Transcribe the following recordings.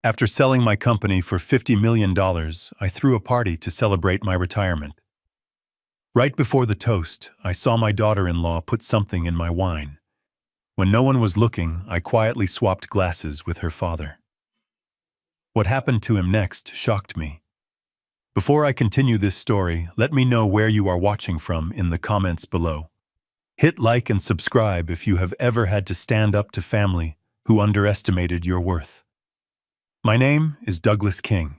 After selling my company for $50 million, I threw a party to celebrate my retirement. Right before the toast, I saw my daughter-in-law put something in my wine. When no one was looking, I quietly swapped glasses with her father. What happened to him next shocked me. Before I continue this story, let me know where you are watching from in the comments below. Hit like and subscribe if you have ever had to stand up to family who underestimated your worth. My name is Douglas King.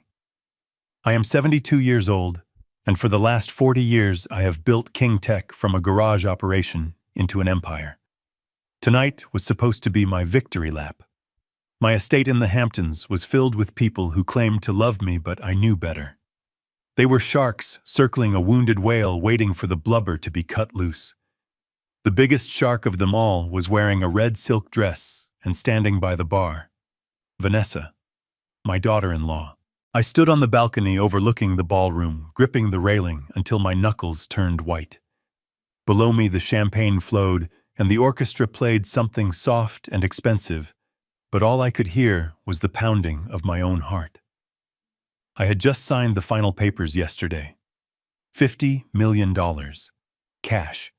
I am 72 years old, and for the last 40 years I have built King Tech from a garage operation into an empire. Tonight was supposed to be my victory lap. My estate in the Hamptons was filled with people who claimed to love me, but I knew better. They were sharks circling a wounded whale waiting for the blubber to be cut loose. The biggest shark of them all was wearing a red silk dress and standing by the bar. Vanessa, my daughter-in-law. I stood on the balcony overlooking the ballroom, gripping the railing until my knuckles turned white. Below me the champagne flowed, and the orchestra played something soft and expensive, but all I could hear was the pounding of my own heart. I had just signed the final papers yesterday. $50 million. Cash.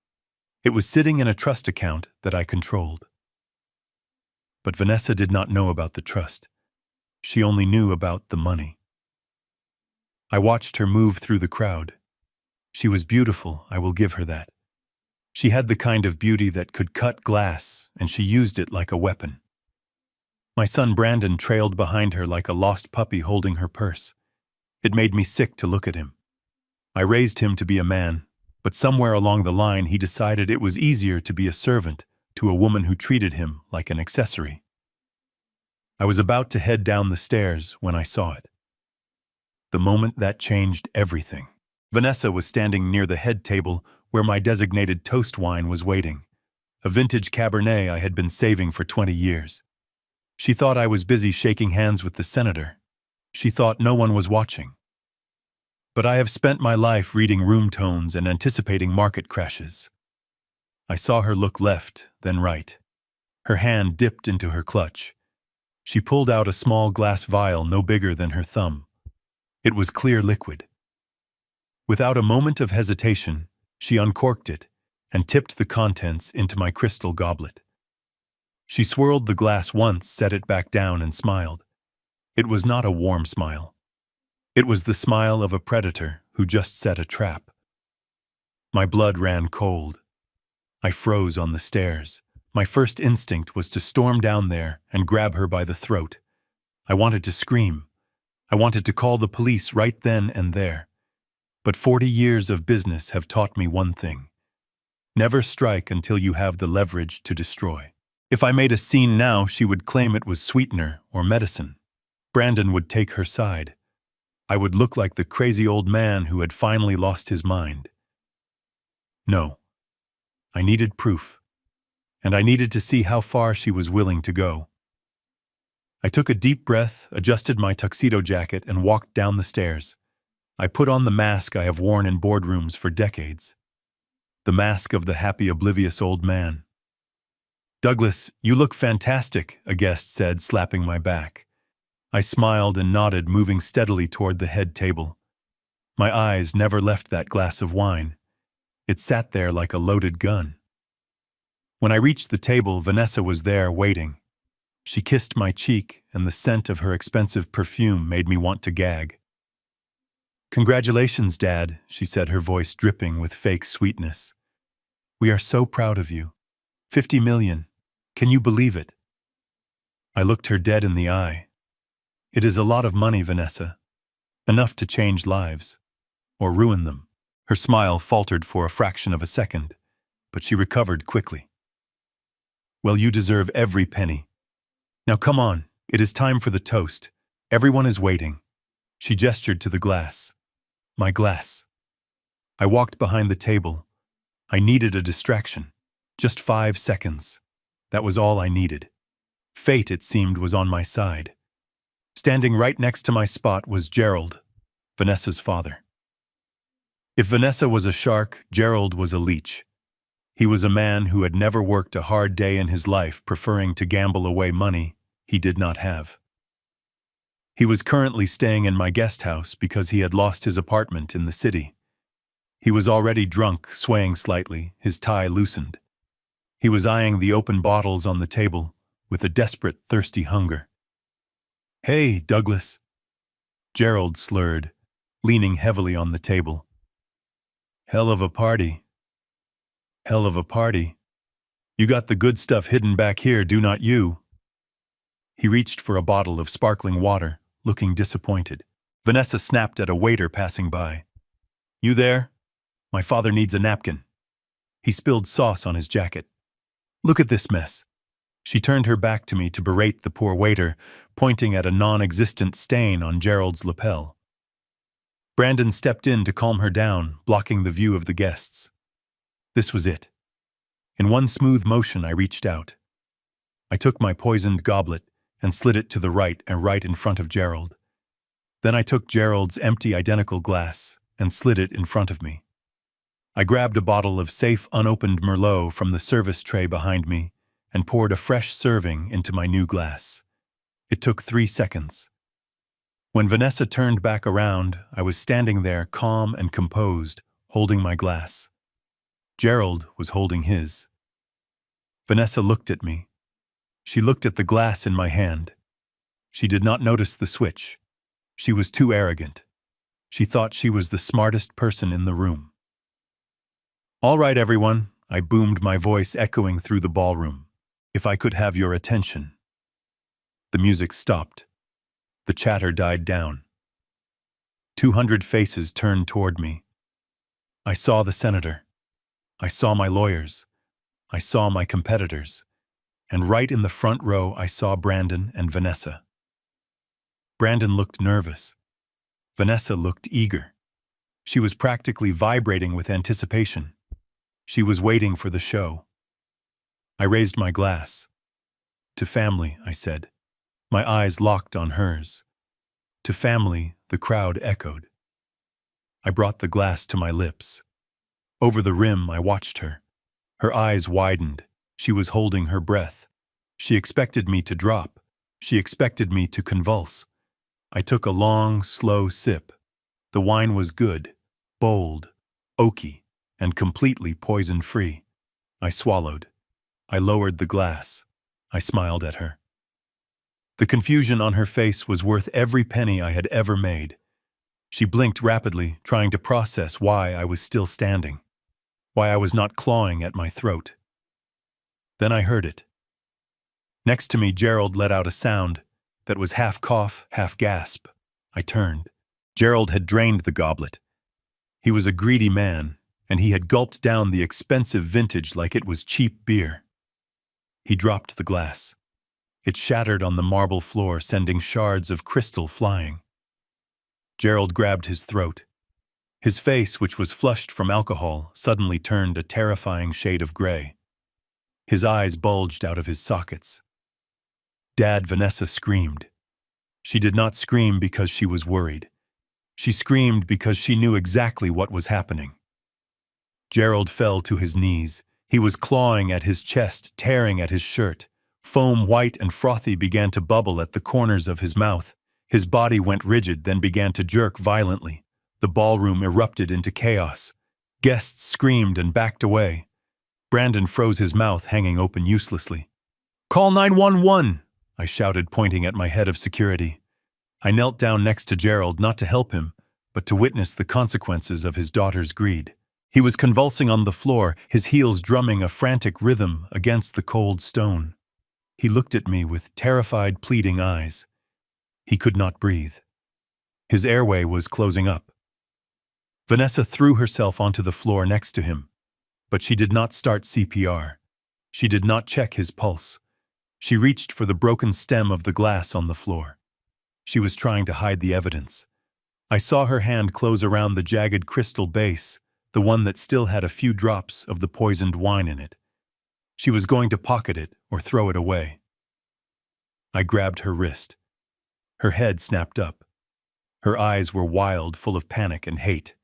It was sitting in a trust account that I controlled. But Vanessa did not know about the trust. She only knew about the money. I watched her move through the crowd. She was beautiful, I will give her that. She had the kind of beauty that could cut glass, and she used it like a weapon. My son Brandon trailed behind her like a lost puppy holding her purse. It made me sick to look at him. I raised him to be a man, but somewhere along the line he decided it was easier to be a servant to a woman who treated him like an accessory. I was about to head down the stairs when I saw it. The moment that changed everything. Vanessa was standing near the head table where my designated toast wine was waiting, a vintage Cabernet I had been saving for 20 years. She thought I was busy shaking hands with the senator. She thought no one was watching. But I have spent my life reading room tones and anticipating market crashes. I saw her look left, then right. Her hand dipped into her clutch. She pulled out a small glass vial no bigger than her thumb. It was clear liquid. Without a moment of hesitation, she uncorked it and tipped the contents into my crystal goblet. She swirled the glass once, set it back down, and smiled. It was not a warm smile. It was the smile of a predator who just set a trap. My blood ran cold. I froze on the stairs. My first instinct was to storm down there and grab her by the throat. I wanted to scream. I wanted to call the police right then and there. But 40 years of business have taught me one thing. Never strike until you have the leverage to destroy. If I made a scene now, she would claim it was sweetener or medicine. Brandon would take her side. I would look like the crazy old man who had finally lost his mind. No. I needed proof. And I needed to see how far she was willing to go. I took a deep breath, adjusted my tuxedo jacket, and walked down the stairs. I put on the mask I have worn in boardrooms for decades. The mask of the happy, oblivious old man. "Douglas, you look fantastic," a guest said, slapping my back. I smiled and nodded, moving steadily toward the head table. My eyes never left that glass of wine. It sat there like a loaded gun. When I reached the table, Vanessa was there waiting. She kissed my cheek, and the scent of her expensive perfume made me want to gag. "Congratulations, Dad," she said, her voice dripping with fake sweetness. "We are so proud of you. 50 million. Can you believe it?" I looked her dead in the eye. "It is a lot of money, Vanessa. Enough to change lives. Or ruin them." Her smile faltered for a fraction of a second, but she recovered quickly. "Well, you deserve every penny. Now come on, it is time for the toast. Everyone is waiting." She gestured to the glass. My glass. I walked behind the table. I needed a distraction. Just 5 seconds. That was all I needed. Fate, it seemed, was on my side. Standing right next to my spot was Gerald, Vanessa's father. If Vanessa was a shark, Gerald was a leech. He was a man who had never worked a hard day in his life, preferring to gamble away money he did not have. He was currently staying in my guest house because he had lost his apartment in the city. He was already drunk, swaying slightly, his tie loosened. He was eyeing the open bottles on the table with a desperate, thirsty hunger. "Hey, Douglas," Gerald slurred, leaning heavily on the table. "Hell of a party. Hell of a party. You got the good stuff hidden back here, do not you?" He reached for a bottle of sparkling water, looking disappointed. Vanessa snapped at a waiter passing by. "You there? My father needs a napkin." He spilled sauce on his jacket. "Look at this mess." She turned her back to me to berate the poor waiter, pointing at a non-existent stain on Gerald's lapel. Brandon stepped in to calm her down, blocking the view of the guests. This was it. In one smooth motion, I reached out. I took my poisoned goblet and slid it to the right and right in front of Gerald. Then I took Gerald's empty identical glass and slid it in front of me. I grabbed a bottle of safe, unopened Merlot from the service tray behind me and poured a fresh serving into my new glass. It took 3 seconds. When Vanessa turned back around, I was standing there calm and composed, holding my glass. Gerald was holding his. Vanessa looked at me. She looked at the glass in my hand. She did not notice the switch. She was too arrogant. She thought she was the smartest person in the room. "All right, everyone," I boomed, my voice echoing through the ballroom. "If I could have your attention." The music stopped. The chatter died down. 200 faces turned toward me. I saw the senator. I saw my lawyers. I saw my competitors. And right in the front row, I saw Brandon and Vanessa. Brandon looked nervous. Vanessa looked eager. She was practically vibrating with anticipation. She was waiting for the show. I raised my glass. "To family," I said. My eyes locked on hers. "To family," the crowd echoed. I brought the glass to my lips. Over the rim, I watched her. Her eyes widened. She was holding her breath. She expected me to drop. She expected me to convulse. I took a long, slow sip. The wine was good, bold, oaky, and completely poison-free. I swallowed. I lowered the glass. I smiled at her. The confusion on her face was worth every penny I had ever made. She blinked rapidly, trying to process why I was still standing, why I was not clawing at my throat. Then I heard it. Next to me, Gerald let out a sound that was half cough, half gasp. I turned. Gerald had drained the goblet. He was a greedy man, and he had gulped down the expensive vintage like it was cheap beer. He dropped the glass. It shattered on the marble floor, sending shards of crystal flying. Gerald grabbed his throat. His face, which was flushed from alcohol, suddenly turned a terrifying shade of gray. His eyes bulged out of his sockets. "Dad," Vanessa screamed. She did not scream because she was worried. She screamed because she knew exactly what was happening. Gerald fell to his knees. He was clawing at his chest, tearing at his shirt. Foam, white and frothy, began to bubble at the corners of his mouth. His body went rigid, then began to jerk violently. The ballroom erupted into chaos. Guests screamed and backed away. Brandon froze, his mouth hanging open uselessly. "Call 911!" I shouted, pointing at my head of security. I knelt down next to Gerald, not to help him, but to witness the consequences of his daughter's greed. He was convulsing on the floor, his heels drumming a frantic rhythm against the cold stone. He looked at me with terrified, pleading eyes. He could not breathe. His airway was closing up. Vanessa threw herself onto the floor next to him, but she did not start CPR. She did not check his pulse. She reached for the broken stem of the glass on the floor. She was trying to hide the evidence. I saw her hand close around the jagged crystal base, the one that still had a few drops of the poisoned wine in it. She was going to pocket it or throw it away. I grabbed her wrist. Her head snapped up. Her eyes were wild, full of panic and hate.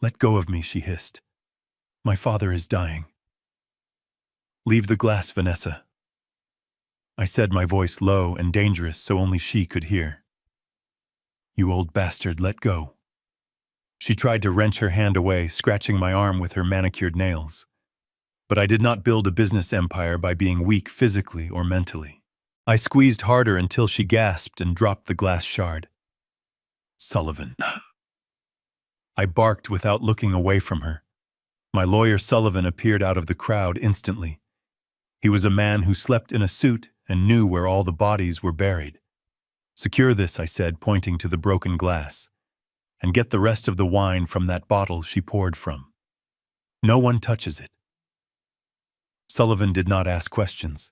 "Let go of me," she hissed. "My father is dying." "Leave the glass, Vanessa," I said, my voice low and dangerous so only she could hear. You old bastard, let go. She tried to wrench her hand away, scratching my arm with her manicured nails. But I did not build a business empire by being weak physically or mentally. I squeezed harder until she gasped and dropped the glass shard. Sullivan. I barked without looking away from her. My lawyer Sullivan appeared out of the crowd instantly. He was a man who slept in a suit and knew where all the bodies were buried. Secure this, I said, pointing to the broken glass, and get the rest of the wine from that bottle she poured from. No one touches it. Sullivan did not ask questions.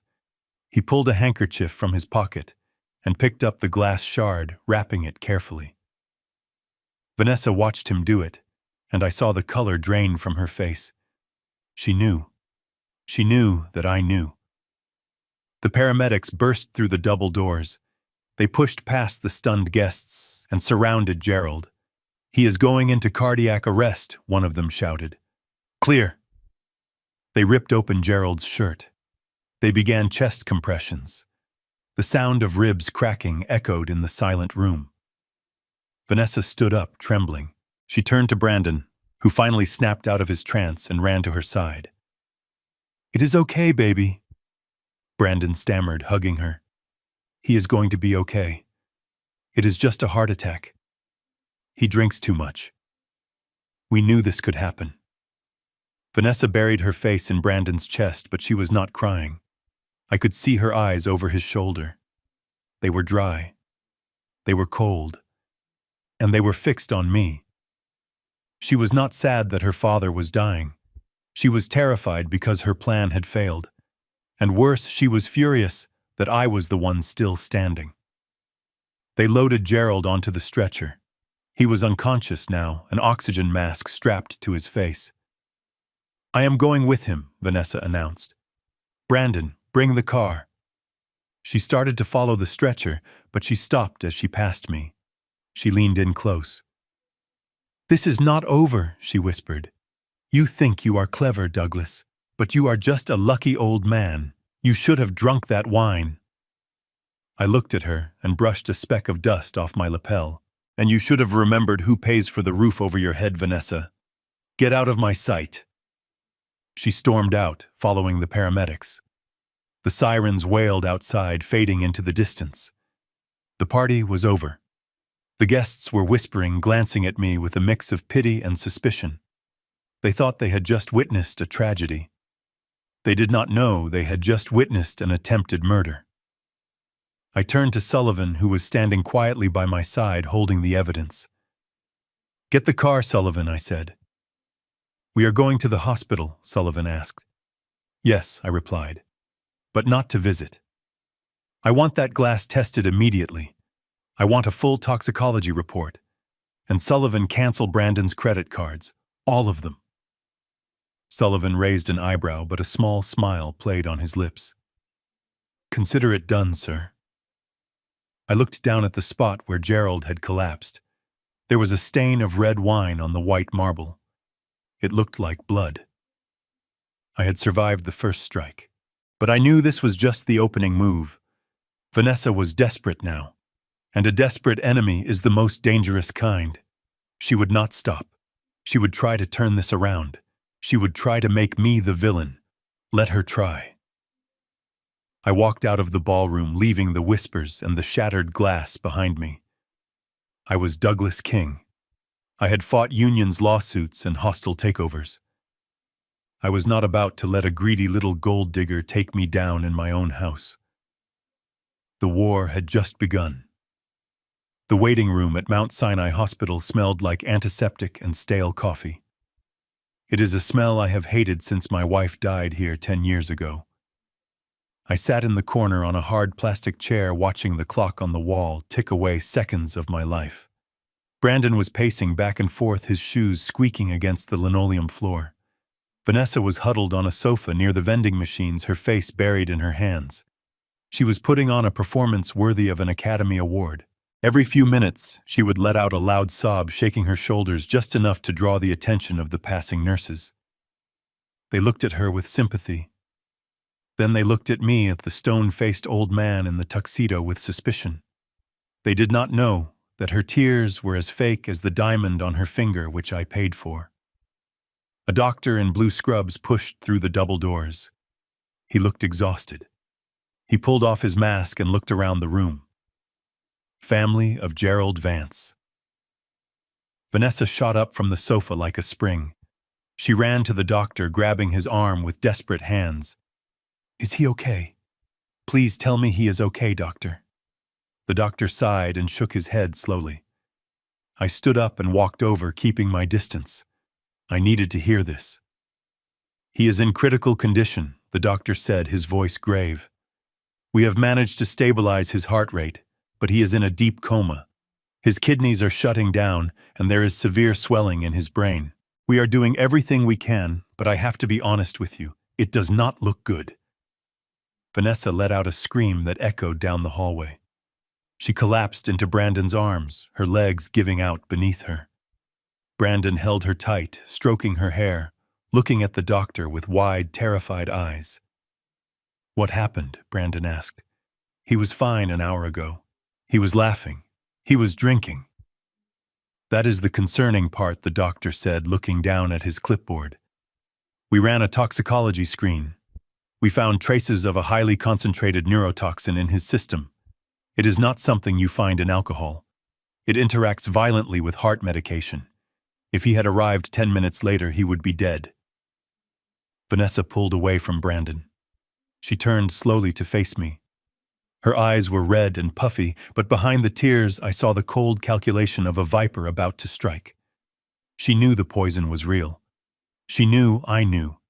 He pulled a handkerchief from his pocket and picked up the glass shard, wrapping it carefully. Vanessa watched him do it, and I saw the color drain from her face. She knew. She knew that I knew. The paramedics burst through the double doors. They pushed past the stunned guests and surrounded Gerald. "He is going into cardiac arrest," one of them shouted. "Clear." They ripped open Gerald's shirt. They began chest compressions. The sound of ribs cracking echoed in the silent room. Vanessa stood up, trembling. She turned to Brandon, who finally snapped out of his trance and ran to her side. "It is okay, baby," Brandon stammered, hugging her. "He is going to be okay. It is just a heart attack. He drinks too much." We knew this could happen. Vanessa buried her face in Brandon's chest, but she was not crying. I could see her eyes over his shoulder. They were dry. They were cold. And they were fixed on me. She was not sad that her father was dying. She was terrified because her plan had failed. And worse, she was furious that I was the one still standing. They loaded Gerald onto the stretcher. He was unconscious now, an oxygen mask strapped to his face. "I am going with him," Vanessa announced. "Brandon, bring the car." She started to follow the stretcher, but she stopped as she passed me. She leaned in close. "This is not over," she whispered. "You think you are clever, Douglas, but you are just a lucky old man. You should have drunk that wine." I looked at her and brushed a speck of dust off my lapel. "And you should have remembered who pays for the roof over your head, Vanessa. Get out of my sight." She stormed out, following the paramedics. The sirens wailed outside, fading into the distance. The party was over. The guests were whispering, glancing at me with a mix of pity and suspicion. They thought they had just witnessed a tragedy. They did not know they had just witnessed an attempted murder. I turned to Sullivan, who was standing quietly by my side, holding the evidence. "Get the car, Sullivan," I said. "We are going to the hospital," Sullivan asked. "Yes," I replied, "but not to visit. I want that glass tested immediately. I want a full toxicology report. And Sullivan, cancel Brandon's credit cards, all of them." Sullivan raised an eyebrow, but a small smile played on his lips. "Consider it done, sir." I looked down at the spot where Gerald had collapsed. There was a stain of red wine on the white marble. It looked like blood. I had survived the first strike. But I knew this was just the opening move. Vanessa was desperate now. And a desperate enemy is the most dangerous kind. She would not stop. She would try to turn this around. She would try to make me the villain. Let her try. I walked out of the ballroom, leaving the whispers and the shattered glass behind me. I was Douglas King. I had fought unions, lawsuits, and hostile takeovers. I was not about to let a greedy little gold digger take me down in my own house. The war had just begun. The waiting room at Mount Sinai Hospital smelled like antiseptic and stale coffee. It is a smell I have hated since my wife died here 10 years ago. I sat in the corner on a hard plastic chair, watching the clock on the wall tick away seconds of my life. Brandon was pacing back and forth, his shoes squeaking against the linoleum floor. Vanessa was huddled on a sofa near the vending machines, her face buried in her hands. She was putting on a performance worthy of an Academy Award. Every few minutes, she would let out a loud sob, shaking her shoulders just enough to draw the attention of the passing nurses. They looked at her with sympathy. Then they looked at me, at the stone-faced old man in the tuxedo, with suspicion. They did not know that her tears were as fake as the diamond on her finger which I paid for. A doctor in blue scrubs pushed through the double doors. He looked exhausted. He pulled off his mask and looked around the room. Family of Gerald Vance. Vanessa shot up from the sofa like a spring. She ran to the doctor, grabbing his arm with desperate hands. "Is he okay? Please tell me he is okay, doctor." The doctor sighed and shook his head slowly. I stood up and walked over, keeping my distance. I needed to hear this. "He is in critical condition," the doctor said, his voice grave. "We have managed to stabilize his heart rate, but he is in a deep coma. His kidneys are shutting down, and there is severe swelling in his brain. We are doing everything we can, but I have to be honest with you. It does not look good." Vanessa let out a scream that echoed down the hallway. She collapsed into Brandon's arms, her legs giving out beneath her. Brandon held her tight, stroking her hair, looking at the doctor with wide, terrified eyes. "What happened?" Brandon asked. "He was fine an hour ago. He was laughing. He was drinking." "That is the concerning part," the doctor said, looking down at his clipboard. "We ran a toxicology screen. We found traces of a highly concentrated neurotoxin in his system. It is not something you find in alcohol. It interacts violently with heart medication. If he had arrived 10 minutes later, he would be dead." Vanessa pulled away from Brandon. She turned slowly to face me. Her eyes were red and puffy, but behind the tears I saw the cold calculation of a viper about to strike. She knew the poison was real. She knew I knew,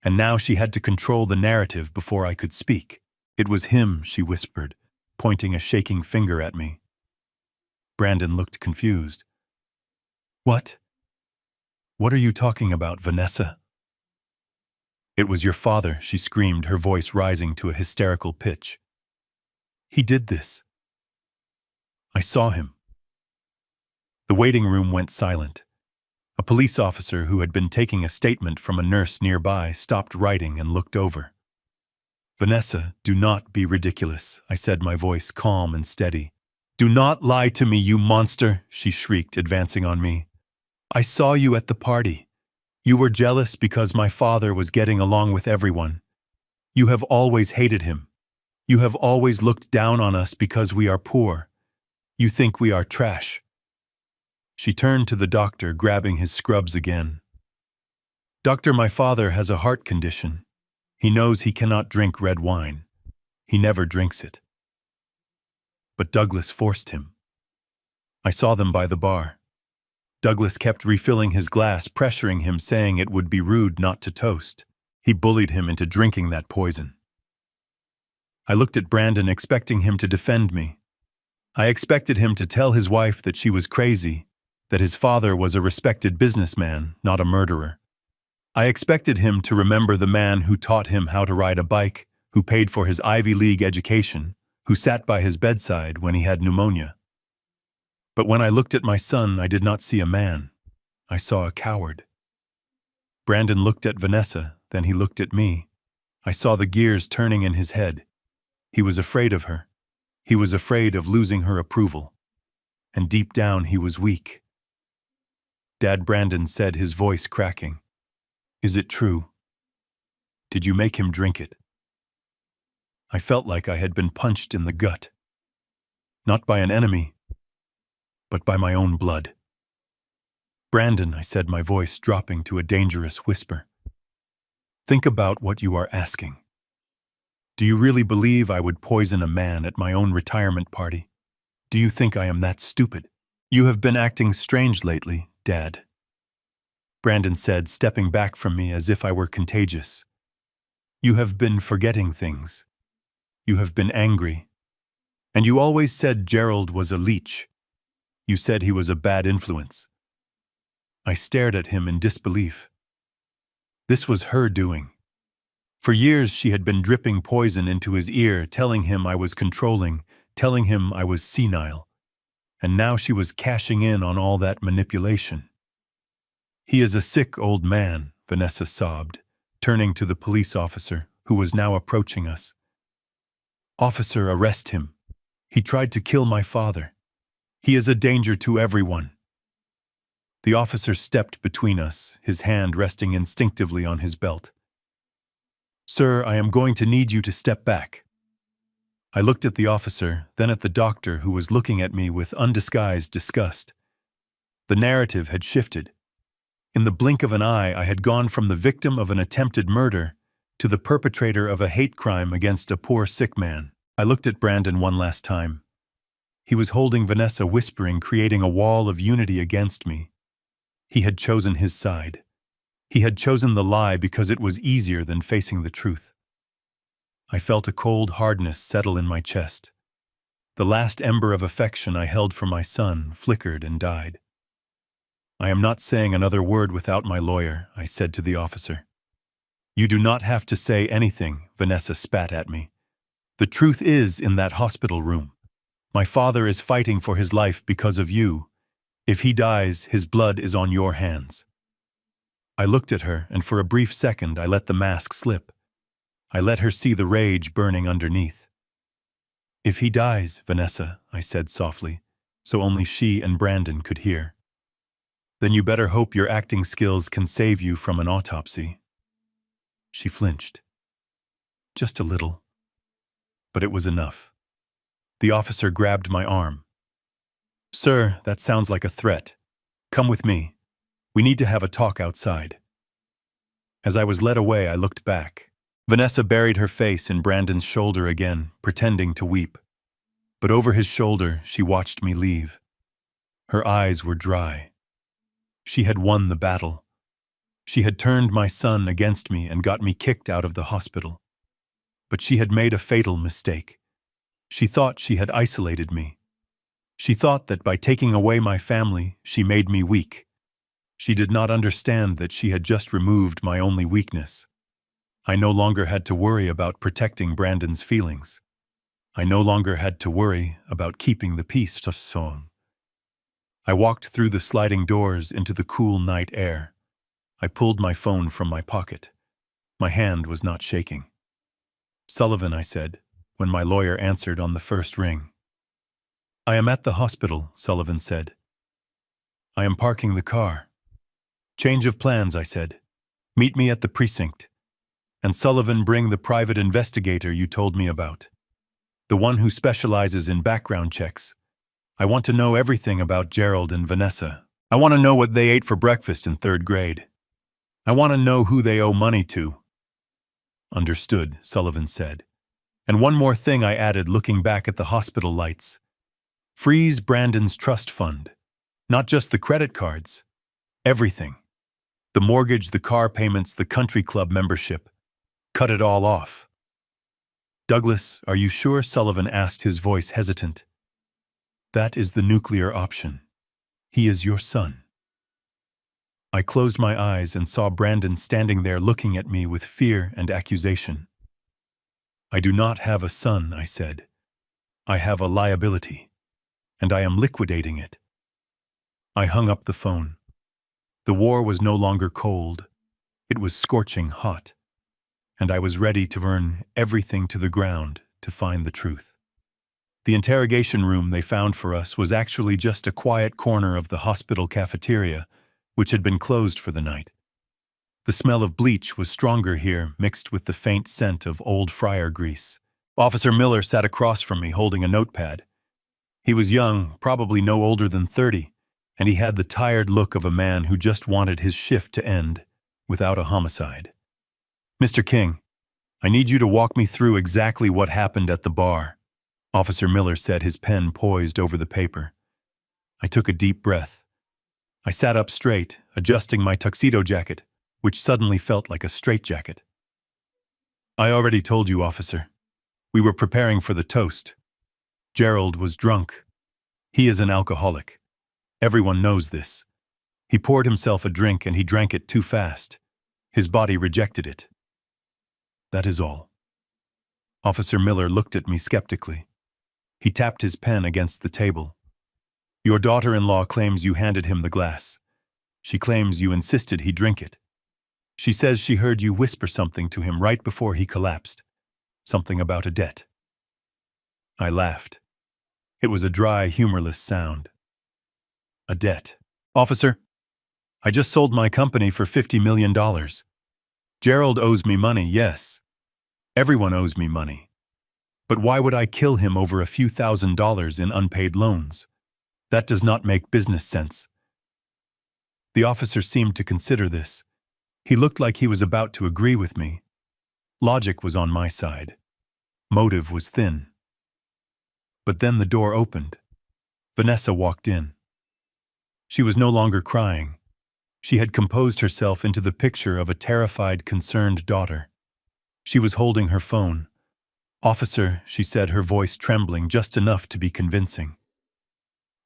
and now she had to control the narrative before I could speak. "It was him," she whispered, pointing a shaking finger at me. Brandon looked confused. "What? What are you talking about, Vanessa?" "It was your father," she screamed, her voice rising to a hysterical pitch. "He did this. I saw him." The waiting room went silent. A police officer who had been taking a statement from a nurse nearby stopped writing and looked over. "Vanessa, do not be ridiculous," I said, my voice calm and steady. "Do not lie to me, you monster," she shrieked, advancing on me. "I saw you at the party. You were jealous because my father was getting along with everyone. You have always hated him. You have always looked down on us because we are poor. You think we are trash." She turned to the doctor, grabbing his scrubs again. "Doctor, my father has a heart condition. He knows he cannot drink red wine. He never drinks it. But Douglas forced him. I saw them by the bar. Douglas kept refilling his glass, pressuring him, saying it would be rude not to toast. He bullied him into drinking that poison." I looked at Brandon, expecting him to defend me. I expected him to tell his wife that she was crazy, that his father was a respected businessman, not a murderer. I expected him to remember the man who taught him how to ride a bike, who paid for his Ivy League education, who sat by his bedside when he had pneumonia. But when I looked at my son, I did not see a man. I saw a coward. Brandon looked at Vanessa, then he looked at me. I saw the gears turning in his head. He was afraid of her. He was afraid of losing her approval. And deep down, he was weak. "Dad," Brandon said, his voice cracking. "Is it true? Did you make him drink it?" I felt like I had been punched in the gut. Not by an enemy, but by my own blood. "Brandon," I said, my voice dropping to a dangerous whisper. "Think about what you are asking. Do you really believe I would poison a man at my own retirement party? Do you think I am that stupid? You have been acting strange lately, Dad," Brandon said, stepping back from me as if I were contagious. "You have been forgetting things. You have been angry. And you always said Gerald was a leech. You said he was a bad influence." I stared at him in disbelief. This was her doing. For years she had been dripping poison into his ear, telling him I was controlling, telling him I was senile. And now she was cashing in on all that manipulation. "He is a sick old man," Vanessa sobbed, turning to the police officer, who was now approaching us. "Officer, arrest him. He tried to kill my father. He is a danger to everyone. The officer stepped between us, his hand resting instinctively on his belt. Sir, I am going to need you to step back. I looked at the officer, then at the doctor who was looking at me with undisguised disgust. The narrative had shifted. In the blink of an eye, I had gone from the victim of an attempted murder to the perpetrator of a hate crime against a poor sick man. I looked at Brandon one last time. He was holding Vanessa, whispering, creating a wall of unity against me. He had chosen his side. He had chosen the lie because it was easier than facing the truth. I felt a cold hardness settle in my chest. The last ember of affection I held for my son flickered and died. I am not saying another word without my lawyer, I said to the officer. You do not have to say anything, Vanessa spat at me. The truth is in that hospital room. My father is fighting for his life because of you. If he dies, his blood is on your hands. I looked at her, and for a brief second I let the mask slip. I let her see the rage burning underneath. If he dies, Vanessa, I said softly, so only she and Brandon could hear. Then you better hope your acting skills can save you from an autopsy. She flinched. Just a little. But it was enough. The officer grabbed my arm. Sir, that sounds like a threat. Come with me. We need to have a talk outside. As I was led away, I looked back. Vanessa buried her face in Brandon's shoulder again, pretending to weep. But over his shoulder, she watched me leave. Her eyes were dry. She had won the battle. She had turned my son against me and got me kicked out of the hospital. But she had made a fatal mistake. She thought she had isolated me. She thought that by taking away my family, she made me weak. She did not understand that she had just removed my only weakness. I no longer had to worry about protecting Brandon's feelings. I no longer had to worry about keeping the peace. I walked through the sliding doors into the cool night air. I pulled my phone from my pocket. My hand was not shaking. Sullivan, I said, when my lawyer answered on the first ring. I am at the hospital, Sullivan said. I am parking the car. Change of plans, I said. Meet me at the precinct. And Sullivan, bring the private investigator you told me about. The one who specializes in background checks. I want to know everything about Gerald and Vanessa. I want to know what they ate for breakfast in 3rd grade. I want to know who they owe money to. Understood, Sullivan said. And one more thing, I added, looking back at the hospital lights. Freeze Brandon's trust fund. Not just the credit cards. Everything. The mortgage, the car payments, the country club membership. Cut it all off. Douglas, are you sure? Sullivan asked, his voice hesitant. That is the nuclear option. He is your son. I closed my eyes and saw Brandon standing there looking at me with fear and accusation. I do not have a son, I said. I have a liability, and I am liquidating it. I hung up the phone. The war was no longer cold. It was scorching hot, and I was ready to burn everything to the ground to find the truth. The interrogation room they found for us was actually just a quiet corner of the hospital cafeteria, which had been closed for the night. The smell of bleach was stronger here, mixed with the faint scent of old fryer grease. Officer Miller sat across from me, holding a notepad. He was young, probably no older than 30, and he had the tired look of a man who just wanted his shift to end without a homicide. Mr. King, I need you to walk me through exactly what happened at the bar. Officer Miller said, his pen poised over the paper. I took a deep breath. I sat up straight, adjusting my tuxedo jacket, which suddenly felt like a straitjacket. I already told you, officer. We were preparing for the toast. Gerald was drunk. He is an alcoholic. Everyone knows this. He poured himself a drink and he drank it too fast. His body rejected it. That is all. Officer Miller looked at me skeptically. He tapped his pen against the table. Your daughter-in-law claims you handed him the glass. She claims you insisted he drink it. She says she heard you whisper something to him right before he collapsed. Something about a debt. I laughed. It was a dry, humorless sound. A debt. Officer, I just sold my company for $50 million. Gerald owes me money, yes. Everyone owes me money. But why would I kill him over a few $1,000s in unpaid loans? That does not make business sense. The officer seemed to consider this. He looked like he was about to agree with me. Logic was on my side. Motive was thin. But then the door opened. Vanessa walked in. She was no longer crying. She had composed herself into the picture of a terrified, concerned daughter. She was holding her phone. "Officer," she said, her voice trembling just enough to be convincing.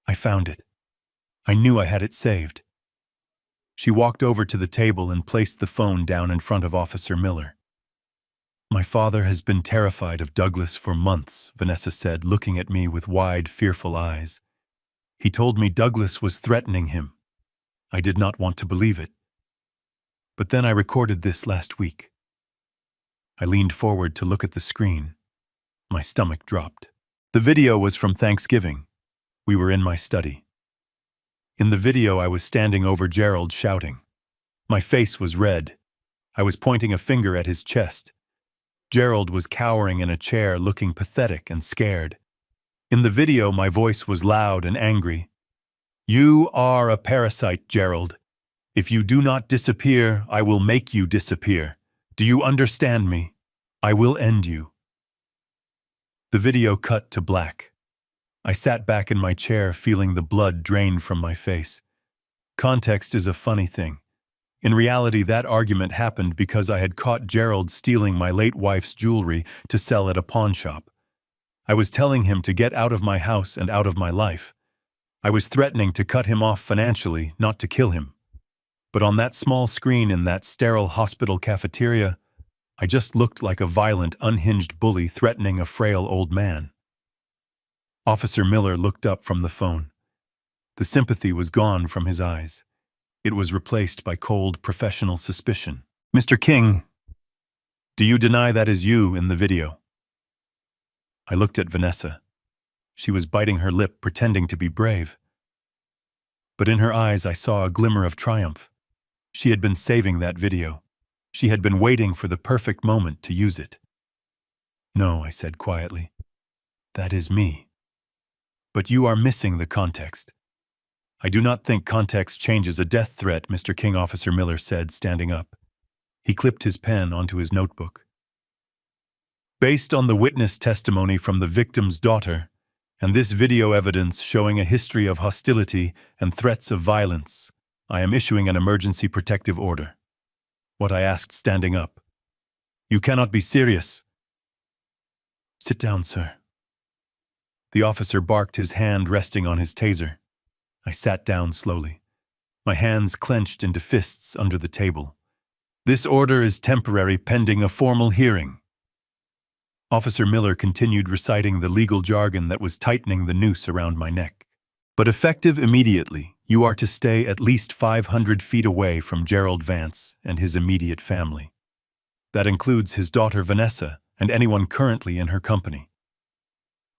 "I found it. I knew I had it saved." She walked over to the table and placed the phone down in front of Officer Miller. "My father has been terrified of Douglas for months," Vanessa said, looking at me with wide, fearful eyes. "He told me Douglas was threatening him. I did not want to believe it. But then I recorded this last week." I leaned forward to look at the screen. My stomach dropped. The video was from Thanksgiving. We were in my study. In the video, I was standing over Gerald shouting. My face was red. I was pointing a finger at his chest. Gerald was cowering in a chair, looking pathetic and scared. In the video, my voice was loud and angry. "You are a parasite, Gerald. If you do not disappear, I will make you disappear. Do you understand me? I will end you." The video cut to black. I sat back in my chair, feeling the blood drain from my face. Context is a funny thing. In reality, that argument happened because I had caught Gerald stealing my late wife's jewelry to sell at a pawn shop. I was telling him to get out of my house and out of my life. I was threatening to cut him off financially, not to kill him. But on that small screen in that sterile hospital cafeteria, I just looked like a violent, unhinged bully threatening a frail old man. Officer Miller looked up from the phone. The sympathy was gone from his eyes. It was replaced by cold, professional suspicion. "Mr. King, do you deny that is you in the video?" I looked at Vanessa. She was biting her lip, pretending to be brave. But in her eyes, I saw a glimmer of triumph. She had been saving that video. She had been waiting for the perfect moment to use it. "No," I said quietly. "That is me. But you are missing the context." "I do not think context changes a death threat," Mr. King, Officer Miller said, standing up. He clipped his pen onto his notebook. "Based on the witness testimony from the victim's daughter, and this video evidence showing a history of hostility and threats of violence, I am issuing an emergency protective order." What, I asked, standing up. "You cannot be serious." "Sit down, sir." The officer barked, his hand resting on his taser. I sat down slowly, my hands clenched into fists under the table. "This order is temporary, pending a formal hearing." Officer Miller continued reciting the legal jargon that was tightening the noose around my neck. "But effective immediately, you are to stay at least 500 feet away from Gerald Vance and his immediate family. That includes his daughter Vanessa and anyone currently in her company."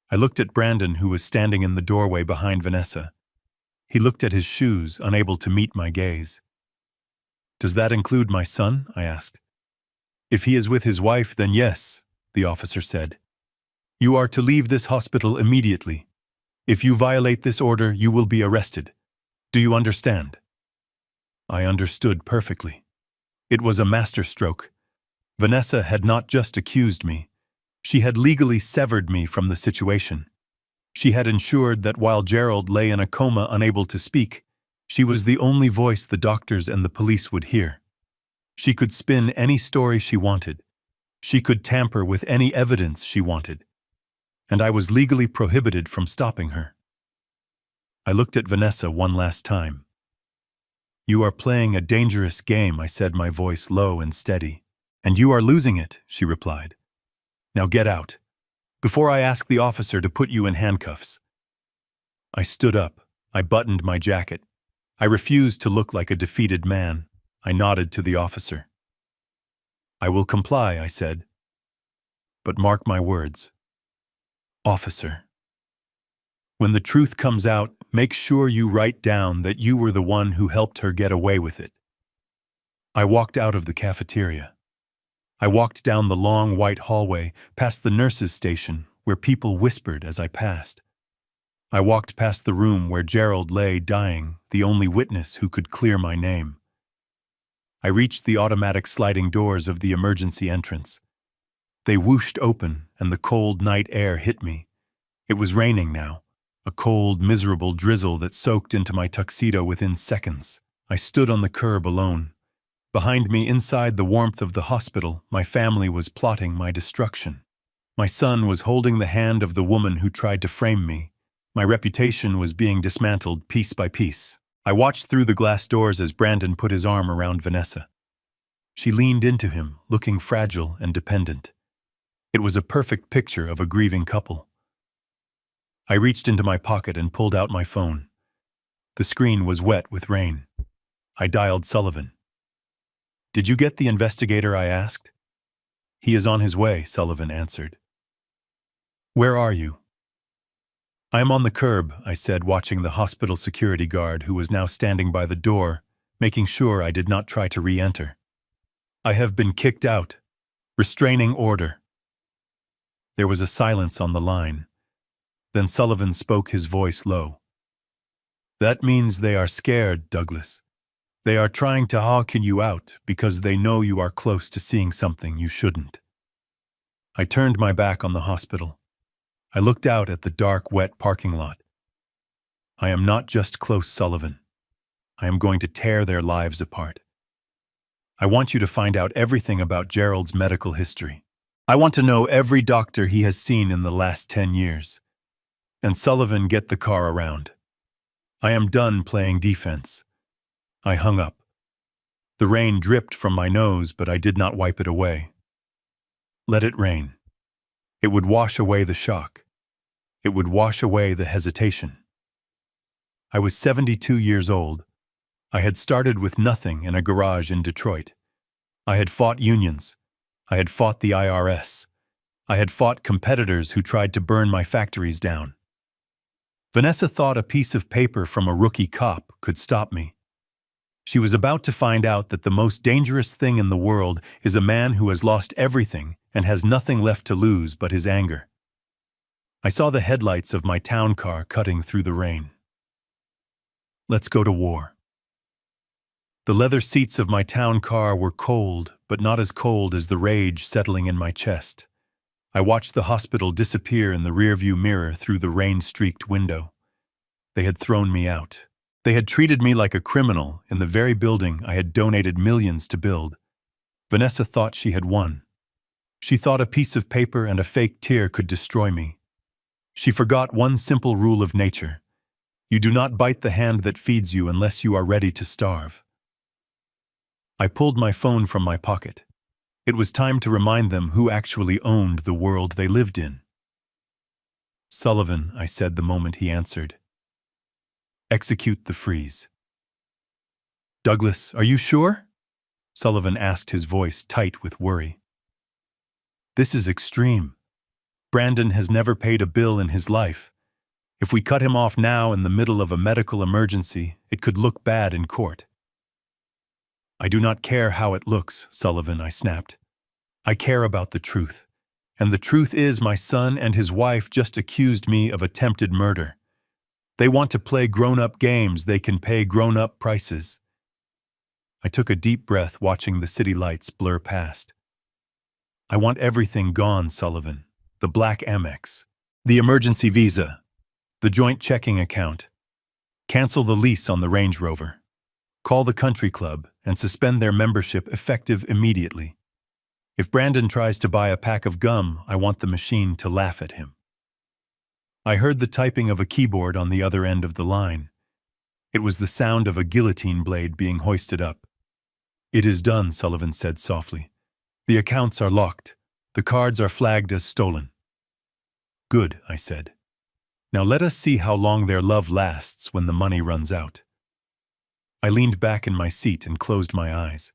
I looked at Brandon, who was standing in the doorway behind Vanessa. He looked at his shoes, unable to meet my gaze. "Does that include my son?" I asked. "If he is with his wife, then yes," the officer said. "You are to leave this hospital immediately. If you violate this order, you will be arrested. Do you understand?" I understood perfectly. It was a masterstroke. Vanessa had not just accused me. She had legally severed me from the situation. She had ensured that while Gerald lay in a coma unable to speak, she was the only voice the doctors and the police would hear. She could spin any story she wanted. She could tamper with any evidence she wanted. And I was legally prohibited from stopping her. I looked at Vanessa one last time. "You are playing a dangerous game," I said, my voice low and steady. "And you are losing it," she replied. "Now get out, before I ask the officer to put you in handcuffs." I stood up. I buttoned my jacket. I refused to look like a defeated man. I nodded to the officer. "I will comply," I said. "But mark my words. Officer, When the truth comes out, make sure you write down that you were the one who helped her get away with it. I walked out of the cafeteria. I walked down the long white hallway, past the nurse's station, where people whispered as I passed. I walked past the room where Gerald lay dying, the only witness who could clear my name. I reached the automatic sliding doors of the emergency entrance. They whooshed open, and the cold night air hit me. It was raining now, a cold, miserable drizzle that soaked into my tuxedo within seconds. I stood on the curb alone. Behind me, inside the warmth of the hospital, my family was plotting my destruction. My son was holding the hand of the woman who tried to frame me. My reputation was being dismantled piece by piece. I watched through the glass doors as Brandon put his arm around Vanessa. She leaned into him, looking fragile and dependent. It was a perfect picture of a grieving couple. I reached into my pocket and pulled out my phone. The screen was wet with rain. I dialed Sullivan. "Did you get the investigator?" I asked. "He is on his way," Sullivan answered. "Where are you?" "I am on the curb," I said, watching the hospital security guard who was now standing by the door, making sure I did not try to re-enter. "I have been kicked out. Restraining order." There was a silence on the line. Then Sullivan spoke, his voice low. "That means they are scared, Douglas. They are trying to hawk you out because they know you are close to seeing something you shouldn't." I turned my back on the hospital. I looked out at the dark, wet parking lot. "I am not just close, Sullivan. I am going to tear their lives apart. I want you to find out everything about Gerald's medical history. I want to know every doctor he has seen in the last 10 years. And Sullivan, get the car around. I am done playing defense." I hung up. The rain dripped from my nose, but I did not wipe it away. Let it rain. It would wash away the shock. It would wash away the hesitation. I was 72 years old. I had started with nothing in a garage in Detroit. I had fought unions. I had fought the IRS. I had fought competitors who tried to burn my factories down. Vanessa thought a piece of paper from a rookie cop could stop me. She was about to find out that the most dangerous thing in the world is a man who has lost everything and has nothing left to lose but his anger. I saw the headlights of my town car cutting through the rain. Let's go to war. The leather seats of my town car were cold, but not as cold as the rage settling in my chest. I watched the hospital disappear in the rearview mirror through the rain-streaked window. They had thrown me out. They had treated me like a criminal in the very building I had donated millions to build. Vanessa thought she had won. She thought a piece of paper and a fake tear could destroy me. She forgot one simple rule of nature. You do not bite the hand that feeds you unless you are ready to starve. I pulled my phone from my pocket. It was time to remind them who actually owned the world they lived in. "Sullivan," I said the moment he answered. "Execute the freeze." "Douglas, are you sure?" Sullivan asked, his voice tight with worry. "This is extreme. Brandon has never paid a bill in his life. If we cut him off now in the middle of a medical emergency, it could look bad in court." "I do not care how it looks, Sullivan," I snapped. "I care about the truth. And the truth is my son and his wife just accused me of attempted murder. They want to play grown-up games they can pay grown-up prices." I took a deep breath, watching the city lights blur past. "I want everything gone, Sullivan. The black Amex, the emergency visa, the joint checking account. Cancel the lease on the Range Rover. Call the country club and suspend their membership effective immediately. If Brandon tries to buy a pack of gum, I want the machine to laugh at him." I heard the typing of a keyboard on the other end of the line. It was the sound of a guillotine blade being hoisted up. "It is done," Sullivan said softly. "The accounts are locked. The cards are flagged as stolen." "Good," I said. "Now let us see how long their love lasts when the money runs out." I leaned back in my seat and closed my eyes.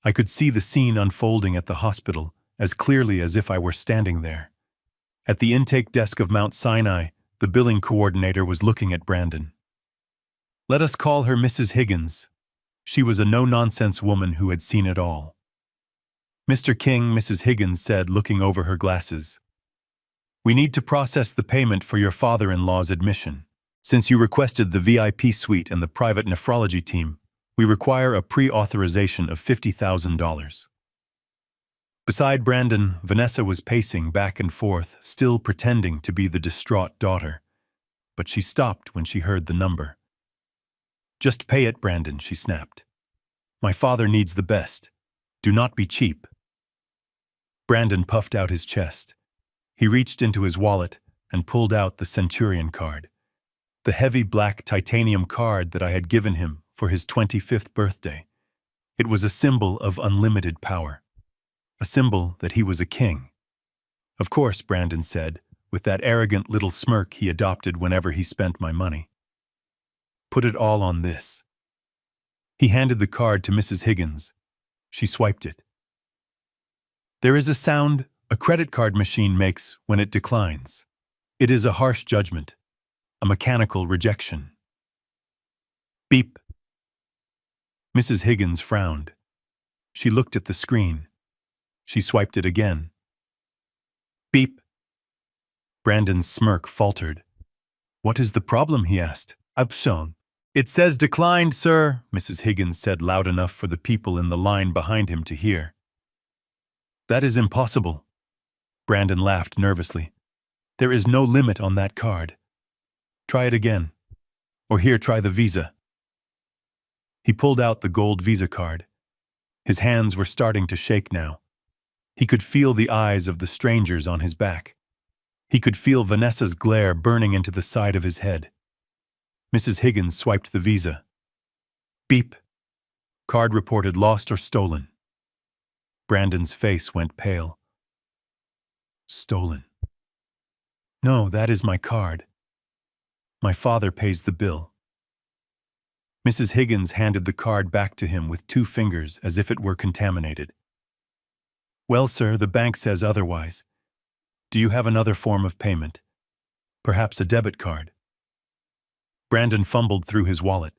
I could see the scene unfolding at the hospital as clearly as if I were standing there. At the intake desk of Mount Sinai, The billing coordinator was looking at Brandon. Let us call her Mrs. Higgins. She was a no-nonsense woman who had seen it all. Mr. King, Mrs. Higgins said, looking over her glasses. We need to process the payment for your father-in-law's admission. Since you requested the VIP suite and the private nephrology team, we require a pre-authorization of $50,000. Beside Brandon, Vanessa was pacing back and forth, still pretending to be the distraught daughter. But she stopped when she heard the number. Just pay it, Brandon, she snapped. My father needs the best. Do not be cheap. Brandon puffed out his chest. He reached into his wallet and pulled out the Centurion card, the heavy black titanium card that I had given him for his 25th birthday. It was a symbol of unlimited power, a symbol that he was a king. Of course, Brandon said, with that arrogant little smirk he adopted whenever he spent my money. Put it all on this. He handed the card to Mrs. Higgins. She swiped it. There is a sound a credit card machine makes when it declines. It is a harsh judgment, a mechanical rejection. Beep. Mrs. Higgins frowned. She looked at the screen. She swiped it again. Beep. Brandon's smirk faltered. What is the problem, he asked. Absong. It says declined, sir, Mrs. Higgins said loud enough for the people in the line behind him to hear. That is impossible. Brandon laughed nervously. There is no limit on that card. Try it again. Or here, try the Visa. He pulled out the gold Visa card. His hands were starting to shake now. He could feel the eyes of the strangers on his back. He could feel Vanessa's glare burning into the side of his head. Mrs. Higgins swiped the Visa. Beep. Card reported lost or stolen. Brandon's face went pale. Stolen. No, that is my card. My father pays the bill. Mrs. Higgins handed the card back to him with 2 fingers as if it were contaminated. Well, sir, the bank says otherwise. Do you have another form of payment? Perhaps a debit card? Brandon fumbled through his wallet.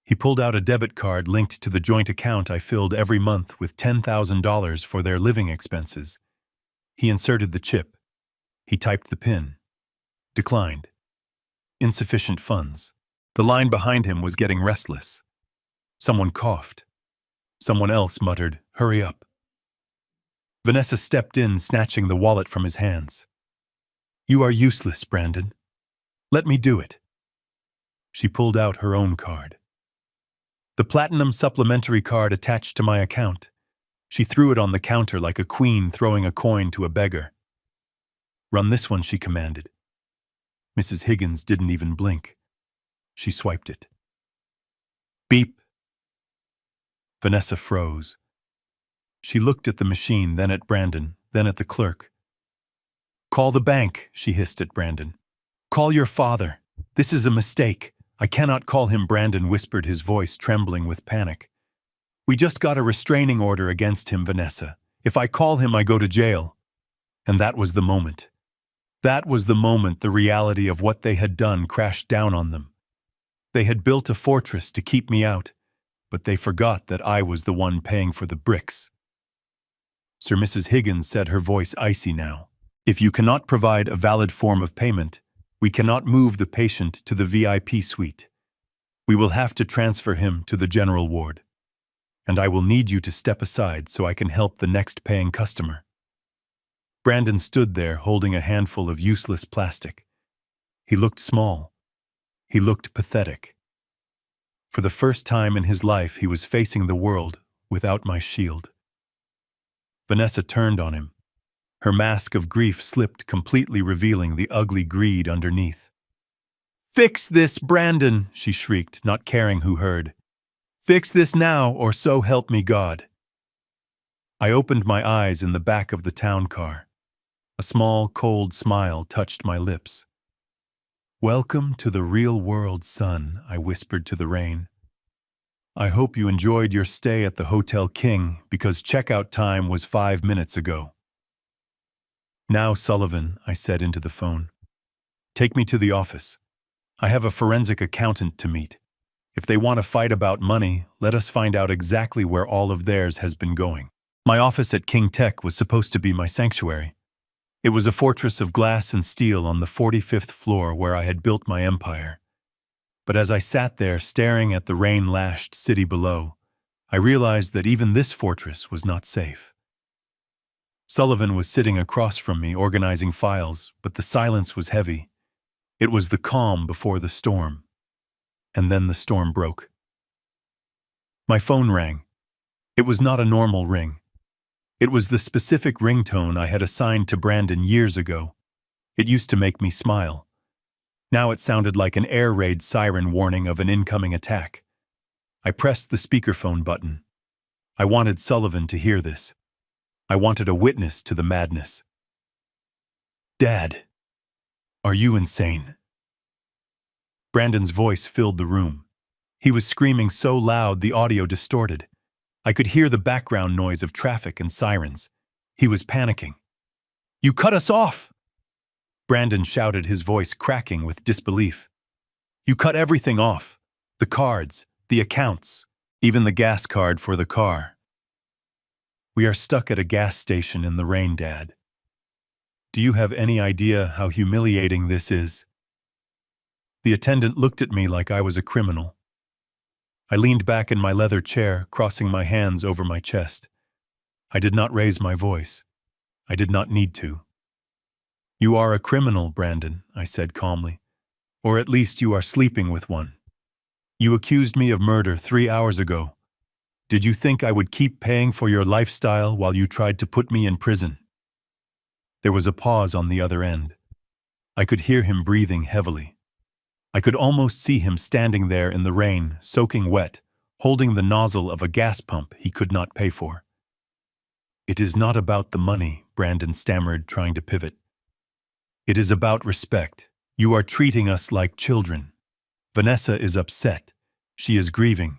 He pulled out a debit card linked to the joint account I filled every month with $10,000 for their living expenses. He inserted the chip. He typed the PIN. Declined. Insufficient funds. The line behind him was getting restless. Someone coughed. Someone else muttered, "Hurry up." Vanessa stepped in, snatching the wallet from his hands. You are useless, Brandon. Let me do it. She pulled out her own card. The platinum supplementary card attached to my account. She threw it on the counter like a queen throwing a coin to a beggar. Run this one, she commanded. Mrs. Higgins didn't even blink. She swiped it. Beep. Vanessa froze. She looked at the machine, then at Brandon, then at the clerk. Call the bank, she hissed at Brandon. Call your father. This is a mistake. I cannot call him, Brandon whispered, his voice trembling with panic. We just got a restraining order against him, Vanessa. If I call him, I go to jail. And that was the moment. That was the moment the reality of what they had done crashed down on them. They had built a fortress to keep me out, but they forgot that I was the one paying for the bricks. Sir Mrs. Higgins said, her voice icy now. If you cannot provide a valid form of payment, we cannot move the patient to the VIP suite. We will have to transfer him to the general ward. And I will need you to step aside so I can help the next paying customer. Brandon stood there holding a handful of useless plastic. He looked small. He looked pathetic. For the first time in his life, he was facing the world without my shield. Vanessa turned on him. Her mask of grief slipped, completely revealing the ugly greed underneath. Fix this, Brandon, she shrieked, not caring who heard. Fix this now, or so help me God. I opened my eyes in the back of the town car. A small, cold smile touched my lips. Welcome to the real world, son, I whispered to the rain. I hope you enjoyed your stay at the Hotel King, because checkout time was 5 minutes ago. Now, Sullivan, I said into the phone. Take me to the office. I have a forensic accountant to meet. If they want to fight about money, let us find out exactly where all of theirs has been going. My office at King Tech was supposed to be my sanctuary. It was a fortress of glass and steel on the 45th floor where I had built my empire. But as I sat there staring at the rain-lashed city below, I realized that even this fortress was not safe. Sullivan was sitting across from me organizing files, but the silence was heavy. It was the calm before the storm. And then the storm broke. My phone rang. It was not a normal ring. It was the specific ringtone I had assigned to Brandon years ago. It used to make me smile. Now it sounded like an air raid siren warning of an incoming attack. I pressed the speakerphone button. I wanted Sullivan to hear this. I wanted a witness to the madness. "Dad, are you insane?" Brandon's voice filled the room. He was screaming so loud the audio distorted. I could hear the background noise of traffic and sirens. He was panicking. "You cut us off!" Brandon shouted, his voice cracking with disbelief. "You cut everything off. The cards, the accounts, even the gas card for the car. We are stuck at a gas station in the rain, Dad. Do you have any idea how humiliating this is?" The attendant looked at me like I was a criminal. I leaned back in my leather chair, crossing my hands over my chest. I did not raise my voice. I did not need to. "You are a criminal, Brandon," I said calmly. "Or at least you are sleeping with one. You accused me of murder 3 hours ago. Did you think I would keep paying for your lifestyle while you tried to put me in prison?" There was a pause on the other end. I could hear him breathing heavily. I could almost see him standing there in the rain, soaking wet, holding the nozzle of a gas pump he could not pay for. "It is not about the money," Brandon stammered, trying to pivot. "It is about respect. You are treating us like children. Vanessa is upset. She is grieving.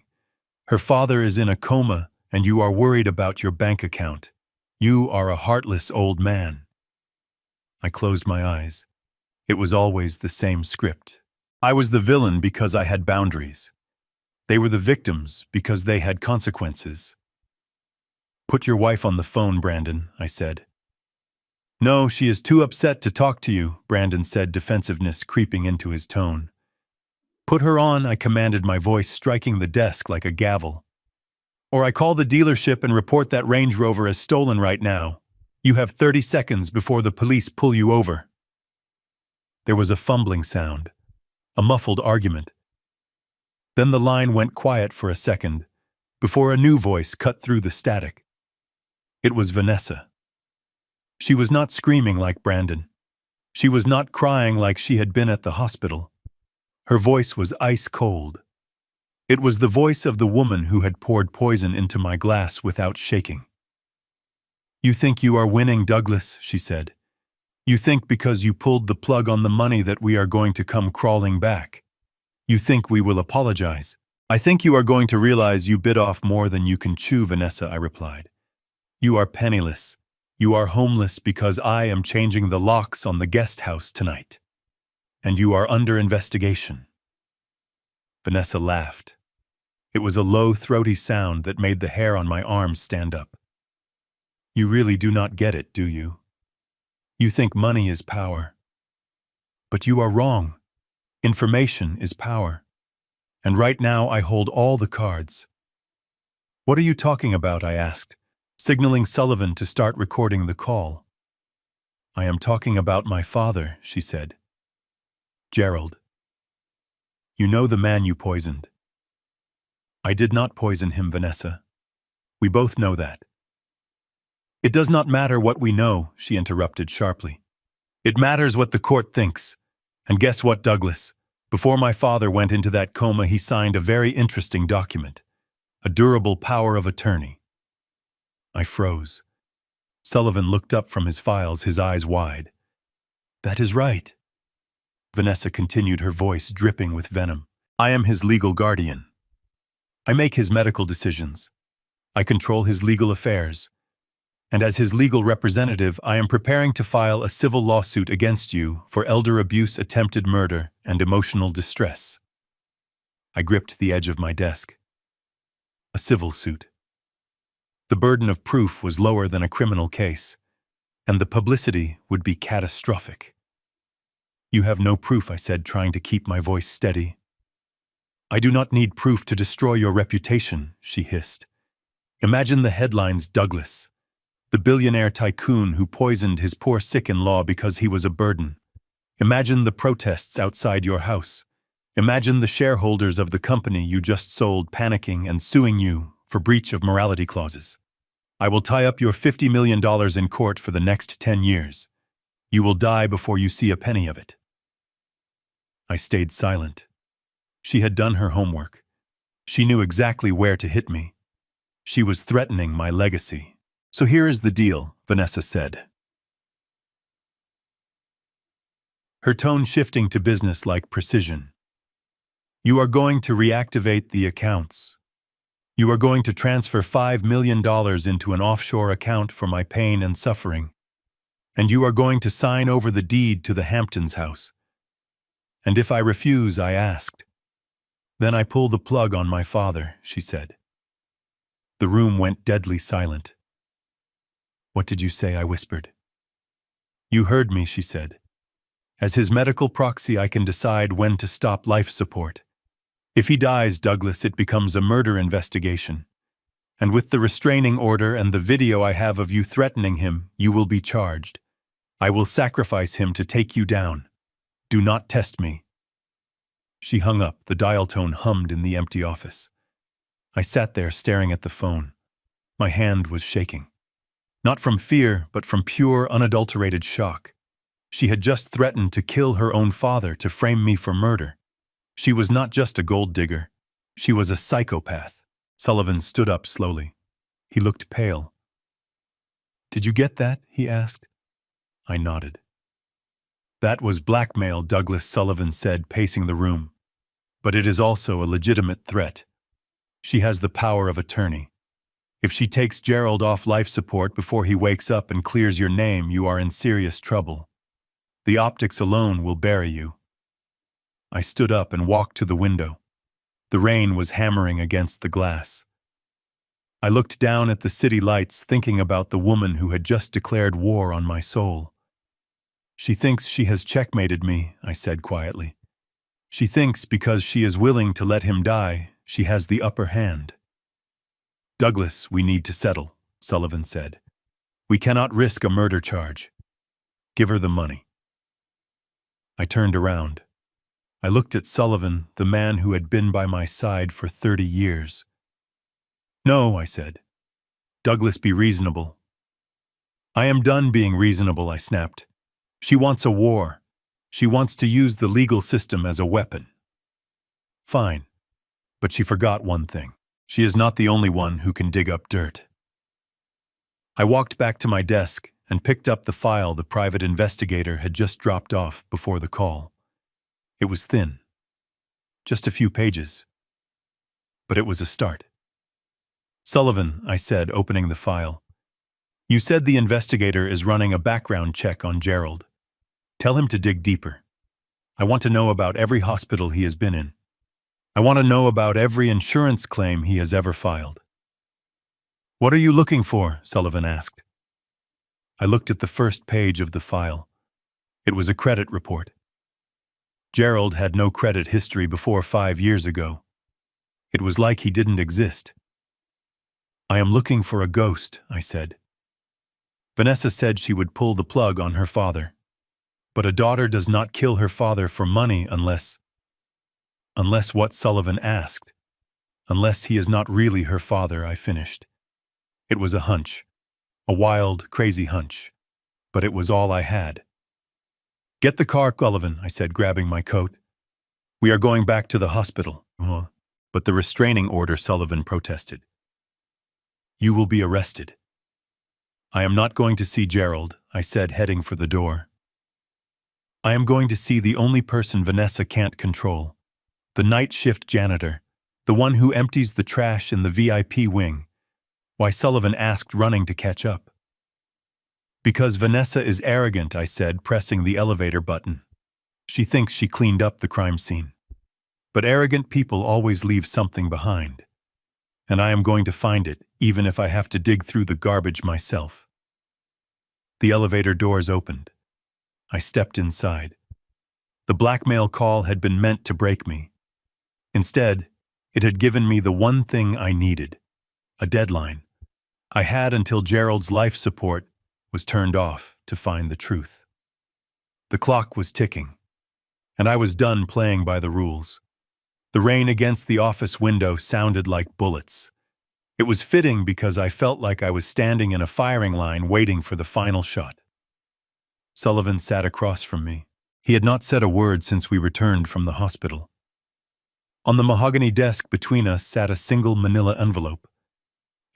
Her father is in a coma, and you are worried about your bank account. You are a heartless old man." I closed my eyes. It was always the same script. I was the villain because I had boundaries. They were the victims because they had consequences. "Put your wife on the phone, Brandon," I said. "No, she is too upset to talk to you," Brandon said, defensiveness creeping into his tone. "Put her on," I commanded, my voice striking the desk like a gavel. "Or I call the dealership and report that Range Rover as stolen right now. You have 30 seconds before the police pull you over." There was a fumbling sound, a muffled argument. Then the line went quiet for a second, before a new voice cut through the static. It was Vanessa. She was not screaming like Brandon. She was not crying like she had been at the hospital. Her voice was ice cold. It was the voice of the woman who had poured poison into my glass without shaking. "You think you are winning, Douglas," she said. "You think because you pulled the plug on the money that we are going to come crawling back. You think we will apologize. I think you are going to realize you bit off more than you can chew, Vanessa," I replied. "You are penniless. You are homeless because I am changing the locks on the guest house tonight. And you are under investigation." Vanessa laughed. It was a low, throaty sound that made the hair on my arms stand up. "You really do not get it, do you? You think money is power. But you are wrong. Information is power. And right now I hold all the cards." "What are you talking about?" I asked, signaling Sullivan to start recording the call. "I am talking about my father," she said. "Gerald. You know the man you poisoned." "I did not poison him, Vanessa. We both know that." "It does not matter what we know," she interrupted sharply. "It matters what the court thinks. And guess what, Douglas? Before my father went into that coma, he signed a very interesting document. A durable power of attorney." I froze. Sullivan looked up from his files, his eyes wide. "That is right." Vanessa continued, her voice dripping with venom. "I am his legal guardian. I make his medical decisions. I control his legal affairs. And as his legal representative, I am preparing to file a civil lawsuit against you for elder abuse, attempted murder, and emotional distress. I gripped the edge of my desk. A civil suit. The burden of proof was lower than a criminal case, and the publicity would be catastrophic. You have no proof, I said, trying to keep my voice steady. I do not need proof to destroy your reputation, she hissed. Imagine the headlines, Douglas, the billionaire tycoon who poisoned his poor sick-in-law because he was a burden. Imagine the protests outside your house. Imagine the shareholders of the company you just sold panicking and suing you for breach of morality clauses. I will tie up your $50 million in court for the next 10 years. You will die before you see a penny of it. I stayed silent. She had done her homework. She knew exactly where to hit me. She was threatening my legacy. So here is the deal, Vanessa said, her tone shifting to business-like precision. You are going to reactivate the accounts. You are going to transfer $5 million into an offshore account for my pain and suffering. And you are going to sign over the deed to the Hamptons house. And if I refuse, I asked. Then I pull the plug on my father, she said. The room went deadly silent. What did you say? I whispered. You heard me, she said. As his medical proxy, I can decide when to stop life support. If he dies, Douglas, it becomes a murder investigation. And with the restraining order and the video I have of you threatening him, you will be charged. I will sacrifice him to take you down. Do not test me. She hung up. The dial tone hummed in the empty office. I sat there staring at the phone. My hand was shaking. Not from fear, but from pure, unadulterated shock. She had just threatened to kill her own father to frame me for murder. She was not just a gold digger. She was a psychopath. Sullivan stood up slowly. He looked pale. Did you get that? He asked. I nodded. That was blackmail, Douglas, Sullivan said, pacing the room. But it is also a legitimate threat. She has the power of attorney. If she takes Gerald off life support before he wakes up and clears your name, you are in serious trouble. The optics alone will bury you. I stood up and walked to the window. The rain was hammering against the glass. I looked down at the city lights, thinking about the woman who had just declared war on my soul. She thinks she has checkmated me, I said quietly. She thinks because she is willing to let him die, she has the upper hand. Douglas, we need to settle, Sullivan said. We cannot risk a murder charge. Give her the money. I turned around. I looked at Sullivan, the man who had been by my side for 30 years. No, I said. Douglas, be reasonable. I am done being reasonable, I snapped. She wants a war. She wants to use the legal system as a weapon. Fine. But she forgot one thing. She is not the only one who can dig up dirt. I walked back to my desk and picked up the file the private investigator had just dropped off before the call. It was thin. Just a few pages. But it was a start. Sullivan, I said, opening the file. You said the investigator is running a background check on Gerald. Tell him to dig deeper. I want to know about every hospital he has been in. I want to know about every insurance claim he has ever filed. What are you looking for? Sullivan asked. I looked at the first page of the file. It was a credit report. Gerald had no credit history before 5 years ago. It was like he didn't exist. I am looking for a ghost, I said. Vanessa said she would pull the plug on her father. But a daughter does not kill her father for money unless what Sullivan asked. Unless he is not really her father, I finished. It was a hunch. A wild, crazy hunch. But it was all I had. Get the car, Sullivan, I said, grabbing my coat. We are going back to the hospital. But the restraining order, Sullivan protested. You will be arrested. I am not going to see Gerald, I said, heading for the door. I am going to see the only person Vanessa can't control. The night shift janitor, the one who empties the trash in the VIP wing. Why, Sullivan asked, running to catch up. Because Vanessa is arrogant, I said, pressing the elevator button. She thinks she cleaned up the crime scene. But arrogant people always leave something behind. And I am going to find it, even if I have to dig through the garbage myself. The elevator doors opened. I stepped inside. The blackmail call had been meant to break me. Instead, it had given me the one thing I needed, a deadline. I had until Gerald's life support was turned off to find the truth. The clock was ticking, and I was done playing by the rules. The rain against the office window sounded like bullets. It was fitting because I felt like I was standing in a firing line waiting for the final shot. Sullivan sat across from me. He had not said a word since we returned from the hospital. On the mahogany desk between us sat a single manila envelope.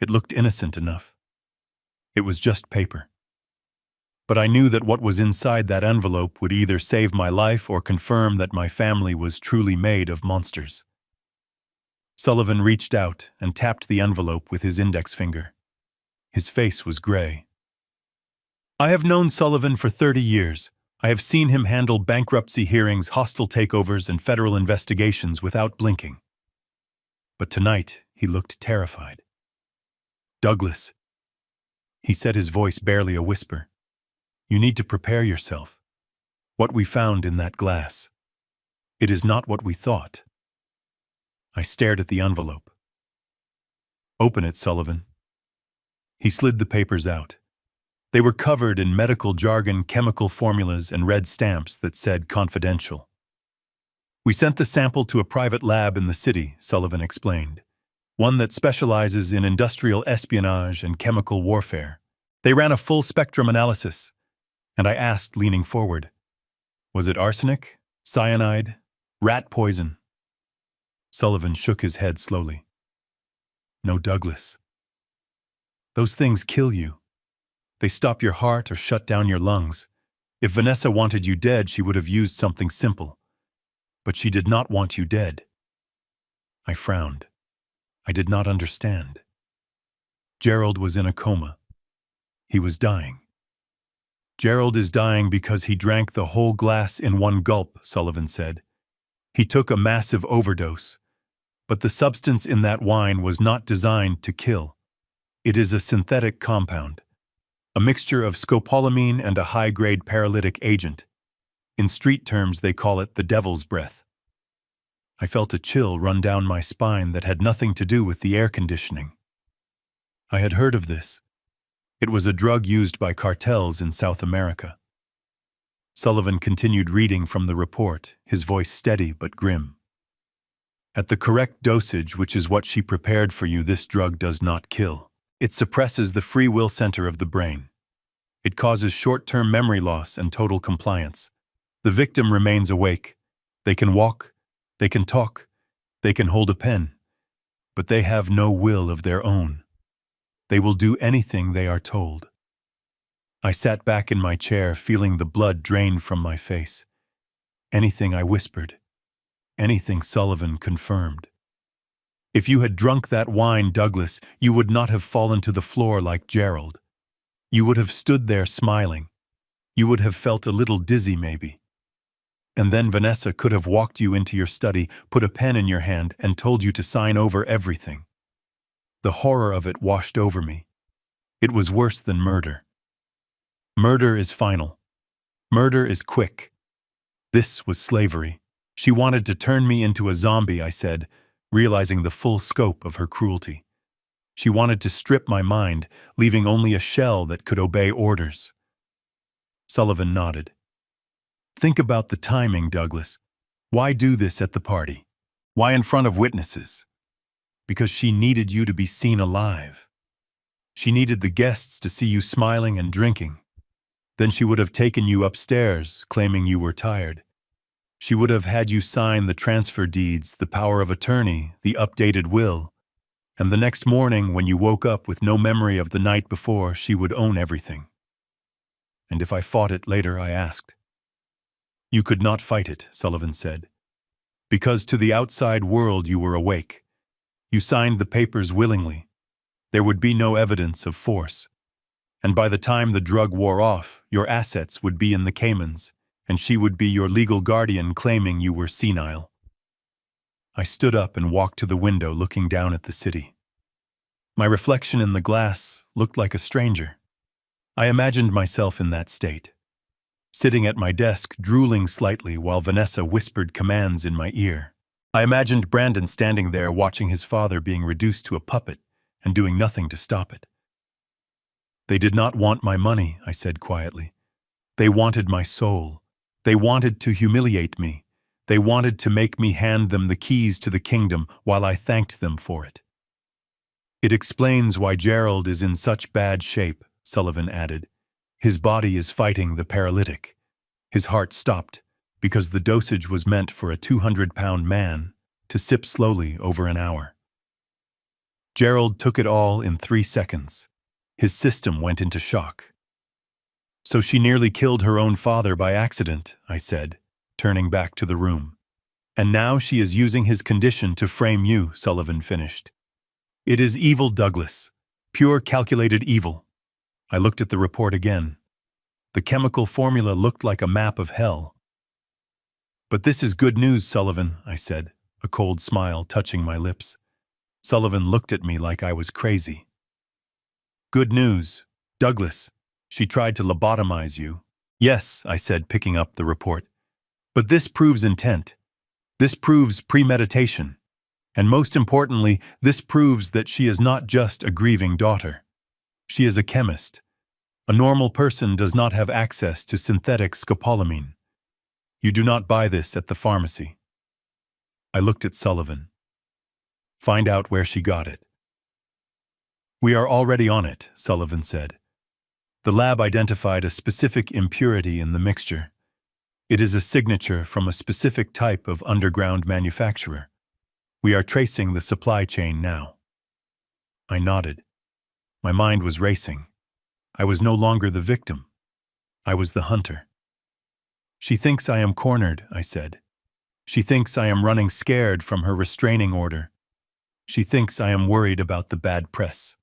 It looked innocent enough. It was just paper. But I knew that what was inside that envelope would either save my life or confirm that my family was truly made of monsters. Sullivan reached out and tapped the envelope with his index finger. His face was gray. I have known Sullivan for 30 years. I have seen him handle bankruptcy hearings, hostile takeovers, and federal investigations without blinking. But tonight, he looked terrified. Douglas, he said, his voice barely a whisper. You need to prepare yourself. What we found in that glass. It is not what we thought. I stared at the envelope. Open it, Sullivan. He slid the papers out. They were covered in medical jargon, chemical formulas, and red stamps that said confidential. We sent the sample to a private lab in the city, Sullivan explained, one that specializes in industrial espionage and chemical warfare. They ran a full spectrum analysis, and I asked, leaning forward, was it arsenic, cyanide, rat poison? Sullivan shook his head slowly. No, Douglas. Those things kill you. They stop your heart or shut down your lungs. If Vanessa wanted you dead, she would have used something simple. But she did not want you dead. I frowned. I did not understand. Gerald was in a coma. He was dying. Gerald is dying because he drank the whole glass in one gulp, Sullivan said. He took a massive overdose. But the substance in that wine was not designed to kill. It is a synthetic compound, a mixture of scopolamine and a high-grade paralytic agent. In street terms, they call it the devil's breath. I felt a chill run down my spine that had nothing to do with the air conditioning. I had heard of this. It was a drug used by cartels in South America. Sullivan continued reading from the report, his voice steady but grim. At the correct dosage, which is what she prepared for you, this drug does not kill. It suppresses the free will center of the brain. It causes short-term memory loss and total compliance. The victim remains awake. They can walk, they can talk, they can hold a pen, but they have no will of their own. They will do anything they are told. I sat back in my chair, feeling the blood drain from my face. Anything I whispered, anything Sullivan confirmed. If you had drunk that wine, Douglas, you would not have fallen to the floor like Gerald. You would have stood there smiling. You would have felt a little dizzy, maybe. And then Vanessa could have walked you into your study, put a pen in your hand, and told you to sign over everything. The horror of it washed over me. It was worse than murder. Murder is final. Murder is quick. This was slavery. She wanted to turn me into a zombie, I said, realizing the full scope of her cruelty. She wanted to strip my mind, leaving only a shell that could obey orders. Sullivan nodded. Think about the timing, Douglas. Why do this at the party? Why in front of witnesses? Because she needed you to be seen alive. She needed the guests to see you smiling and drinking. Then she would have taken you upstairs, claiming you were tired. She would have had you sign the transfer deeds, the power of attorney, the updated will. And the next morning, when you woke up with no memory of the night before, she would own everything. And if I fought it later, I asked. You could not fight it, Sullivan said. Because to the outside world you were awake. You signed the papers willingly. There would be no evidence of force. And by the time the drug wore off, your assets would be in the Caymans, and she would be your legal guardian claiming you were senile. I stood up and walked to the window looking down at the city. My reflection in the glass looked like a stranger. I imagined myself in that state, sitting at my desk, drooling slightly while Vanessa whispered commands in my ear. I imagined Brandon standing there watching his father being reduced to a puppet and doing nothing to stop it. They did not want my money, I said quietly. They wanted my soul. They wanted to humiliate me. They wanted to make me hand them the keys to the kingdom while I thanked them for it. It explains why Gerald is in such bad shape, Sullivan added. His body is fighting the paralytic. His heart stopped because the dosage was meant for a 200-pound man to sip slowly over an hour. Gerald took it all in 3 seconds. His system went into shock. So she nearly killed her own father by accident, I said, turning back to the room. And now she is using his condition to frame you, Sullivan finished. It is evil, Douglas. Pure calculated evil. I looked at the report again. The chemical formula looked like a map of hell. But this is good news, Sullivan, I said, a cold smile touching my lips. Sullivan looked at me like I was crazy. Good news. Douglas, she tried to lobotomize you. Yes, I said, picking up the report. But this proves intent. This proves premeditation. And most importantly, this proves that she is not just a grieving daughter. She is a chemist. A normal person does not have access to synthetic scopolamine. You do not buy this at the pharmacy. I looked at Sullivan. Find out where she got it. We are already on it, Sullivan said. The lab identified a specific impurity in the mixture. It is a signature from a specific type of underground manufacturer. We are tracing the supply chain now. I nodded. My mind was racing. I was no longer the victim. I was the hunter. She thinks I am cornered, I said. She thinks I am running scared from her restraining order. She thinks I am worried about the bad press.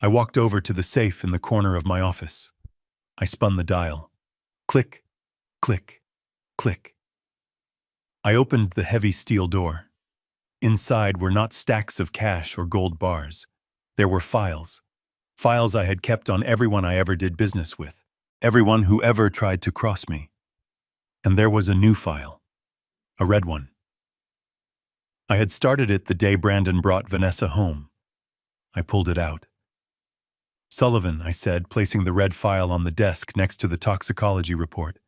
I walked over to the safe in the corner of my office. I spun the dial. Click, click, click. I opened the heavy steel door. Inside were not stacks of cash or gold bars. There were files. Files I had kept on everyone I ever did business with. Everyone who ever tried to cross me. And there was a new file. A red one. I had started it the day Brandon brought Vanessa home. I pulled it out. Sullivan, I said, placing the red file on the desk next to the toxicology report.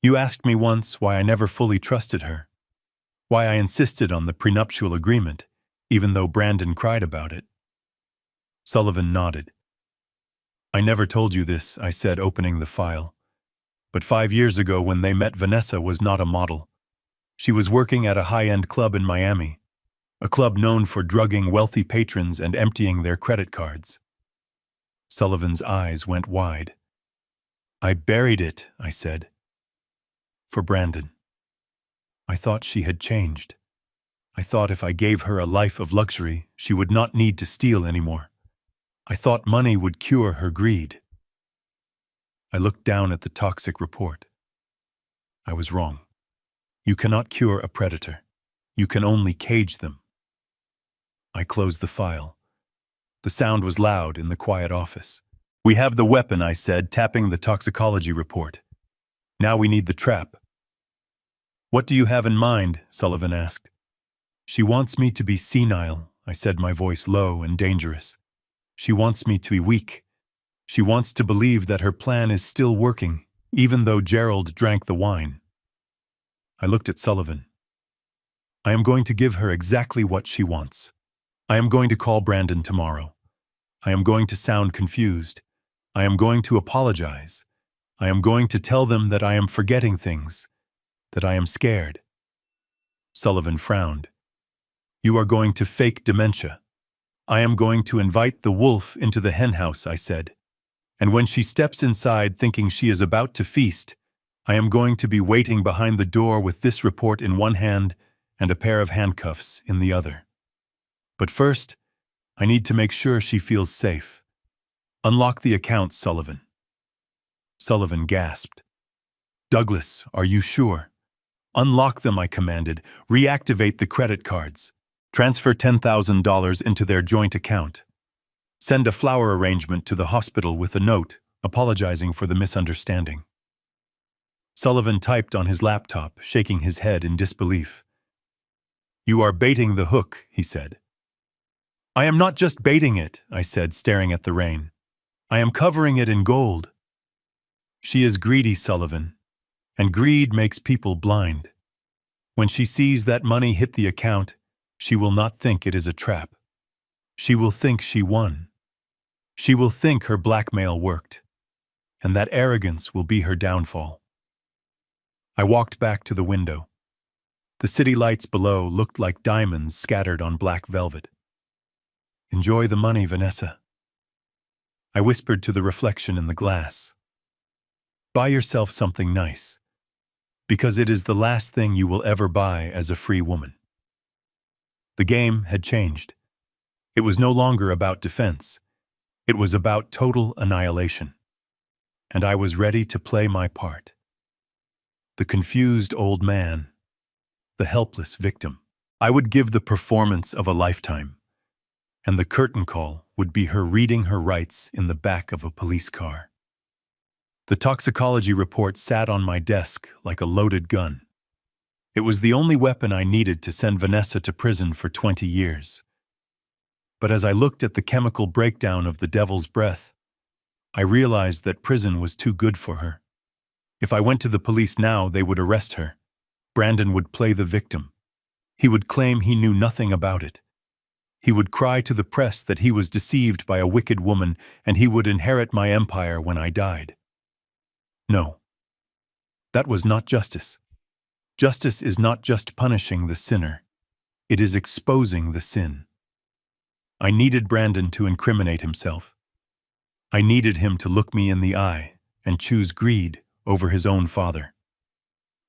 You asked me once why I never fully trusted her. Why I insisted on the prenuptial agreement, even though Brandon cried about it. Sullivan nodded. I never told you this, I said, opening the file. But 5 years ago when they met, Vanessa was not a model. She was working at a high-end club in Miami, a club known for drugging wealthy patrons and emptying their credit cards. Sullivan's eyes went wide. I buried it, I said. For Brandon. I thought she had changed. I thought if I gave her a life of luxury, she would not need to steal anymore. I thought money would cure her greed. I looked down at the toxic report. I was wrong. You cannot cure a predator. You can only cage them. I closed the file. The sound was loud in the quiet office. We have the weapon, I said, tapping the toxicology report. Now we need the trap. What do you have in mind? Sullivan asked. She wants me to be senile, I said, my voice low and dangerous. She wants me to be weak. She wants to believe that her plan is still working, even though Gerald drank the wine. I looked at Sullivan. I am going to give her exactly what she wants. I am going to call Brandon tomorrow. I am going to sound confused. I am going to apologize. I am going to tell them that I am forgetting things, that I am scared. Sullivan frowned. You are going to fake dementia. I am going to invite the wolf into the henhouse, I said. And when she steps inside thinking she is about to feast, I am going to be waiting behind the door with this report in one hand and a pair of handcuffs in the other. But first, I need to make sure she feels safe. Unlock the accounts, Sullivan. Sullivan gasped. Douglas, are you sure? Unlock them, I commanded. Reactivate the credit cards. Transfer $10,000 into their joint account. Send a flower arrangement to the hospital with a note apologizing for the misunderstanding. Sullivan typed on his laptop, shaking his head in disbelief. You are baiting the hook, he said. I am not just baiting it, I said, staring at the rain. I am covering it in gold. She is greedy, Sullivan, and greed makes people blind. When she sees that money hit the account, she will not think it is a trap. She will think she won. She will think her blackmail worked, and that arrogance will be her downfall. I walked back to the window. The city lights below looked like diamonds scattered on black velvet. Enjoy the money, Vanessa. I whispered to the reflection in the glass. Buy yourself something nice, because it is the last thing you will ever buy as a free woman. The game had changed. It was no longer about defense. It was about total annihilation. And I was ready to play my part. The confused old man, the helpless victim. I would give the performance of a lifetime, and the curtain call would be her reading her rights in the back of a police car. The toxicology report sat on my desk like a loaded gun. It was the only weapon I needed to send Vanessa to prison for 20 years. But as I looked at the chemical breakdown of the devil's breath, I realized that prison was too good for her. If I went to the police now, they would arrest her. Brandon would play the victim. He would claim he knew nothing about it. He would cry to the press that he was deceived by a wicked woman, and he would inherit my empire when I died. No. That was not justice. Justice is not just punishing the sinner. It is exposing the sin. I needed Brandon to incriminate himself. I needed him to look me in the eye and choose greed over his own father.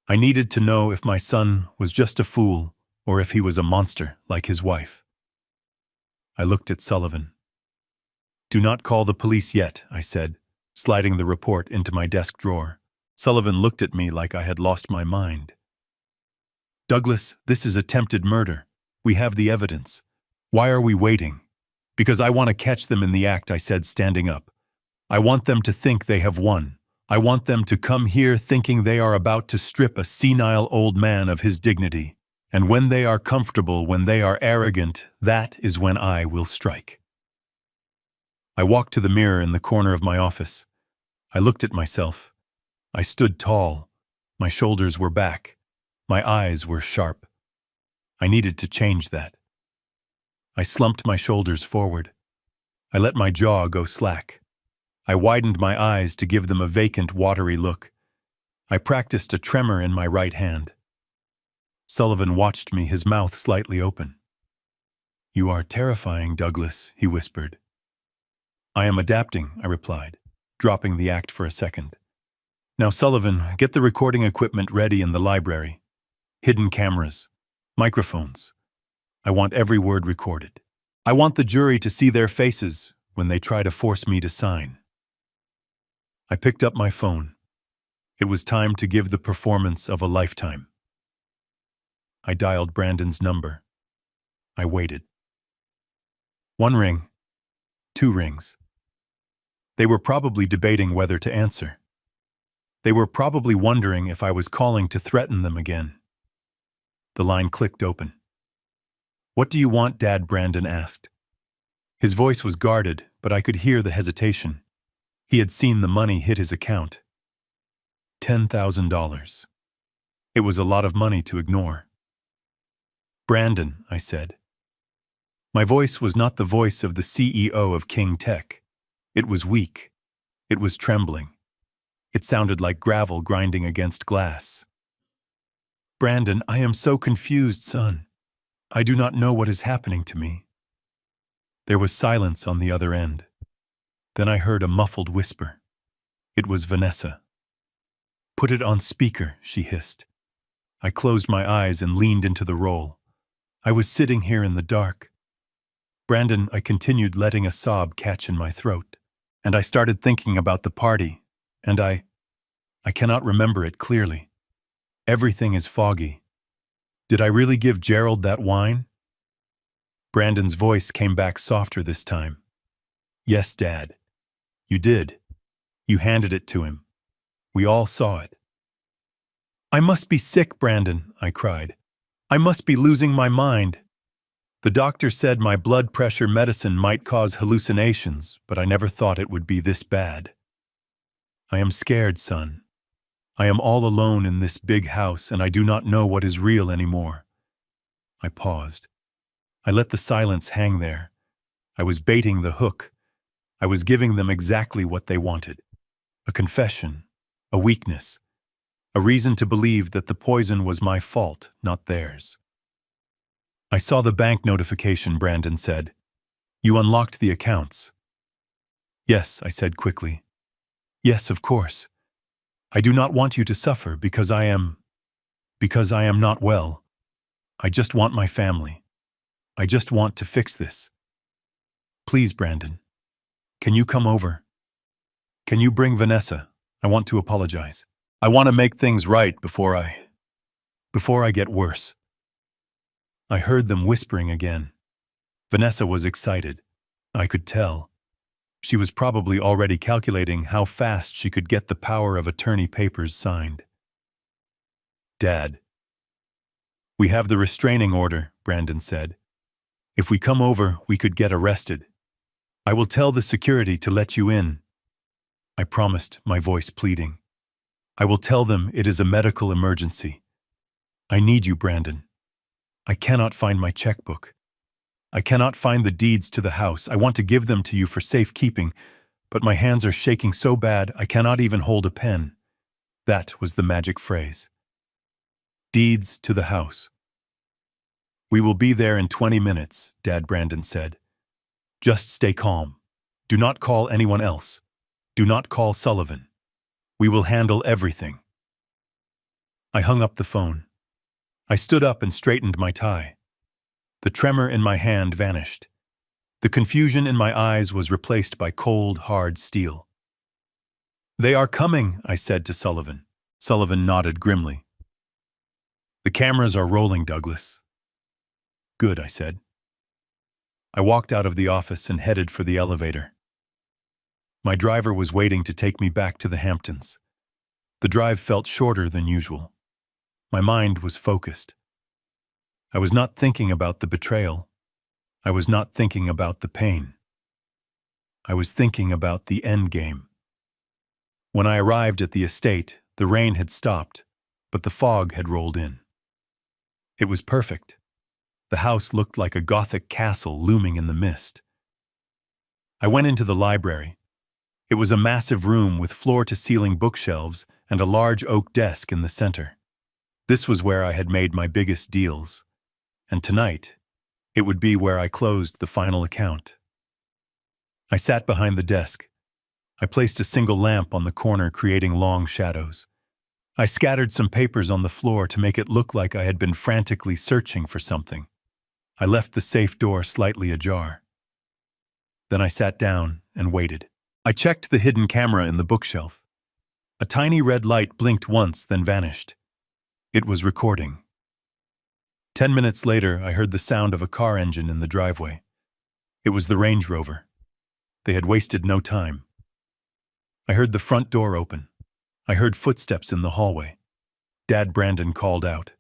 I needed to know if my son was just a fool or if he was a monster like his wife. I looked at Sullivan. Do not call the police yet, I said, sliding the report into my desk drawer. Sullivan looked at me like I had lost my mind. Douglas, this is attempted murder. We have the evidence. Why are we waiting? Because I want to catch them in the act, I said, standing up. I want them to think they have won. I want them to come here thinking they are about to strip a senile old man of his dignity. And when they are comfortable, when they are arrogant, that is when I will strike. I walked to the mirror in the corner of my office. I looked at myself. I stood tall. My shoulders were back. My eyes were sharp. I needed to change that. I slumped my shoulders forward. I let my jaw go slack. I widened my eyes to give them a vacant, watery look. I practiced a tremor in my right hand. Sullivan watched me, his mouth slightly open. You are terrifying, Douglas, he whispered. I am adapting, I replied, dropping the act for a second. Now, Sullivan, get the recording equipment ready in the library. Hidden cameras, microphones. I want every word recorded. I want the jury to see their faces when they try to force me to sign. I picked up my phone. It was time to give the performance of a lifetime. I dialed Brandon's number. I waited. 1 ring, 2 rings. They were probably debating whether to answer. They were probably wondering if I was calling to threaten them again. The line clicked open. What do you want, Dad? Brandon asked. His voice was guarded, but I could hear the hesitation. He had seen the money hit his account. $10,000. It was a lot of money to ignore. Brandon, I said. My voice was not the voice of the CEO of King Tech. It was weak. It was trembling. It sounded like gravel grinding against glass. Brandon, I am so confused, son. I do not know what is happening to me. There was silence on the other end. Then I heard a muffled whisper. It was Vanessa. Put it on speaker, she hissed. I closed my eyes and leaned into the role. I was sitting here in the dark. Brandon, I continued, letting a sob catch in my throat. And I started thinking about the party, and I cannot remember it clearly. Everything is foggy. Did I really give Gerald that wine? Brandon's voice came back softer this time. Yes, Dad. You did. You handed it to him. We all saw it. I must be sick, Brandon, I cried. I must be losing my mind. The doctor said my blood pressure medicine might cause hallucinations, but I never thought it would be this bad. I am scared, son. I am all alone in this big house, and I do not know what is real anymore. I paused. I let the silence hang there. I was baiting the hook. I was giving them exactly what they wanted. A confession, a weakness, a reason to believe that the poison was my fault, not theirs. I saw the bank notification, Brandon said. You unlocked the accounts. Yes, I said quickly. Yes, of course. I do not want you to suffer because I am not well. I just want my family. I just want to fix this. Please, Brandon. Can you come over? Can you bring Vanessa? I want to apologize. I want to make things right before I get worse. I heard them whispering again. Vanessa was excited. I could tell. She was probably already calculating how fast she could get the power of attorney papers signed. Dad. We have the restraining order, Brandon said. If we come over, we could get arrested. I will tell the security to let you in. I promised, my voice pleading. I will tell them it is a medical emergency. I need you, Brandon. I cannot find my checkbook. I cannot find the deeds to the house. I want to give them to you for safekeeping, but my hands are shaking so bad I cannot even hold a pen. That was the magic phrase. Deeds to the house. We will be there in 20 minutes, Dad, Brandon said. Just stay calm. Do not call anyone else. Do not call Sullivan. We will handle everything. I hung up the phone. I stood up and straightened my tie. The tremor in my hand vanished. The confusion in my eyes was replaced by cold, hard steel. They are coming, I said to Sullivan. Sullivan nodded grimly. The cameras are rolling, Douglas. Good, I said. I walked out of the office and headed for the elevator. My driver was waiting to take me back to the Hamptons. The drive felt shorter than usual. My mind was focused. I was not thinking about the betrayal. I was not thinking about the pain. I was thinking about the end game. When I arrived at the estate, the rain had stopped, but the fog had rolled in. It was perfect. The house looked like a Gothic castle looming in the mist. I went into the library. It was a massive room with floor-to-ceiling bookshelves and a large oak desk in the center. This was where I had made my biggest deals, and tonight, it would be where I closed the final account. I sat behind the desk. I placed a single lamp on the corner, creating long shadows. I scattered some papers on the floor to make it look like I had been frantically searching for something. I left the safe door slightly ajar. Then I sat down and waited. I checked the hidden camera in the bookshelf. A tiny red light blinked once, then vanished. It was recording. 10 minutes later, I heard the sound of a car engine in the driveway. It was the Range Rover. They had wasted no time. I heard the front door open. I heard footsteps in the hallway. Dad, Brandon called out.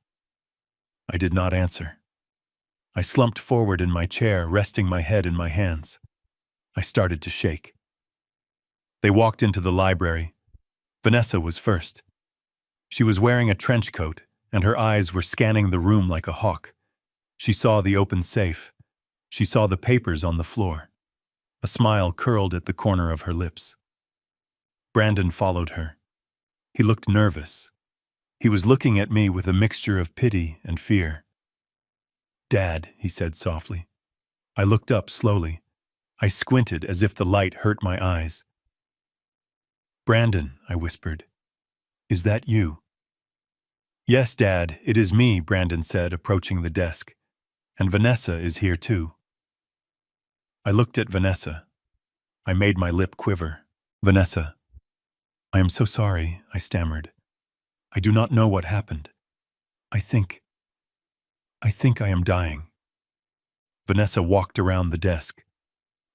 I did not answer. I slumped forward in my chair, resting my head in my hands. I started to shake. They walked into the library. Vanessa was first. She was wearing a trench coat, and her eyes were scanning the room like a hawk. She saw the open safe. She saw the papers on the floor. A smile curled at the corner of her lips. Brandon followed her. He looked nervous. He was looking at me with a mixture of pity and fear. Dad, he said softly. I looked up slowly. I squinted as if the light hurt my eyes. Brandon, I whispered. Is that you? Yes, Dad, it is me, Brandon said, approaching the desk. And Vanessa is here too. I looked at Vanessa. I made my lip quiver. Vanessa, I am so sorry, I stammered. I do not know what happened. I think I am dying. Vanessa walked around the desk.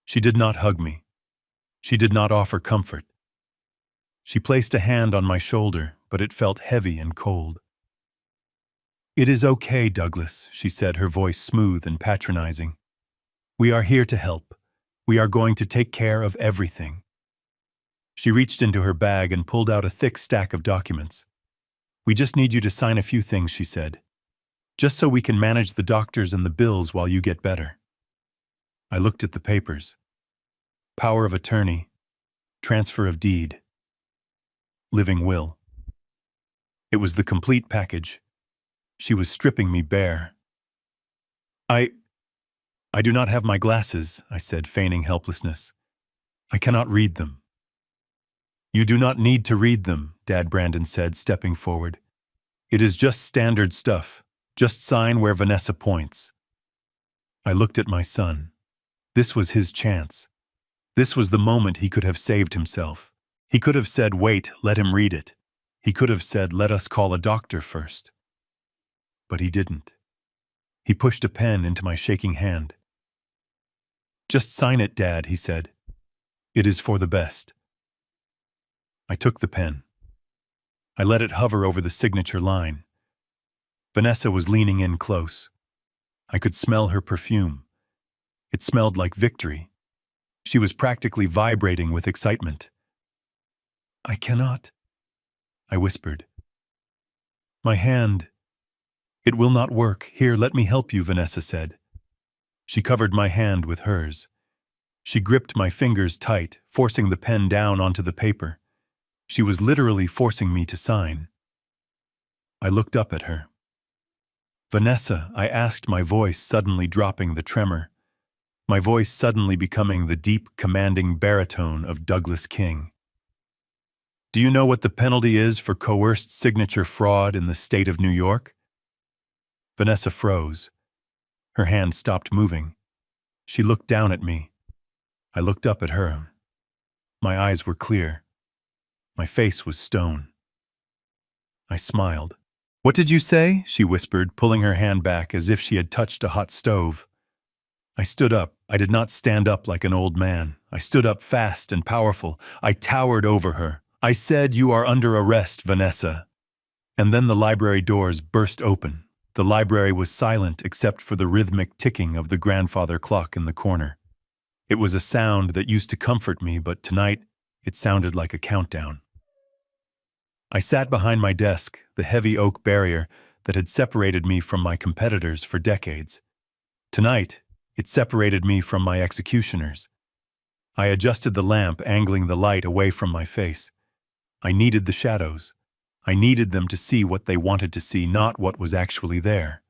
She did not hug me. She did not offer comfort. She placed a hand on my shoulder, but it felt heavy and cold. It is okay, Douglas, she said, her voice smooth and patronizing. We are here to help. We are going to take care of everything. She reached into her bag and pulled out a thick stack of documents. We just need you to sign a few things, she said. Just so we can manage the doctors and the bills while you get better. I looked at the papers. Power of attorney, transfer of deed, living will. It was the complete package. She was stripping me bare. I do not have my glasses, I said, feigning helplessness. I cannot read them. You do not need to read them, Dad Brandon said, stepping forward. It is just standard stuff. Just sign where Vanessa points. I looked at my son. This was his chance. This was the moment he could have saved himself. He could have said, wait, let him read it. He could have said, let us call a doctor first. But he didn't. He pushed a pen into my shaking hand. Just sign it, Dad, he said. It is for the best. I took the pen. I let it hover over the signature line. Vanessa was leaning in close. I could smell her perfume. It smelled like victory. She was practically vibrating with excitement. I cannot, I whispered. My hand. It will not work. Here, let me help you, Vanessa said. She covered my hand with hers. She gripped my fingers tight, forcing the pen down onto the paper. She was literally forcing me to sign. I looked up at her. Vanessa, I asked, my voice suddenly dropping the tremor. My voice suddenly becoming the deep, commanding baritone of Douglas King. Do you know what the penalty is for coerced signature fraud in the state of New York? Vanessa froze. Her hand stopped moving. She looked down at me. I looked up at her. My eyes were clear. My face was stone. I smiled. What did you say? She whispered, pulling her hand back as if she had touched a hot stove. I stood up. I did not stand up like an old man. I stood up fast and powerful. I towered over her. I said, you are under arrest, Vanessa. And then the library doors burst open. The library was silent except for the rhythmic ticking of the grandfather clock in the corner. It was a sound that used to comfort me, but tonight it sounded like a countdown. I sat behind my desk, the heavy oak barrier that had separated me from my competitors for decades. Tonight, it separated me from my executioners. I adjusted the lamp, angling the light away from my face. I needed the shadows. I needed them to see what they wanted to see, not what was actually there.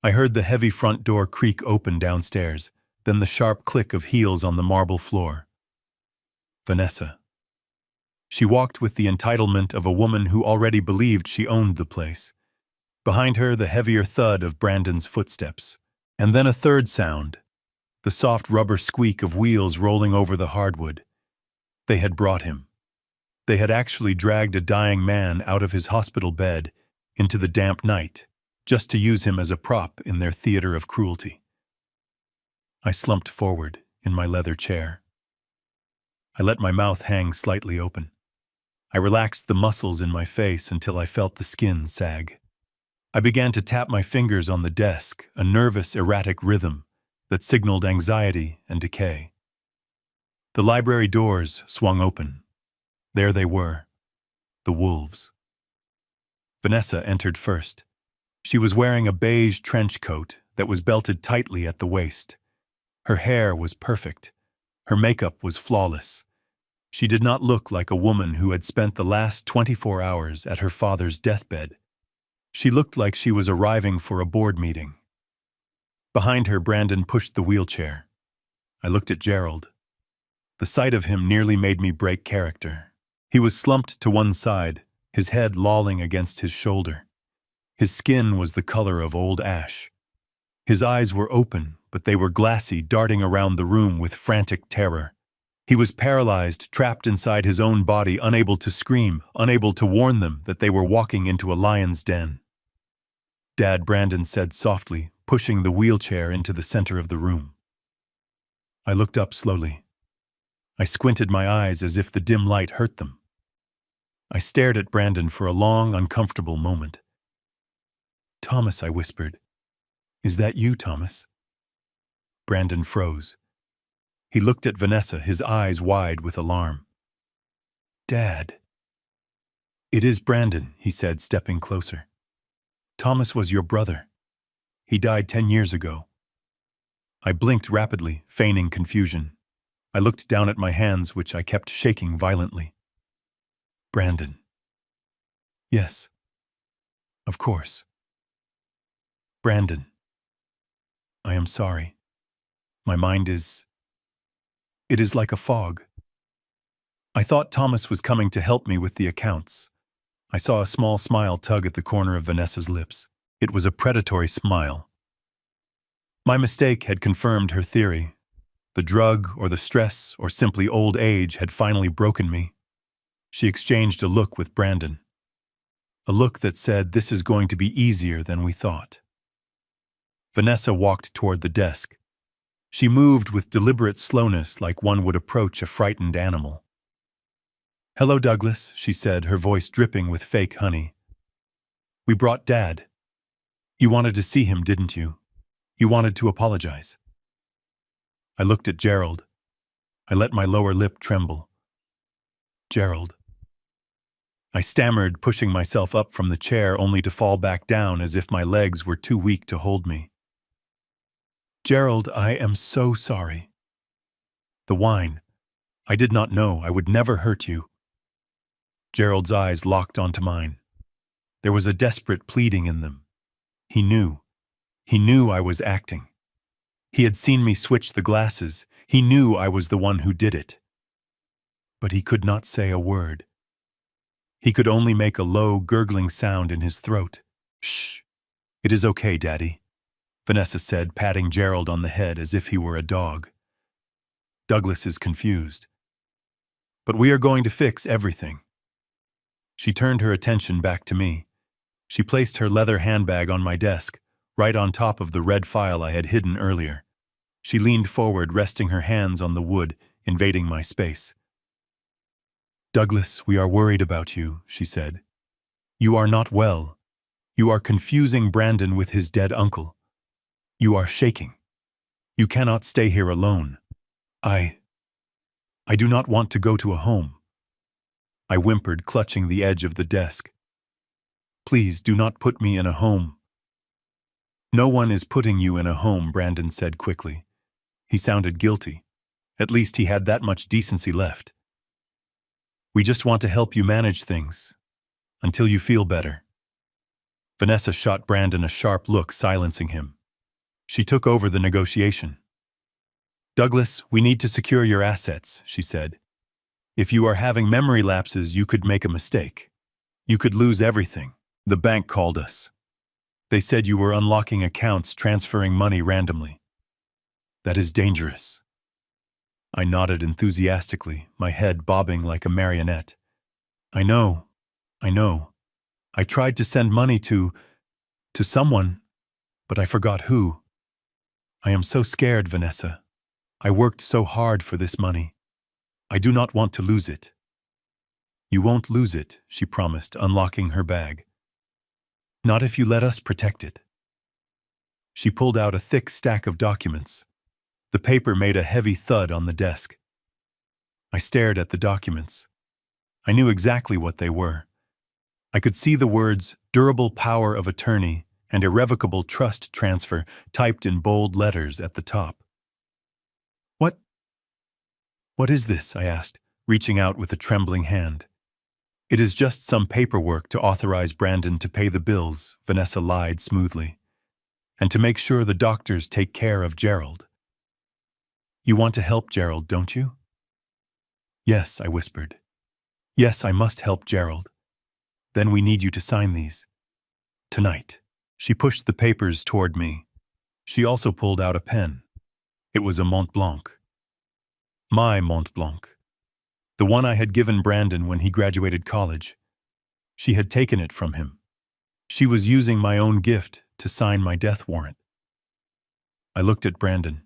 I heard the heavy front door creak open downstairs, then the sharp click of heels on the marble floor. Vanessa. She walked with the entitlement of a woman who already believed she owned the place. Behind her, the heavier thud of Brandon's footsteps. And then a third sound, the soft rubber squeak of wheels rolling over the hardwood. They had brought him. They had actually dragged a dying man out of his hospital bed into the damp night, just to use him as a prop in their theater of cruelty. I slumped forward in my leather chair. I let my mouth hang slightly open. I relaxed the muscles in my face until I felt the skin sag. I began to tap my fingers on the desk, a nervous, erratic rhythm that signaled anxiety and decay. The library doors swung open. There they were, the wolves. Vanessa entered first. She was wearing a beige trench coat that was belted tightly at the waist. Her hair was perfect. Her makeup was flawless. She did not look like a woman who had spent the last 24 hours at her father's deathbed. She looked like she was arriving for a board meeting. Behind her, Brandon pushed the wheelchair. I looked at Gerald. The sight of him nearly made me break character. He was slumped to one side, his head lolling against his shoulder. His skin was the color of old ash. His eyes were open, but they were glassy, darting around the room with frantic terror. He was paralyzed, trapped inside his own body, unable to scream, unable to warn them that they were walking into a lion's den. "Dad," Brandon said softly, pushing the wheelchair into the center of the room. I looked up slowly. I squinted my eyes as if the dim light hurt them. I stared at Brandon for a long, uncomfortable moment. "Thomas," I whispered. "Is that you, Thomas?" Brandon froze. He looked at Vanessa, his eyes wide with alarm. "Dad." "It is Brandon," he said, stepping closer. "Thomas was your brother. He died 10 years ago." I blinked rapidly, feigning confusion. I looked down at my hands, which I kept shaking violently. "Brandon." "Yes. Of course." "Brandon. I am sorry. My mind is... It is like a fog." I thought Thomas was coming to help me with the accounts. I saw a small smile tug at the corner of Vanessa's lips. It was a predatory smile. My mistake had confirmed her theory. The drug or the stress or simply old age had finally broken me. She exchanged a look with Brandon. A look that said, "This is going to be easier than we thought." Vanessa walked toward the desk. She moved with deliberate slowness, like one would approach a frightened animal. "Hello, Douglas," she said, her voice dripping with fake honey. "We brought Dad. You wanted to see him, didn't you? You wanted to apologize." I looked at Gerald. I let my lower lip tremble. "Gerald." I stammered, pushing myself up from the chair only to fall back down as if my legs were too weak to hold me. "Gerald, I am so sorry." "The wine. I did not know. I would never hurt you." Gerald's eyes locked onto mine. There was a desperate pleading in them. He knew. He knew I was acting. He had seen me switch the glasses. He knew I was the one who did it. But he could not say a word. He could only make a low, gurgling sound in his throat. "Shh. It is okay, Daddy," Vanessa said, patting Gerald on the head as if he were a dog. "Douglas is confused. But we are going to fix everything." She turned her attention back to me. She placed her leather handbag on my desk, right on top of the red file I had hidden earlier. She leaned forward, resting her hands on the wood, invading my space. "Douglas, we are worried about you," she said. "You are not well. You are confusing Brandon with his dead uncle. You are shaking. You cannot stay here alone. I do not want to go to a home." I whimpered, clutching the edge of the desk. "Please do not put me in a home." "No one is putting you in a home," Brandon said quickly. He sounded guilty. At least he had that much decency left. "We just want to help you manage things. Until you feel better." Vanessa shot Brandon a sharp look, silencing him. She took over the negotiation. "Douglas, we need to secure your assets," she said. "If you are having memory lapses, you could make a mistake. You could lose everything. The bank called us. They said you were unlocking accounts, transferring money randomly. That is dangerous." I nodded enthusiastically, my head bobbing like a marionette. I know. I tried to send money to someone, but I forgot who. I am so scared, Vanessa. I worked so hard for this money. I do not want to lose it." "You won't lose it," she promised, unlocking her bag. "Not if you let us protect it." She pulled out a thick stack of documents. The paper made a heavy thud on the desk. I stared at the documents. I knew exactly what they were. I could see the words "durable power of attorney" and "irrevocable trust transfer" typed in bold letters at the top. What is this?" I asked, reaching out with a trembling hand. "It is just some paperwork to authorize Brandon to pay the bills," Vanessa lied smoothly. "And to make sure the doctors take care of Gerald." "You want to help Gerald, don't you?" "Yes," I whispered. "Yes, I must help Gerald. Then we need you to sign these. Tonight." She pushed the papers toward me. She also pulled out a pen. It was a Mont Blanc. My Mont Blanc. The one I had given Brandon when he graduated college. She had taken it from him. She was using my own gift to sign my death warrant. I looked at Brandon.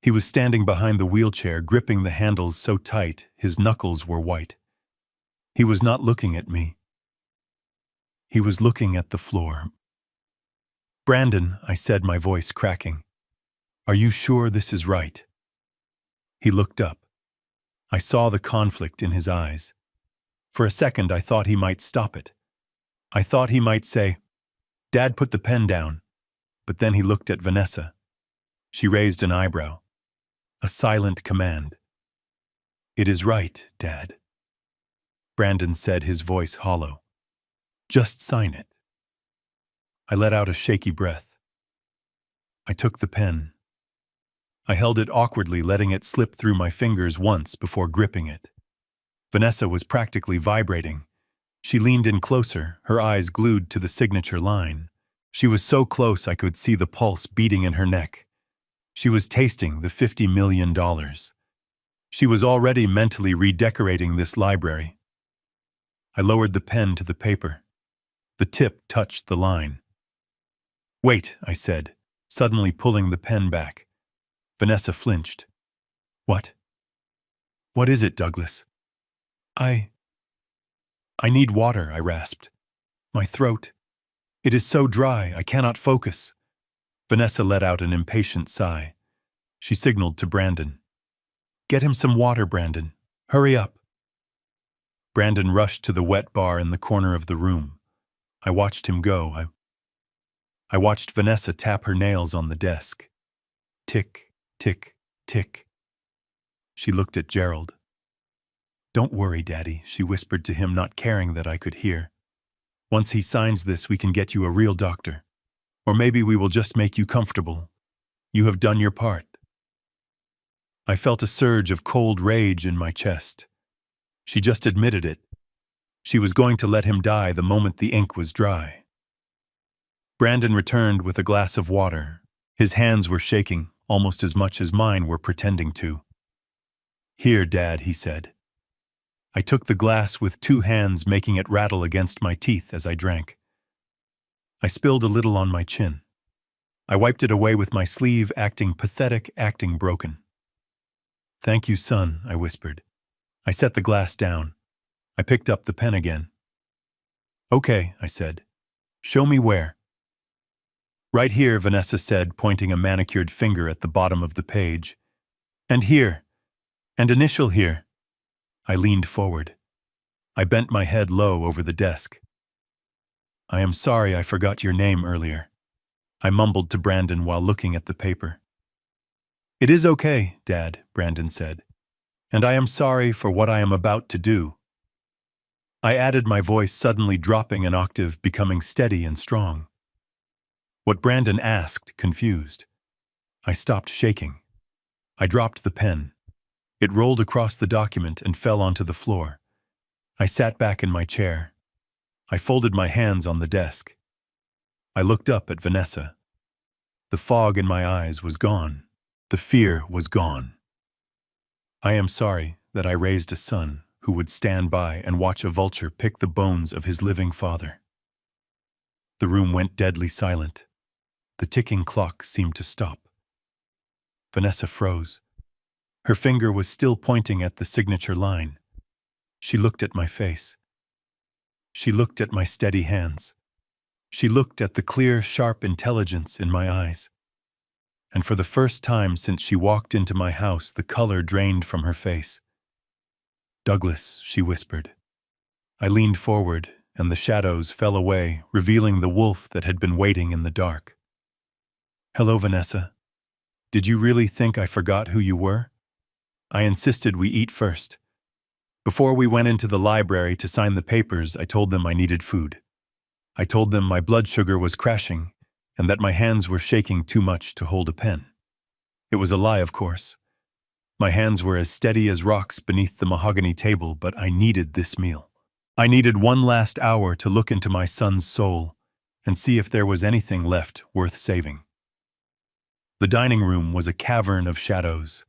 He was standing behind the wheelchair, gripping the handles so tight his knuckles were white. He was not looking at me. He was looking at the floor. "Brandon," I said, my voice cracking, "are you sure this is right?" He looked up. I saw the conflict in his eyes. For a second, I thought he might stop it. I thought he might say, "Dad, put the pen down." But then he looked at Vanessa. She raised an eyebrow. A silent command. "It is right, Dad." Brandon said, his voice hollow. "Just sign it." I let out a shaky breath. I took the pen. I held it awkwardly, letting it slip through my fingers once before gripping it. Vanessa was practically vibrating. She leaned in closer, her eyes glued to the signature line. She was so close I could see the pulse beating in her neck. She was tasting the $50 million. She was already mentally redecorating this library. I lowered the pen to the paper. The tip touched the line. "Wait," I said, suddenly pulling the pen back. Vanessa flinched. "What? What is it, Douglas?" I need water," I rasped. "My throat. It is so dry, I cannot focus." Vanessa let out an impatient sigh. She signaled to Brandon. "Get him some water, Brandon. Hurry up." Brandon rushed to the wet bar in the corner of the room. I watched him go. I watched Vanessa tap her nails on the desk. Tick, tick, tick. She looked at Gerald. "Don't worry, Daddy," she whispered to him, not caring that I could hear. "Once he signs this, we can get you a real doctor. Or maybe we will just make you comfortable. You have done your part." I felt a surge of cold rage in my chest. She just admitted it. She was going to let him die the moment the ink was dry. Brandon returned with a glass of water. His hands were shaking, almost as much as mine were pretending to. "Here, Dad," he said. I took the glass with two hands, making it rattle against my teeth as I drank. I spilled a little on my chin. I wiped it away with my sleeve, acting pathetic, acting broken. "Thank you, son," I whispered. I set the glass down. I picked up the pen again. "Okay," I said. "Show me where." "Right here," Vanessa said, pointing a manicured finger at the bottom of the page. "And here. And initial here." I leaned forward. I bent my head low over the desk. "I am sorry I forgot your name earlier," I mumbled to Brandon while looking at the paper. "It is okay, Dad," Brandon said. "And I am sorry for what I am about to do." I added, my voice suddenly dropping an octave, becoming steady and strong. What Brandon asked, confused. I stopped shaking. I dropped the pen. It rolled across the document and fell onto the floor. I sat back in my chair. I folded my hands on the desk. I looked up at Vanessa. The fog in my eyes was gone. The fear was gone. I am sorry that I raised a son who would stand by and watch a vulture pick the bones of his living father. The room went deadly silent. The ticking clock seemed to stop. Vanessa froze. Her finger was still pointing at the signature line. She looked at my face. She looked at my steady hands. She looked at the clear, sharp intelligence in my eyes. And for the first time since she walked into my house, the color drained from her face. "Douglas," she whispered. I leaned forward, and the shadows fell away, revealing the wolf that had been waiting in the dark. "Hello, Vanessa. Did you really think I forgot who you were? I insisted we eat first. Before we went into the library to sign the papers, I told them I needed food. I told them my blood sugar was crashing and that my hands were shaking too much to hold a pen. It was a lie, of course. My hands were as steady as rocks beneath the mahogany table, but I needed this meal. I needed one last hour to look into my son's soul and see if there was anything left worth saving. The dining room was a cavern of shadows.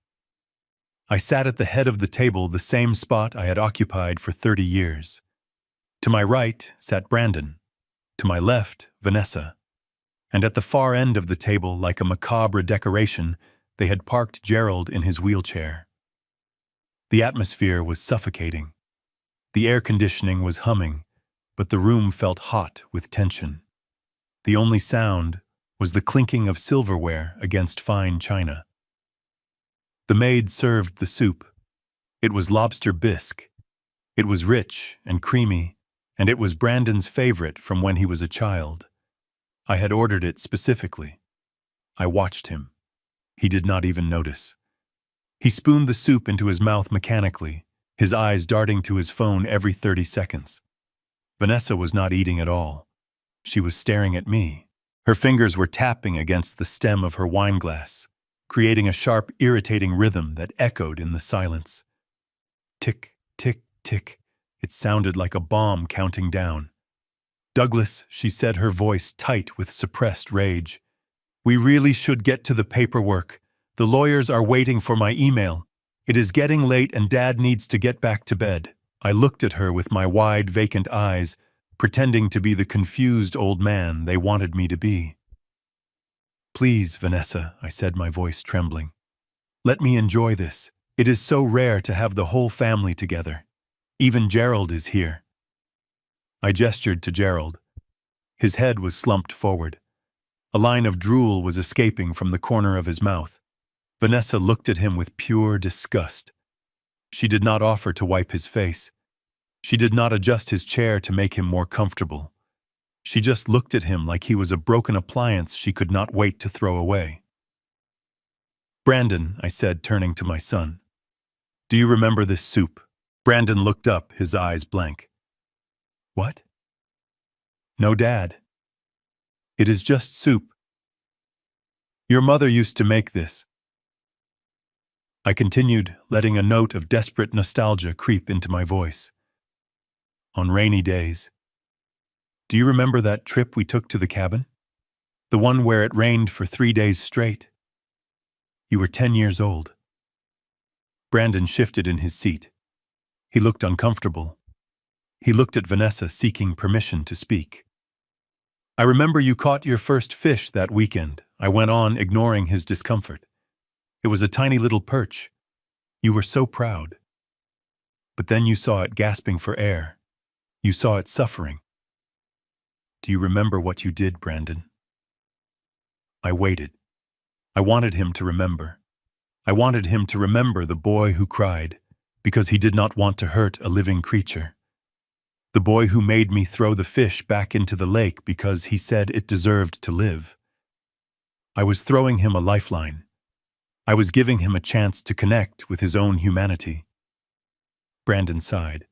I sat at the head of the table, the same spot I had occupied for 30 years. To my right sat Brandon, to my left, Vanessa, and at the far end of the table, like a macabre decoration, they had parked Gerald in his wheelchair. The atmosphere was suffocating. The air conditioning was humming, but the room felt hot with tension. The only sound was the clinking of silverware against fine china. The maid served the soup. It was lobster bisque. It was rich and creamy, and it was Brandon's favorite from when he was a child. I had ordered it specifically. I watched him. He did not even notice. He spooned the soup into his mouth mechanically, his eyes darting to his phone every 30 seconds. Vanessa was not eating at all. She was staring at me. Her fingers were tapping against the stem of her wine glass, creating a sharp, irritating rhythm that echoed in the silence. Tick, tick, tick. It sounded like a bomb counting down. "Douglas," she said, her voice tight with suppressed rage. "We really should get to the paperwork. The lawyers are waiting for my email. It is getting late and Dad needs to get back to bed." I looked at her with my wide, vacant eyes, pretending to be the confused old man they wanted me to be. "Please, Vanessa," I said, my voice trembling. "Let me enjoy this. It is so rare to have the whole family together. Even Gerald is here." I gestured to Gerald. His head was slumped forward. A line of drool was escaping from the corner of his mouth. Vanessa looked at him with pure disgust. She did not offer to wipe his face. She did not adjust his chair to make him more comfortable. She just looked at him like he was a broken appliance she could not wait to throw away. "Brandon," I said, turning to my son, "do you remember this soup?" Brandon looked up, his eyes blank. "What?" "No, Dad. It is just soup. Your mother used to make this." I continued, letting a note of desperate nostalgia creep into my voice. "On rainy days. Do you remember that trip we took to the cabin? The one where it rained for 3 days straight? You were 10 years old." Brandon shifted in his seat. He looked uncomfortable. He looked at Vanessa, seeking permission to speak. "I remember you caught your first fish that weekend," I went on, ignoring his discomfort. "It was a tiny little perch. You were so proud. But then you saw it gasping for air. You saw it suffering. Do you remember what you did, Brandon?" I waited. I wanted him to remember. I wanted him to remember the boy who cried because he did not want to hurt a living creature. The boy who made me throw the fish back into the lake because he said it deserved to live. I was throwing him a lifeline. I was giving him a chance to connect with his own humanity. Brandon sighed.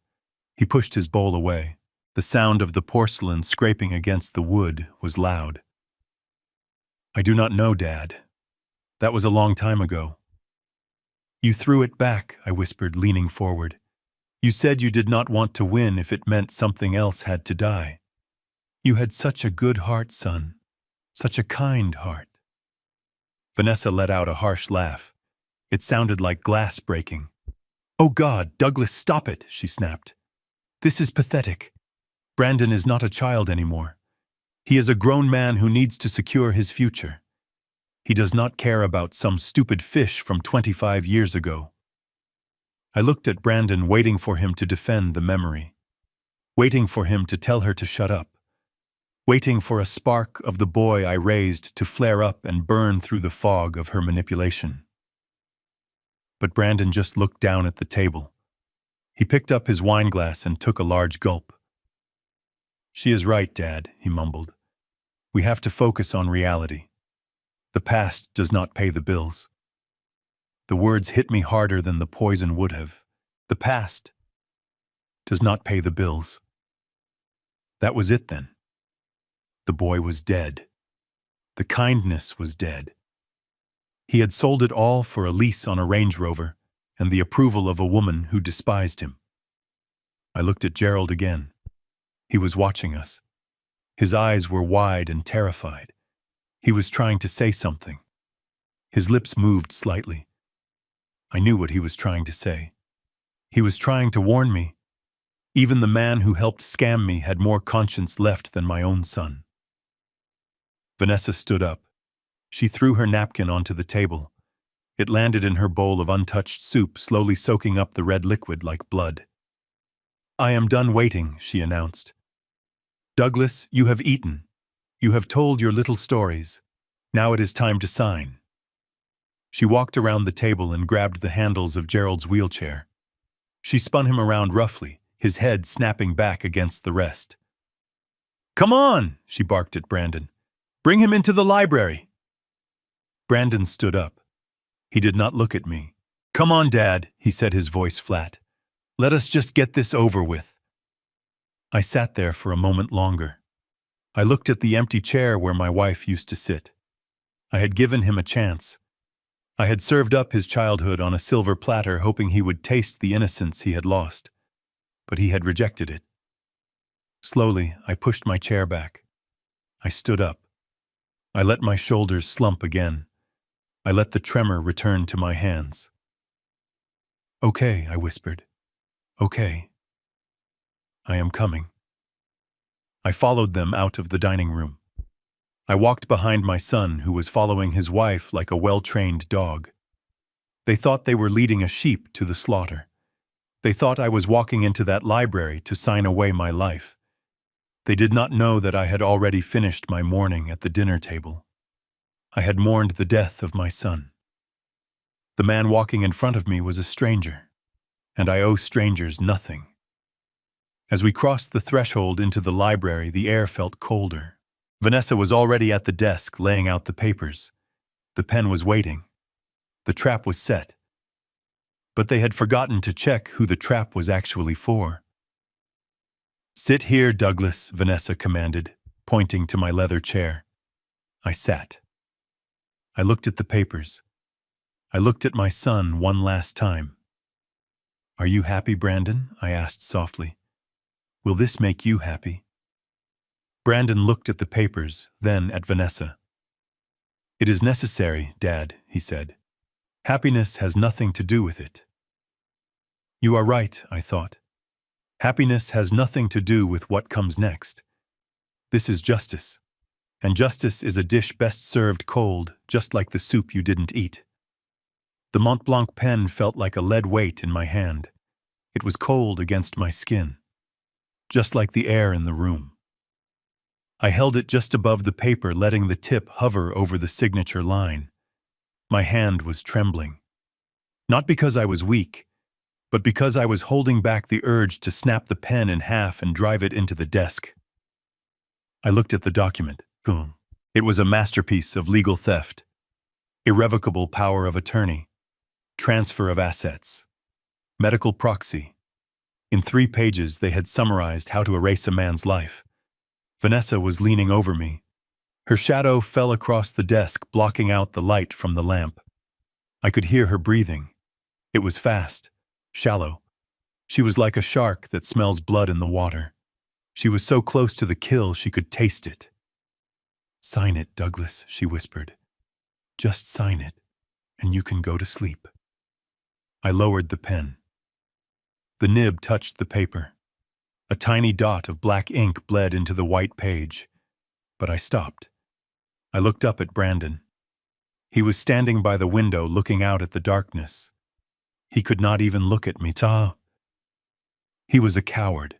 He pushed his bowl away. The sound of the porcelain scraping against the wood was loud. "I do not know, Dad. That was a long time ago." "You threw it back," I whispered, leaning forward. "You said you did not want to win if it meant something else had to die. You had such a good heart, son. Such a kind heart." Vanessa let out a harsh laugh. It sounded like glass breaking. "Oh God, Douglas, stop it," she snapped. "This is pathetic. Brandon is not a child anymore. He is a grown man who needs to secure his future. He does not care about some stupid fish from 25 years ago." I looked at Brandon, waiting for him to defend the memory, waiting for him to tell her to shut up, waiting for a spark of the boy I raised to flare up and burn through the fog of her manipulation. But Brandon just looked down at the table. He picked up his wine glass and took a large gulp. "She is right, Dad," he mumbled. "We have to focus on reality. The past does not pay the bills." The words hit me harder than the poison would have. The past does not pay the bills. That was it then. The boy was dead. The kindness was dead. He had sold it all for a lease on a Range Rover and the approval of a woman who despised him. I looked at Gerald again. He was watching us. His eyes were wide and terrified. He was trying to say something. His lips moved slightly. I knew what he was trying to say. He was trying to warn me. Even the man who helped scam me had more conscience left than my own son. Vanessa stood up. She threw her napkin onto the table. It landed in her bowl of untouched soup, slowly soaking up the red liquid like blood. "I am done waiting," she announced. "Douglas, you have eaten. You have told your little stories. Now it is time to sign." She walked around the table and grabbed the handles of Gerald's wheelchair. She spun him around roughly, his head snapping back against the rest. "Come on," she barked at Brandon. "Bring him into the library." Brandon stood up. He did not look at me. "Come on, Dad," he said, his voice flat. "Let us just get this over with." I sat there for a moment longer. I looked at the empty chair where my wife used to sit. I had given him a chance. I had served up his childhood on a silver platter, hoping he would taste the innocence he had lost. But he had rejected it. Slowly, I pushed my chair back. I stood up. I let my shoulders slump again. I let the tremor return to my hands. "Okay," I whispered. "Okay. I am coming." I followed them out of the dining room. I walked behind my son, who was following his wife like a well-trained dog. They thought they were leading a sheep to the slaughter. They thought I was walking into that library to sign away my life. They did not know that I had already finished my mourning at the dinner table. I had mourned the death of my son. The man walking in front of me was a stranger, and I owe strangers nothing. As we crossed the threshold into the library, the air felt colder. Vanessa was already at the desk, laying out the papers. The pen was waiting. The trap was set. But they had forgotten to check who the trap was actually for. "Sit here, Douglas," Vanessa commanded, pointing to my leather chair. I sat. I looked at the papers. I looked at my son one last time. "Are you happy, Brandon?" I asked softly. "Will this make you happy?" Brandon looked at the papers, then at Vanessa. "It is necessary, Dad," he said. "Happiness has nothing to do with it." You are right, I thought. Happiness has nothing to do with what comes next. This is justice. And justice is a dish best served cold, just like the soup you didn't eat. The Mont Blanc pen felt like a lead weight in my hand. It was cold against my skin, just like the air in the room. I held it just above the paper, letting the tip hover over the signature line. My hand was trembling. Not because I was weak, but because I was holding back the urge to snap the pen in half and drive it into the desk. I looked at the document. It was a masterpiece of legal theft, irrevocable power of attorney, transfer of assets, medical proxy. In 3 pages, they had summarized how to erase a man's life. Vanessa was leaning over me. Her shadow fell across the desk, blocking out the light from the lamp. I could hear her breathing. It was fast, shallow. She was like a shark that smells blood in the water. She was so close to the kill she could taste it. "Sign it, Douglas," she whispered. "Just sign it, and you can go to sleep." I lowered the pen. The nib touched the paper. A tiny dot of black ink bled into the white page. But I stopped. I looked up at Brandon. He was standing by the window looking out at the darkness. He could not even look at me. He was a coward.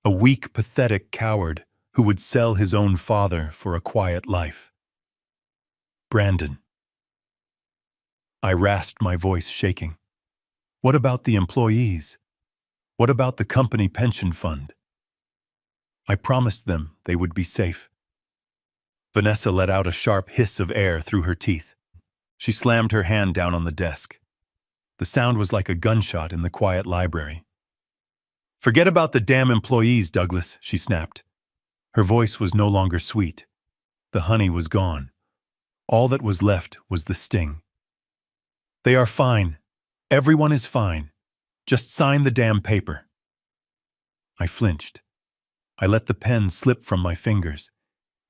A weak, pathetic coward who would sell his own father for a quiet life. Brandon. I rasped, my voice shaking. What about the employees? What about the company pension fund? I promised them they would be safe. Vanessa let out a sharp hiss of air through her teeth. She slammed her hand down on the desk. The sound was like a gunshot in the quiet library. "Forget about the damn employees, Douglas," she snapped. Her voice was no longer sweet. The honey was gone. All that was left was the sting. "They are fine. Everyone is fine. Just sign the damn paper." I flinched. I let the pen slip from my fingers.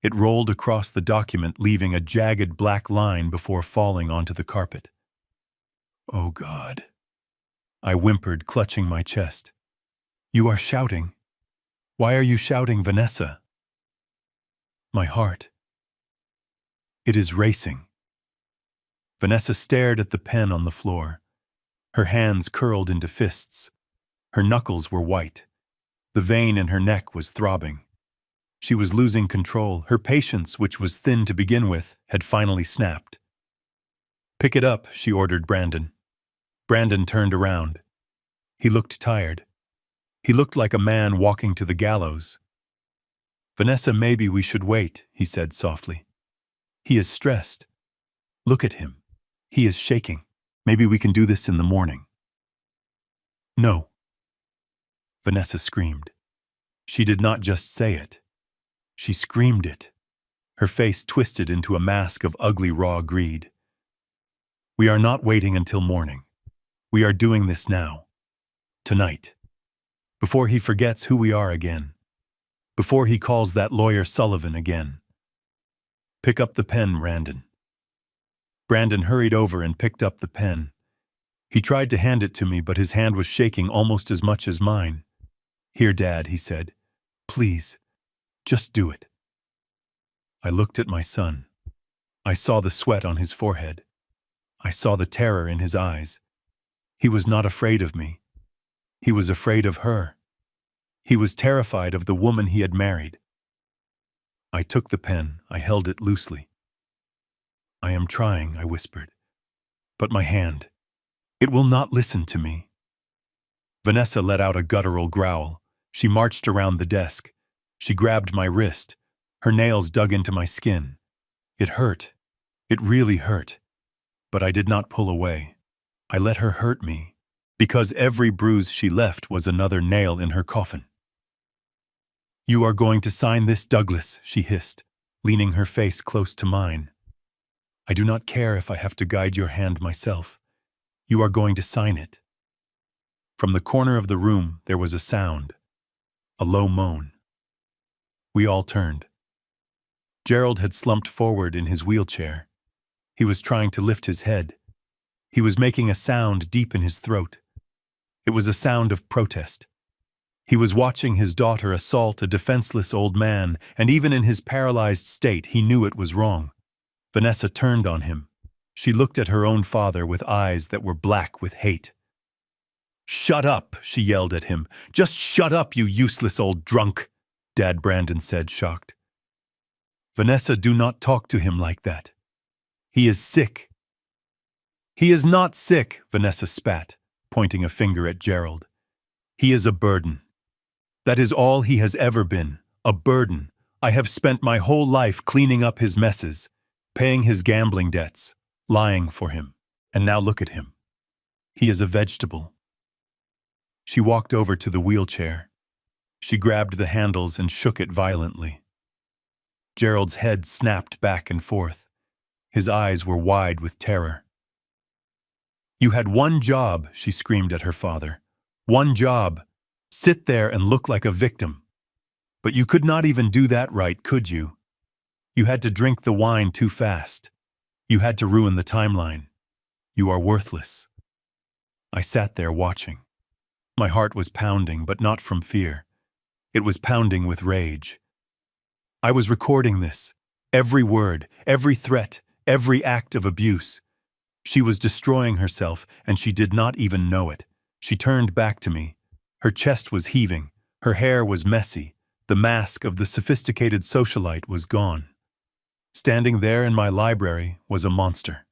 It rolled across the document, leaving a jagged black line before falling onto the carpet. "Oh, God," I whimpered, clutching my chest. "You are shouting. Why are you shouting, Vanessa?" My heart. It is racing. Vanessa stared at the pen on the floor. Her hands curled into fists. Her knuckles were white. The vein in her neck was throbbing. She was losing control. Her patience, which was thin to begin with, had finally snapped. "Pick it up," she ordered Brandon. Brandon turned around. He looked tired. He looked like a man walking to the gallows. "Vanessa, maybe we should wait," he said softly. "He is stressed. Look at him. He is shaking. Maybe we can do this in the morning." "No," Vanessa screamed. She did not just say it. She screamed it. Her face twisted into a mask of ugly, raw greed. "We are not waiting until morning. We are doing this now. Tonight. Before he forgets who we are again. Before he calls that lawyer Sullivan again. Pick up the pen, Brandon." Brandon hurried over and picked up the pen. He tried to hand it to me, but his hand was shaking almost as much as mine. "Here, Dad," he said. "Please, just do it." I looked at my son. I saw the sweat on his forehead. I saw the terror in his eyes. He was not afraid of me. He was afraid of her. He was terrified of the woman he had married. I took the pen. I held it loosely. "I am trying," I whispered. "But my hand, it will not listen to me." Vanessa let out a guttural growl. She marched around the desk. She grabbed my wrist. Her nails dug into my skin. It hurt. It really hurt. But I did not pull away. I let her hurt me, because every bruise she left was another nail in her coffin. "You are going to sign this, Douglas," she hissed, leaning her face close to mine. "I do not care if I have to guide your hand myself. You are going to sign it." From the corner of the room, there was a sound. A low moan. We all turned. Gerald had slumped forward in his wheelchair. He was trying to lift his head. He was making a sound deep in his throat. It was a sound of protest. He was watching his daughter assault a defenseless old man, and even in his paralyzed state, he knew it was wrong. Vanessa turned on him. She looked at her own father with eyes that were black with hate. "Shut up," she yelled at him. "Just shut up, you useless old drunk," Dad Brandon said, shocked. "Vanessa, do not talk to him like that. He is sick." "He is not sick," Vanessa spat, pointing a finger at Gerald. "He is a burden. That is all he has ever been, a burden. I have spent my whole life cleaning up his messes, paying his gambling debts, lying for him. And now look at him. He is a vegetable." She walked over to the wheelchair. She grabbed the handles and shook it violently. Gerald's head snapped back and forth. His eyes were wide with terror. "You had one job," she screamed at her father. "One job. Sit there and look like a victim. But you could not even do that right, could you? You had to drink the wine too fast. You had to ruin the timeline. You are worthless." I sat there watching. My heart was pounding, but not from fear. It was pounding with rage. I was recording this. Every word, every threat, every act of abuse. She was destroying herself, and she did not even know it. She turned back to me. Her chest was heaving. Her hair was messy. The mask of the sophisticated socialite was gone. Standing there in my library was a monster.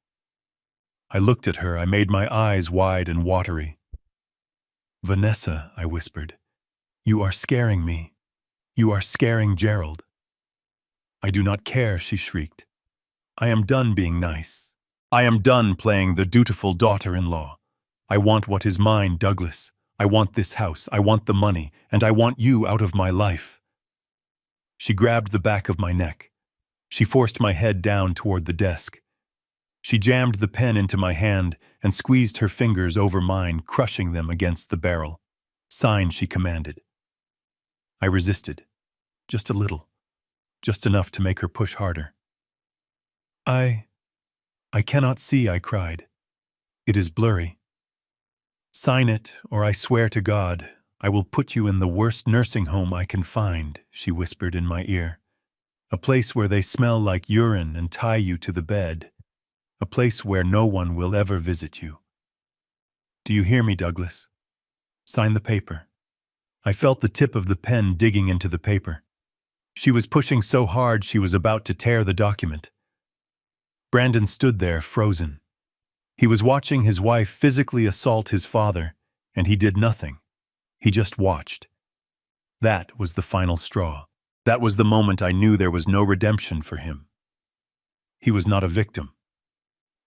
I looked at her. I made my eyes wide and watery. "Vanessa," I whispered, "you are scaring me. You are scaring Gerald." "I do not care," she shrieked. "I am done being nice. I am done playing the dutiful daughter-in-law. I want what is mine, Douglas. I want this house. I want the money. And I want you out of my life." She grabbed the back of my neck. She forced my head down toward the desk. She jammed the pen into my hand and squeezed her fingers over mine, crushing them against the barrel. "Sign," she commanded. I resisted. Just a little. just enough to make her push harder. I cannot see, I cried. It is blurry. Sign it, or I swear to God, I will put you in the worst nursing home I can find, she whispered in my ear. A place where they smell like urine and tie you to the bed. A place where no one will ever visit you. Do you hear me, Douglas? Sign the paper. I felt the tip of the pen digging into the paper. She was pushing so hard she was about to tear the document. Brandon stood there, frozen. He was watching his wife physically assault his father, and he did nothing. He just watched. That was the final straw. That was the moment I knew there was no redemption for him. He was not a victim.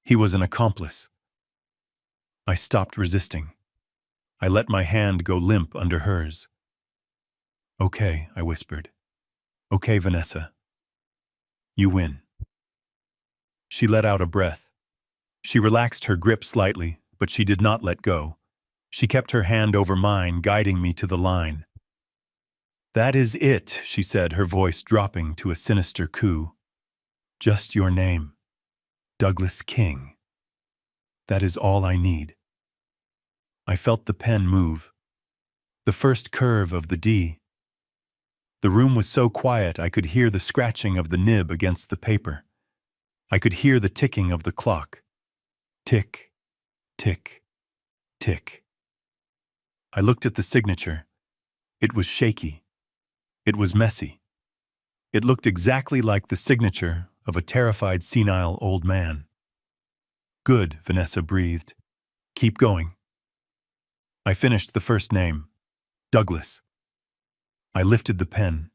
He was an accomplice. I stopped resisting. I let my hand go limp under hers. Okay, I whispered. Okay, Vanessa. You win. She let out a breath. She relaxed her grip slightly, but she did not let go. She kept her hand over mine, guiding me to the line. That is it, she said, her voice dropping to a sinister coo. Just your name. Douglas King. That is all I need. I felt the pen move. The first curve of the D. The room was so quiet I could hear the scratching of the nib against the paper. I could hear the ticking of the clock. Tick, tick, tick. I looked at the signature. It was shaky. It was messy. It looked exactly like the signature of a terrified, senile old man. Good, Vanessa breathed. Keep going. I finished the first name, Douglas. I lifted the pen.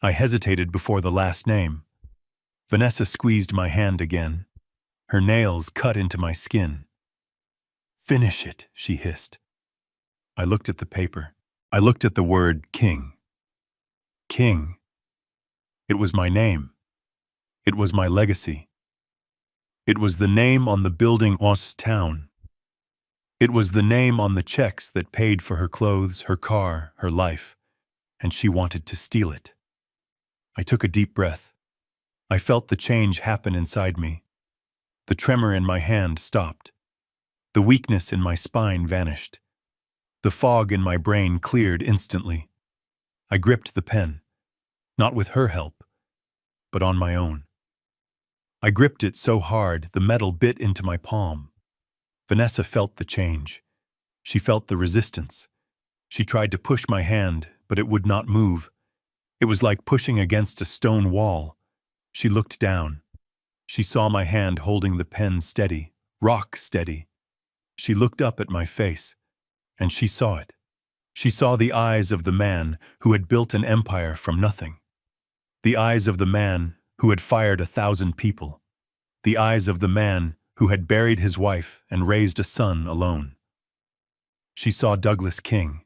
I hesitated before the last name. Vanessa squeezed my hand again. Her nails cut into my skin. Finish it, she hissed. I looked at the paper. I looked at the word King. King. It was my name. It was my legacy. It was the name on the building Os town. It was the name on the checks that paid for her clothes, her car, her life, and she wanted to steal it. I took a deep breath. I felt the change happen inside me. The tremor in my hand stopped. The weakness in my spine vanished. The fog in my brain cleared instantly. I gripped the pen, not with her help, but on my own. I gripped it so hard the metal bit into my palm. Vanessa felt the change. She felt the resistance. She tried to push my hand, but it would not move. It was like pushing against a stone wall. She looked down. She saw my hand holding the pen steady, rock steady. She looked up at my face, and she saw it. She saw the eyes of the man who had built an empire from nothing. The eyes of the man who had fired 1,000 people. The eyes of the man who had buried his wife and raised a son alone. She saw Douglas King,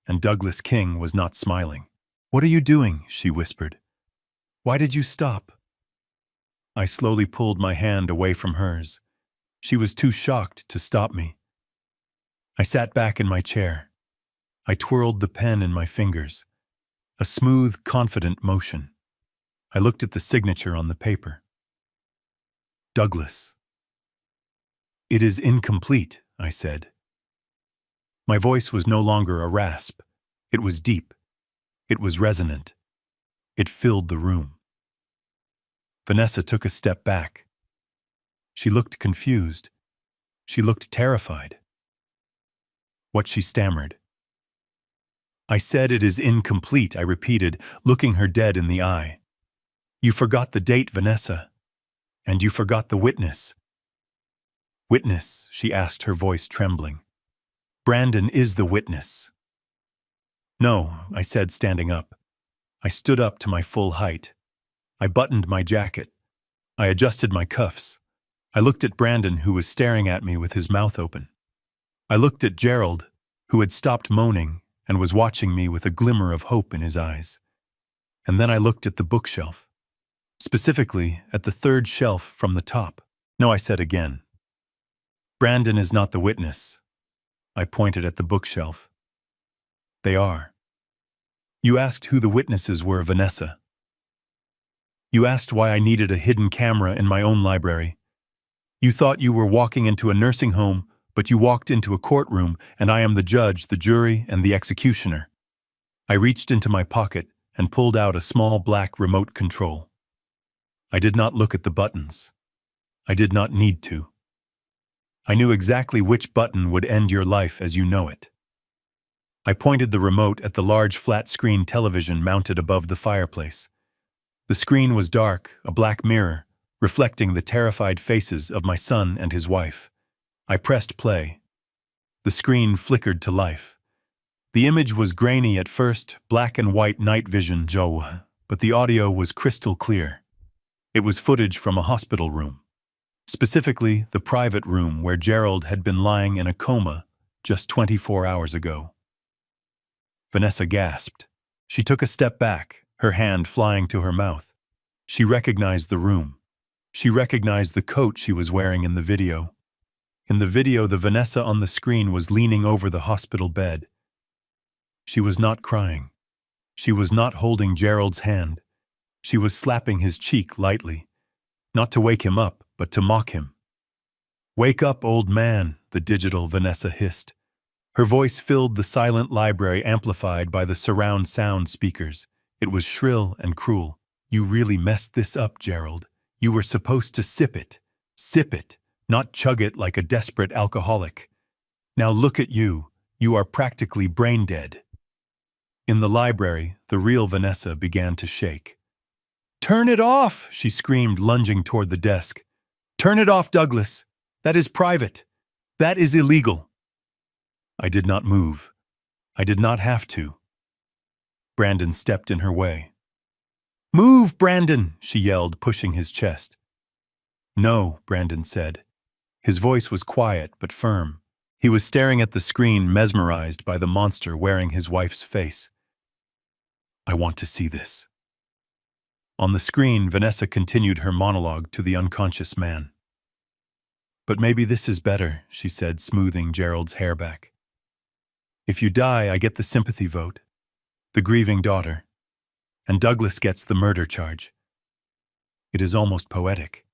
and Douglas King was not smiling. "What are you doing?" she whispered. "Why did you stop?" I slowly pulled my hand away from hers. She was too shocked to stop me. I sat back in my chair. I twirled the pen in my fingers. A smooth, confident motion. I looked at the signature on the paper. Douglas. "It is incomplete," I said. My voice was no longer a rasp. It was deep. It was resonant. It filled the room. Vanessa took a step back. She looked confused. She looked terrified. What she stammered. "I said it is incomplete," I repeated, looking her dead in the eye. "You forgot the date, Vanessa. And you forgot the witness." "Witness?" she asked, her voice trembling. "Brandon is the witness." "No," I said, standing up. I stood up to my full height. I buttoned my jacket. I adjusted my cuffs. I looked at Brandon, who was staring at me with his mouth open. I looked at Gerald, who had stopped moaning and was watching me with a glimmer of hope in his eyes. And then I looked at the bookshelf, specifically at the third shelf from the top. "No," I said again. "Brandon is not the witness." I pointed at the bookshelf. "They are. You asked who the witnesses were, Vanessa. You asked why I needed a hidden camera in my own library. You thought you were walking into a nursing home, but you walked into a courtroom, and I am the judge, the jury, and the executioner. I reached into my pocket and pulled out a small black remote control. I did not look at the buttons. I did not need to. I knew exactly which button would end your life as you know it. I pointed the remote at the large flat-screen television mounted above the fireplace. The screen was dark, a black mirror, reflecting the terrified faces of my son and his wife. I pressed play. The screen flickered to life. The image was grainy at first, black and white night vision, but the audio was crystal clear. It was footage from a hospital room. Specifically, the private room where Gerald had been lying in a coma just 24 hours ago. Vanessa gasped. She took a step back, her hand flying to her mouth. She recognized the room. She recognized the coat she was wearing in the video. In the video, the Vanessa on the screen was leaning over the hospital bed. She was not crying. She was not holding Gerald's hand. She was slapping his cheek lightly, not to wake him up, but to mock him. "Wake up, old man," the digital Vanessa hissed. Her voice filled the silent library, amplified by the surround sound speakers. It was shrill and cruel. "You really messed this up, Gerald. You were supposed to sip it. Sip it, not chug it like a desperate alcoholic. Now look at you. You are practically brain dead." In the library, the real Vanessa began to shake. "Turn it off!" she screamed, lunging toward the desk. "Turn it off, Douglas. That is private. That is illegal." I did not move. I did not have to. Brandon stepped in her way. "Move, Brandon!" she yelled, pushing his chest. "No," Brandon said. His voice was quiet but firm. He was staring at the screen, mesmerized by the monster wearing his wife's face. "I want to see this." On the screen, Vanessa continued her monologue to the unconscious man. "But maybe this is better," she said, smoothing Gerald's hair back. "If you die, I get the sympathy vote, the grieving daughter, and Douglas gets the murder charge. It is almost poetic."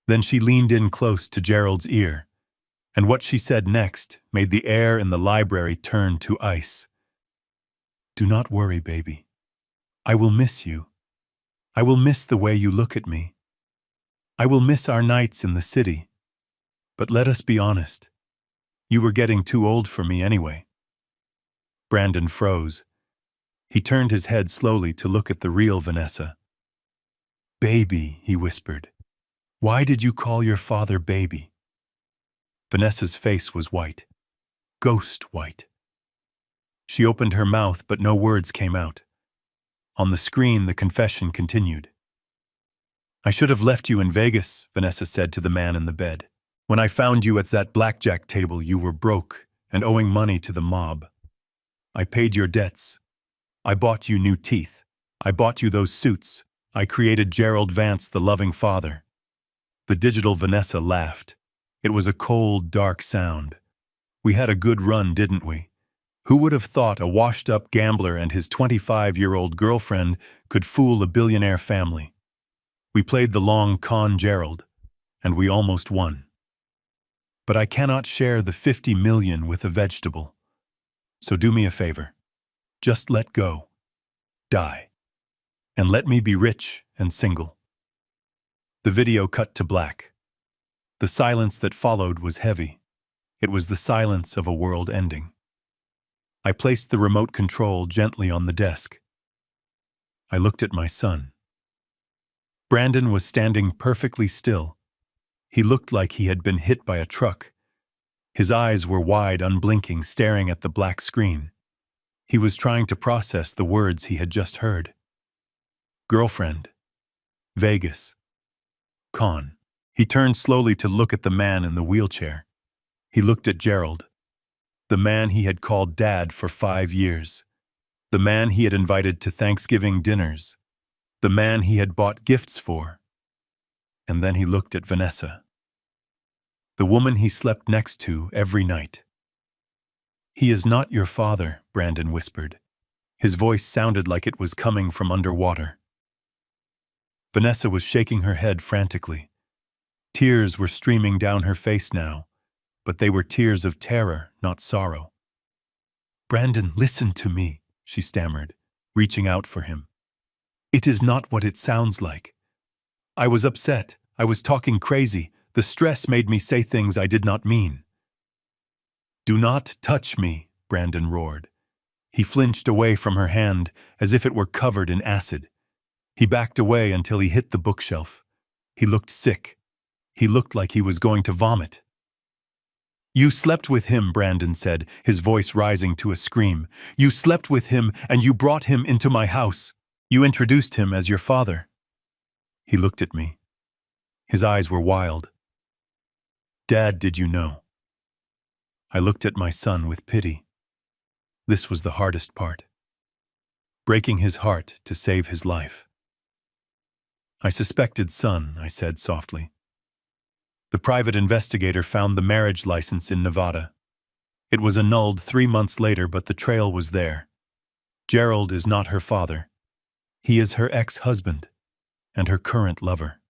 Then she leaned in close to Gerald's ear, and what she said next made the air in the library turn to ice. "Do not worry, baby. I will miss you. I will miss the way you look at me. I will miss our nights in the city. But let us be honest. You were getting too old for me anyway." Brandon froze. He turned his head slowly to look at the real Vanessa. "Baby," he whispered. "Why did you call your father baby?" Vanessa's face was white. Ghost white. She opened her mouth, but no words came out. On the screen, the confession continued. "I should have left you in Vegas," Vanessa said to the man in the bed. "When I found you at that blackjack table, you were broke and owing money to the mob. I paid your debts. I bought you new teeth. I bought you those suits. I created Gerald Vance, the loving father." The digital Vanessa laughed. It was a cold, dark sound. "We had a good run, didn't we? Who would have thought a washed-up gambler and his 25-year-old girlfriend could fool a billionaire family? We played the long con, Gerald, and we almost won. But I cannot share the 50 million with a vegetable. So do me a favor. Just let go. Die. And let me be rich and single." The video cut to black. The silence that followed was heavy. It was the silence of a world ending. I placed the remote control gently on the desk. I looked at my son. Brandon was standing perfectly still. He looked like he had been hit by a truck. His eyes were wide, unblinking, staring at the black screen. He was trying to process the words he had just heard. Girlfriend. Vegas. Con. He turned slowly to look at the man in the wheelchair. He looked at Gerald, the man he had called Dad for 5 years, the man he had invited to Thanksgiving dinners, the man he had bought gifts for. And then he looked at Vanessa, the woman he slept next to every night. "He is not your father," Brandon whispered. His voice sounded like it was coming from underwater. Vanessa was shaking her head frantically. Tears were streaming down her face now, but they were tears of terror, not sorrow. "Brandon, listen to me," she stammered, reaching out for him. "It is not what it sounds like. I was upset. I was talking crazy. The stress made me say things I did not mean." "Do not touch me," Brandon roared. He flinched away from her hand as if it were covered in acid. He backed away until he hit the bookshelf. He looked sick. He looked like he was going to vomit. "You slept with him," Brandon said, his voice rising to a scream. "You slept with him and you brought him into my house. You introduced him as your father." He looked at me. His eyes were wild. "Dad, did you know?" I looked at my son with pity. This was the hardest part. Breaking his heart to save his life. "I suspected, son," I said softly. "The private investigator found the marriage license in Nevada. It was annulled 3 months later, but the trail was there. Gerald is not her father. He is her ex-husband and her current lover."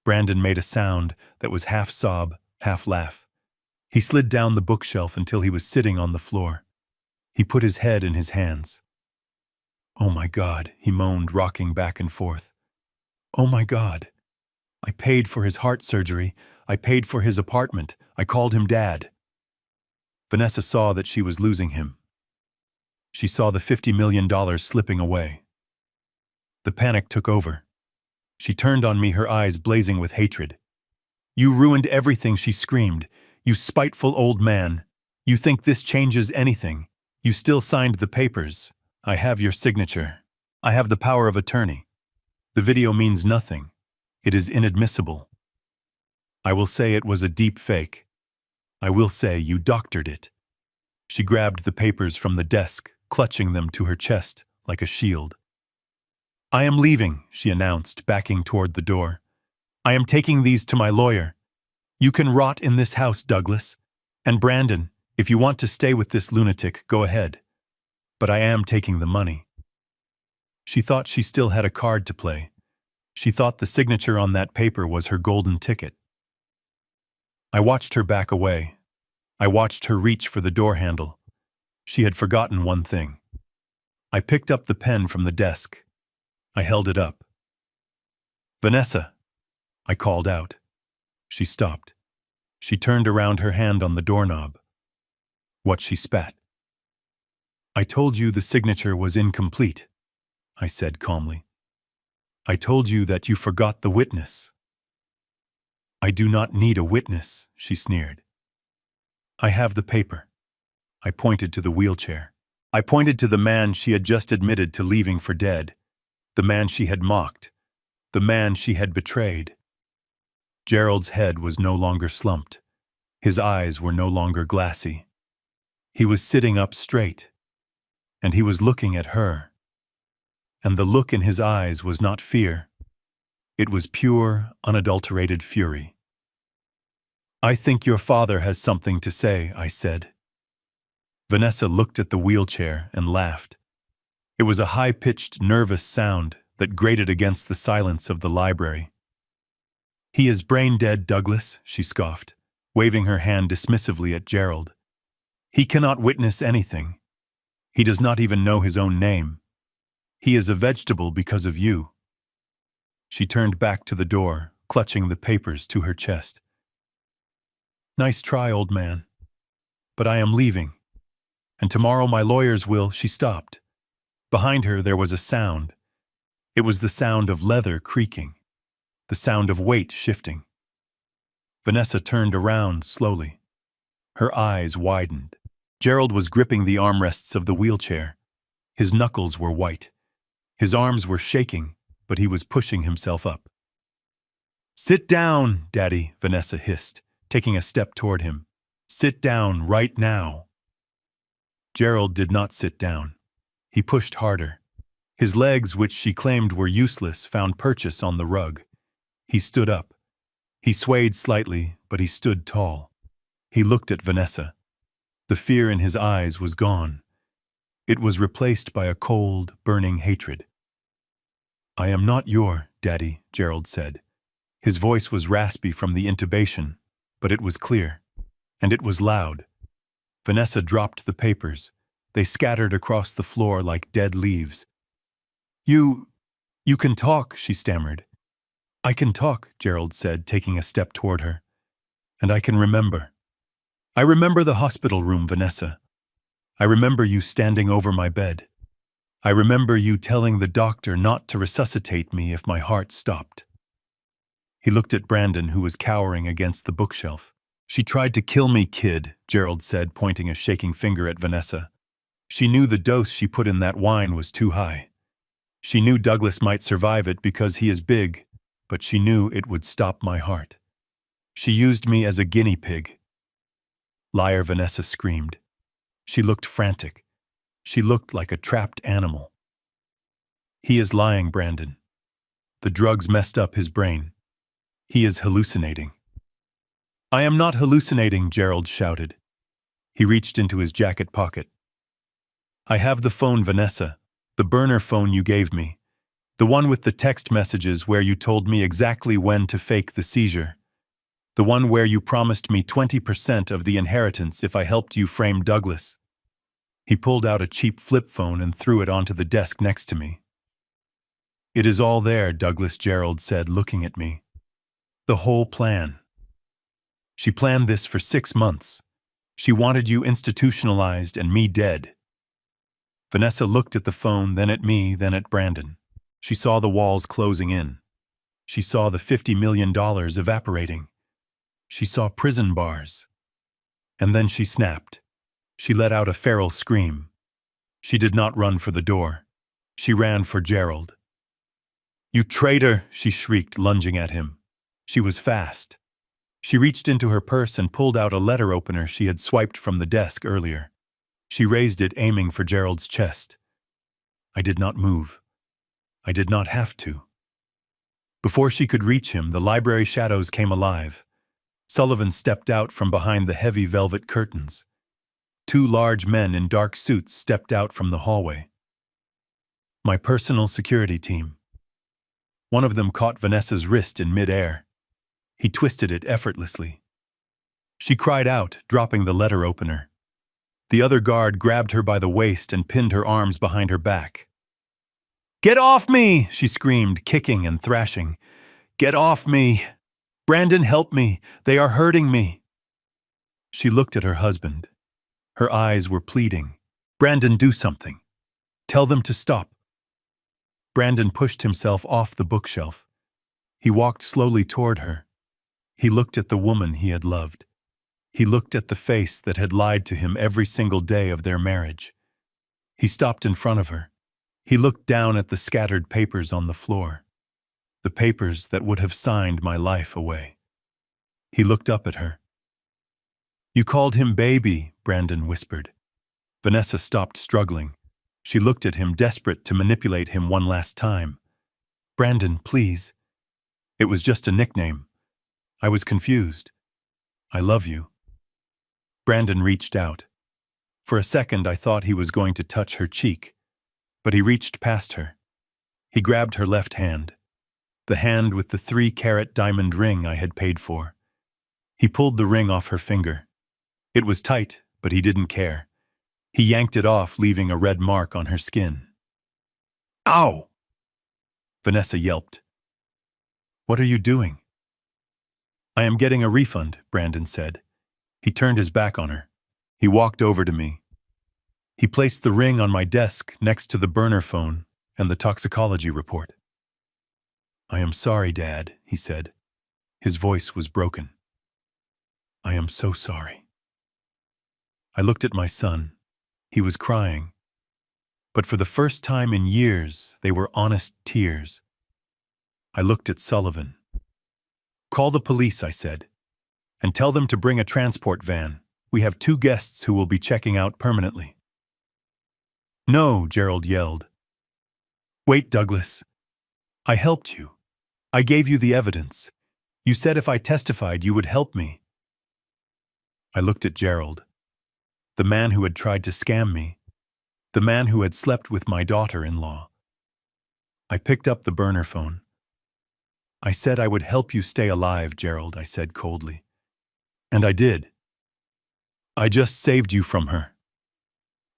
Brandon made a sound that was half sob, half laugh. He slid down the bookshelf until he was sitting on the floor. He put his head in his hands. "Oh my God," he moaned, rocking back and forth. "Oh my God. I paid for his heart surgery. I paid for his apartment. I called him Dad." Vanessa saw that she was losing him. She saw the $50 million slipping away. The panic took over. She turned on me, her eyes blazing with hatred. "You ruined everything," she screamed. "You spiteful old man. You think this changes anything. You still signed the papers. I have your signature. I have the power of attorney. The video means nothing. It is inadmissible. I will say it was a deep fake. I will say you doctored it." She grabbed the papers from the desk, clutching them to her chest like a shield. "I am leaving," she announced, backing toward the door. "I am taking these to my lawyer. You can rot in this house, Douglas. And Brandon, if you want to stay with this lunatic, go ahead. But I am taking the money." She thought she still had a card to play. She thought the signature on that paper was her golden ticket. I watched her back away. I watched her reach for the door handle. She had forgotten one thing. I picked up the pen from the desk. I held it up. "Vanessa," I called out. She stopped. She turned around, her hand on the doorknob. What she spat. "I told you the signature was incomplete," I said calmly. "I told you that you forgot the witness." "I do not need a witness," she sneered. "I have the paper." I pointed to the wheelchair. I pointed to the man she had just admitted to leaving for dead, the man she had mocked, the man she had betrayed. Gerald's head was no longer slumped. His eyes were no longer glassy. He was sitting up straight, and he was looking at her. And the look in his eyes was not fear. It was pure, unadulterated fury. "I think your father has something to say," I said. Vanessa looked at the wheelchair and laughed. It was a high-pitched, nervous sound that grated against the silence of the library. "He is brain-dead, Douglas," she scoffed, waving her hand dismissively at Gerald. "He cannot witness anything. He does not even know his own name. He is a vegetable because of you." She turned back to the door, clutching the papers to her chest. "Nice try, old man. But I am leaving. And tomorrow my lawyers will—" She stopped. Behind her there was a sound. It was the sound of leather creaking, the sound of weight shifting. Vanessa turned around slowly. Her eyes widened. Gerald was gripping the armrests of the wheelchair. His knuckles were white. His arms were shaking, but he was pushing himself up. "Sit down, Daddy," Vanessa hissed, taking a step toward him. "Sit down right now." Gerald did not sit down. He pushed harder. His legs, which she claimed were useless, found purchase on the rug. He stood up. He swayed slightly, but he stood tall. He looked at Vanessa. The fear in his eyes was gone. It was replaced by a cold, burning hatred. "I am not your Daddy, Gerald said. His voice was raspy from the intubation, but it was clear. And it was loud. Vanessa dropped the papers. They scattered across the floor like dead leaves. You can talk, she stammered. I can talk, Gerald said, taking a step toward her. And I can remember. I remember the hospital room, Vanessa. I remember you standing over my bed. I remember you telling the doctor not to resuscitate me if my heart stopped. He looked at Brandon, who was cowering against the bookshelf. She tried to kill me, kid, Gerald said, pointing a shaking finger at Vanessa. She knew the dose she put in that wine was too high. She knew Douglas might survive it because he is big, but she knew it would stop my heart. She used me as a guinea pig. Liar, Vanessa screamed. She looked frantic. She looked like a trapped animal. He is lying, Brandon. The drugs messed up his brain. He is hallucinating. I am not hallucinating, Gerald shouted. He reached into his jacket pocket. I have the phone, Vanessa, the burner phone you gave me, the one with the text messages where you told me exactly when to fake the seizure, the one where you promised me 20% of the inheritance if I helped you frame Douglas. He pulled out a cheap flip phone and threw it onto the desk next to me. It is all there, Douglas, Gerald said, looking at me. The whole plan. She planned this for 6 months. She wanted you institutionalized and me dead. Vanessa looked at the phone, then at me, then at Brandon. She saw the walls closing in. She saw the $50 million evaporating. She saw prison bars. And then she snapped. She let out a feral scream. She did not run for the door. She ran for Gerald. You traitor, she shrieked, lunging at him. She was fast. She reached into her purse and pulled out a letter opener she had swiped from the desk earlier. She raised it, aiming for Gerald's chest. I did not move. I did not have to. Before she could reach him, the library shadows came alive. Sullivan stepped out from behind the heavy velvet curtains. 2 large men in dark suits stepped out from the hallway. My personal security team. One of them caught Vanessa's wrist in midair. He twisted it effortlessly. She cried out, dropping the letter opener. The other guard grabbed her by the waist and pinned her arms behind her back. Get off me, she screamed, kicking and thrashing. Get off me. Brandon, help me. They are hurting me. She looked at her husband. Her eyes were pleading. Brandon, do something. Tell them to stop. Brandon pushed himself off the bookshelf. He walked slowly toward her. He looked at the woman he had loved. He looked at the face that had lied to him every single day of their marriage. He stopped in front of her. He looked down at the scattered papers on the floor. The papers that would have signed my life away. He looked up at her. You called him baby, Brandon whispered. Vanessa stopped struggling. She looked at him, desperate to manipulate him one last time. Brandon, please. It was just a nickname. I was confused. I love you. Brandon reached out. For a second, I thought he was going to touch her cheek, but he reached past her. He grabbed her left hand, the hand with the 3-carat diamond ring I had paid for. He pulled the ring off her finger. It was tight, but he didn't care. He yanked it off, leaving a red mark on her skin. Ow! Vanessa yelped. What are you doing? I am getting a refund, Brandon said. He turned his back on her. He walked over to me. He placed the ring on my desk next to the burner phone and the toxicology report. I am sorry, Dad, he said. His voice was broken. I am so sorry. I looked at my son. He was crying. But for the first time in years, they were honest tears. I looked at Sullivan. Call the police, I said, and tell them to bring a transport van. We have 2 guests who will be checking out permanently. No, Gerald yelled. Wait, Douglas. I helped you. I gave you the evidence. You said if I testified, you would help me. I looked at Gerald, the man who had tried to scam me, the man who had slept with my daughter-in-law. I picked up the burner phone. I said I would help you stay alive, Gerald, I said coldly. And I did. I just saved you from her.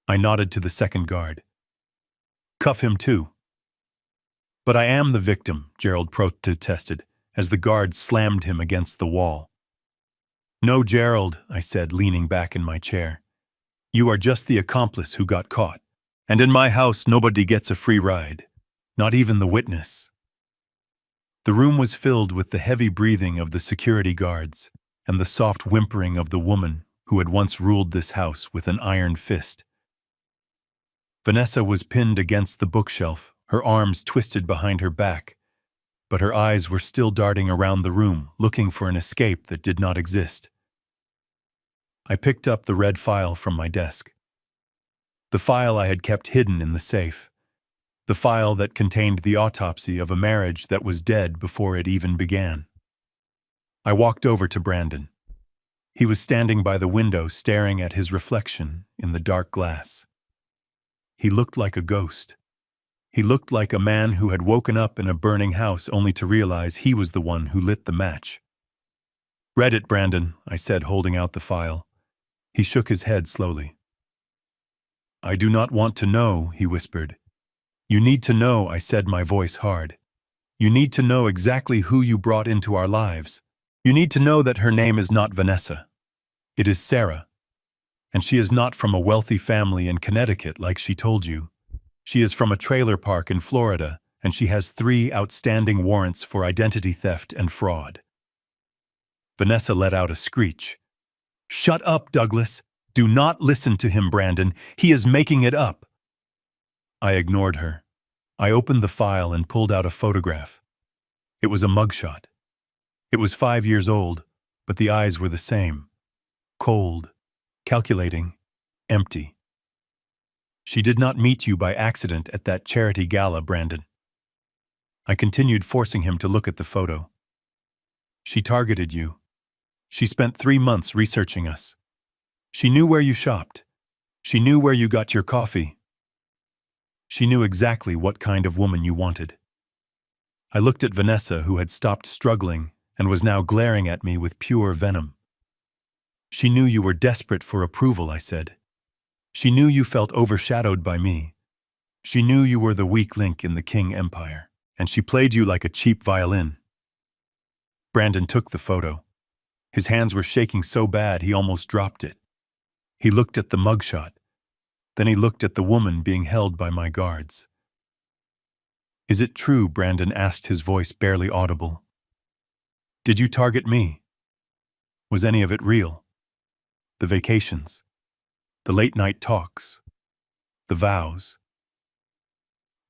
I nodded to the second guard. Cuff him too. But I am the victim, Gerald protested, as the guard slammed him against the wall. No, Gerald, I said, leaning back in my chair. You are just the accomplice who got caught. And in my house, nobody gets a free ride. Not even the witness. The room was filled with the heavy breathing of the security guards and the soft whimpering of the woman who had once ruled this house with an iron fist. Vanessa was pinned against the bookshelf, her arms twisted behind her back, but her eyes were still darting around the room, looking for an escape that did not exist. I picked up the red file from my desk. The file I had kept hidden in the safe. The file that contained the autopsy of a marriage that was dead before it even began. I walked over to Brandon. He was standing by the window staring at his reflection in the dark glass. He looked like a ghost. He looked like a man who had woken up in a burning house only to realize he was the one who lit the match. Read it, Brandon, I said, holding out the file. He shook his head slowly. I do not want to know, he whispered. You need to know, I said, my voice hard. You need to know exactly who you brought into our lives. You need to know that her name is not Vanessa. It is Sarah. And she is not from a wealthy family in Connecticut like she told you. She is from a trailer park in Florida, and she has 3 outstanding warrants for identity theft and fraud. Vanessa let out a screech. Shut up, Douglas. Do not listen to him, Brandon. He is making it up. I ignored her. I opened the file and pulled out a photograph. It was a mugshot. It was 5 years old, but the eyes were the same. Cold, calculating, empty. She did not meet you by accident at that charity gala, Brandon. I continued, forcing him to look at the photo. She targeted you. She spent 3 months researching us. She knew where you shopped. She knew where you got your coffee. She knew exactly what kind of woman you wanted. I looked at Vanessa, who had stopped struggling and was now glaring at me with pure venom. She knew you were desperate for approval, I said. She knew you felt overshadowed by me. She knew you were the weak link in the King Empire, and she played you like a cheap violin. Brandon took the photo. His hands were shaking so bad he almost dropped it. He looked at the mugshot. Then he looked at the woman being held by my guards. Is it true, Brandon asked, his voice barely audible. Did you target me? Was any of it real? The vacations, the late-night talks, the vows.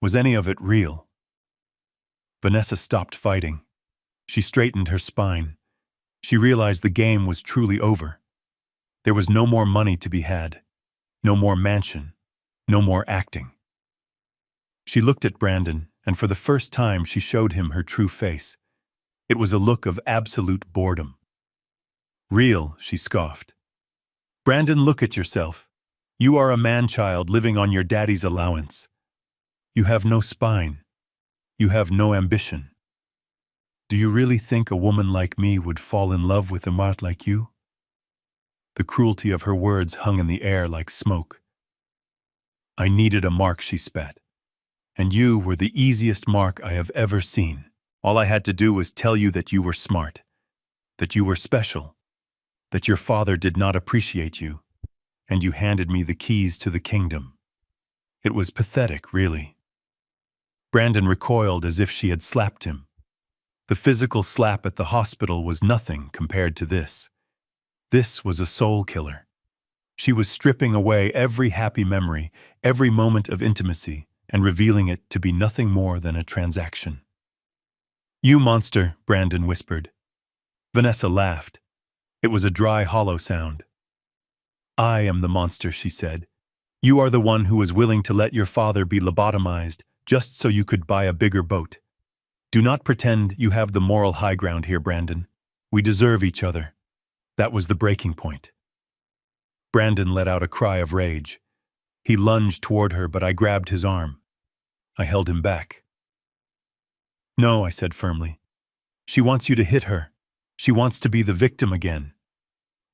Was any of it real? Vanessa stopped fighting. She straightened her spine. She realized the game was truly over. There was no more money to be had, no more mansion, no more acting. She looked at Brandon, and for the first time she showed him her true face. It was a look of absolute boredom. Real, she scoffed. Brandon, look at yourself. You are a man-child living on your daddy's allowance. You have no spine. You have no ambition. Do you really think a woman like me would fall in love with a mart like you? The cruelty of her words hung in the air like smoke. I needed a mark, she spat. And you were the easiest mark I have ever seen. All I had to do was tell you that you were smart, that you were special, that your father did not appreciate you, and you handed me the keys to the kingdom. It was pathetic, really. Brandon recoiled as if she had slapped him. The physical slap at the hospital was nothing compared to this. This was a soul killer. She was stripping away every happy memory, every moment of intimacy, and revealing it to be nothing more than a transaction. You monster, Brandon whispered. Vanessa laughed. It was a dry, hollow sound. I am the monster, she said. You are the one who was willing to let your father be lobotomized just so you could buy a bigger boat. Do not pretend you have the moral high ground here, Brandon. We deserve each other. That was the breaking point. Brandon let out a cry of rage. He lunged toward her, but I grabbed his arm. I held him back. No, I said firmly. She wants you to hit her. She wants to be the victim again.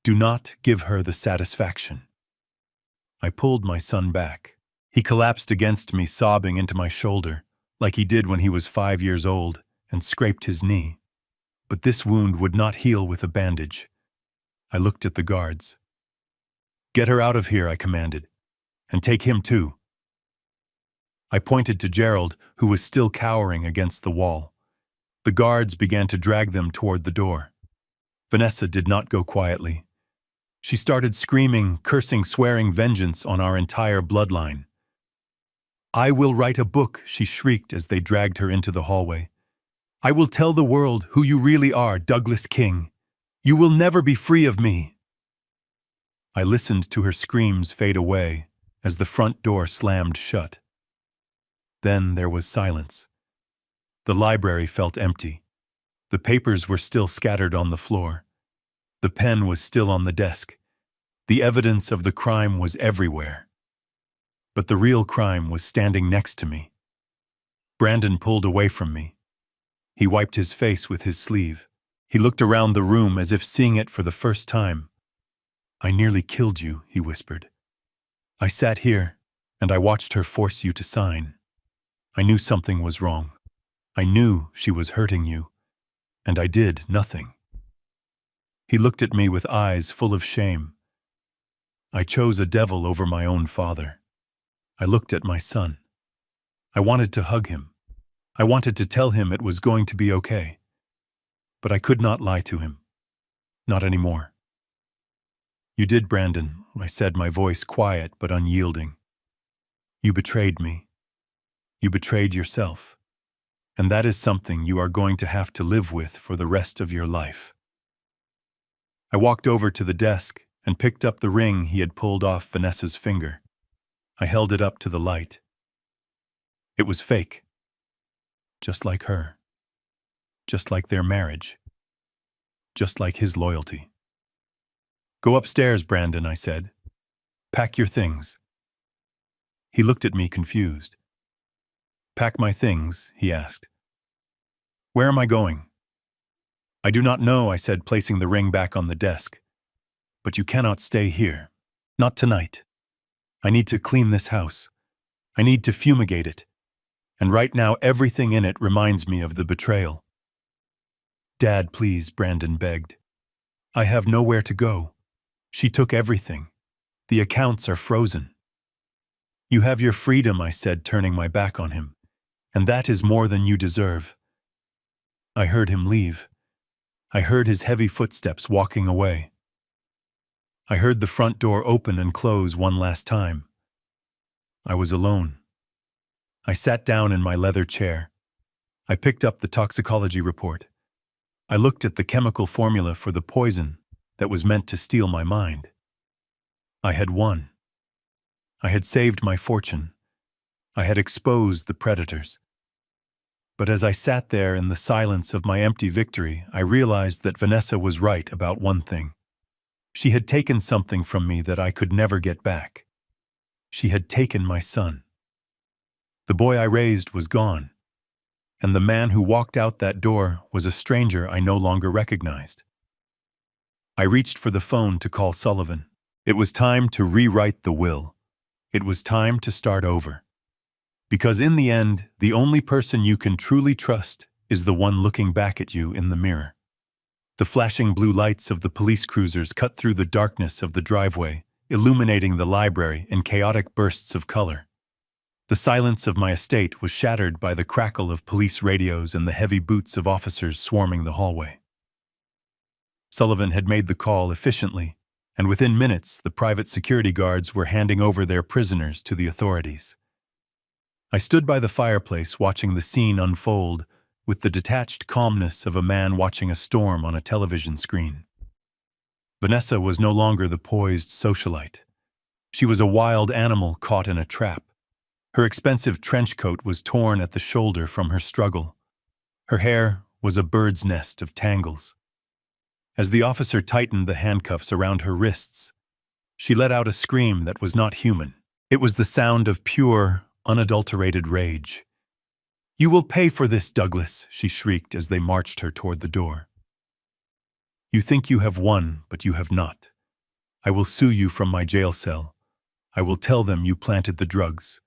Do not give her the satisfaction. I pulled my son back. He collapsed against me, sobbing into my shoulder, like he did when he was 5 years old, and scraped his knee. But this wound would not heal with a bandage. I looked at the guards. Get her out of here, I commanded. And take him too. I pointed to Gerald, who was still cowering against the wall. The guards began to drag them toward the door. Vanessa did not go quietly. She started screaming, cursing, swearing vengeance on our entire bloodline. I will write a book, she shrieked as they dragged her into the hallway. I will tell the world who you really are, Douglas King. You will never be free of me. I listened to her screams fade away as the front door slammed shut. Then there was silence. The library felt empty. The papers were still scattered on the floor. The pen was still on the desk. The evidence of the crime was everywhere. But the real crime was standing next to me. Brandon pulled away from me. He wiped his face with his sleeve. He looked around the room as if seeing it for the first time. I nearly killed you, he whispered. I sat here, and I watched her force you to sign. I knew something was wrong. I knew she was hurting you, and I did nothing. He looked at me with eyes full of shame. I chose a devil over my own father. I looked at my son. I wanted to hug him. I wanted to tell him it was going to be okay. But I could not lie to him. Not anymore. You did, Brandon, I said, my voice quiet but unyielding. You betrayed me. You betrayed yourself. And that is something you are going to have to live with for the rest of your life. I walked over to the desk and picked up the ring he had pulled off Vanessa's finger. I held it up to the light. It was fake. Just like her. Just like their marriage. Just like his loyalty. Go upstairs, Brandon, I said. Pack your things. He looked at me confused. Pack my things, he asked. Where am I going? I do not know, I said, placing the ring back on the desk. But you cannot stay here. Not tonight. I need to clean this house. I need to fumigate it. And right now everything in it reminds me of the betrayal. Dad, please, Brandon begged. I have nowhere to go. She took everything. The accounts are frozen. You have your freedom, I said, turning my back on him. And that is more than you deserve. I heard him leave. I heard his heavy footsteps walking away. I heard the front door open and close one last time. I was alone. I sat down in my leather chair. I picked up the toxicology report. I looked at the chemical formula for the poison that was meant to steal my mind. I had won. I had saved my fortune. I had exposed the predators. But as I sat there in the silence of my empty victory, I realized that Vanessa was right about one thing. She had taken something from me that I could never get back. She had taken my son. The boy I raised was gone, and the man who walked out that door was a stranger I no longer recognized. I reached for the phone to call Sullivan. It was time to rewrite the will. It was time to start over. Because in the end, the only person you can truly trust is the one looking back at you in the mirror. The flashing blue lights of the police cruisers cut through the darkness of the driveway, illuminating the library in chaotic bursts of color. The silence of my estate was shattered by the crackle of police radios and the heavy boots of officers swarming the hallway. Sullivan had made the call efficiently, and within minutes the private security guards were handing over their prisoners to the authorities. I stood by the fireplace watching the scene unfold with the detached calmness of a man watching a storm on a television screen. Vanessa was no longer the poised socialite. She was a wild animal caught in a trap. Her expensive trench coat was torn at the shoulder from her struggle. Her hair was a bird's nest of tangles. As the officer tightened the handcuffs around her wrists, she let out a scream that was not human. It was the sound of pure, unadulterated rage. "You will pay for this, Douglas," she shrieked as they marched her toward the door. "You think you have won, but you have not. I will sue you from my jail cell. I will tell them you planted the drugs.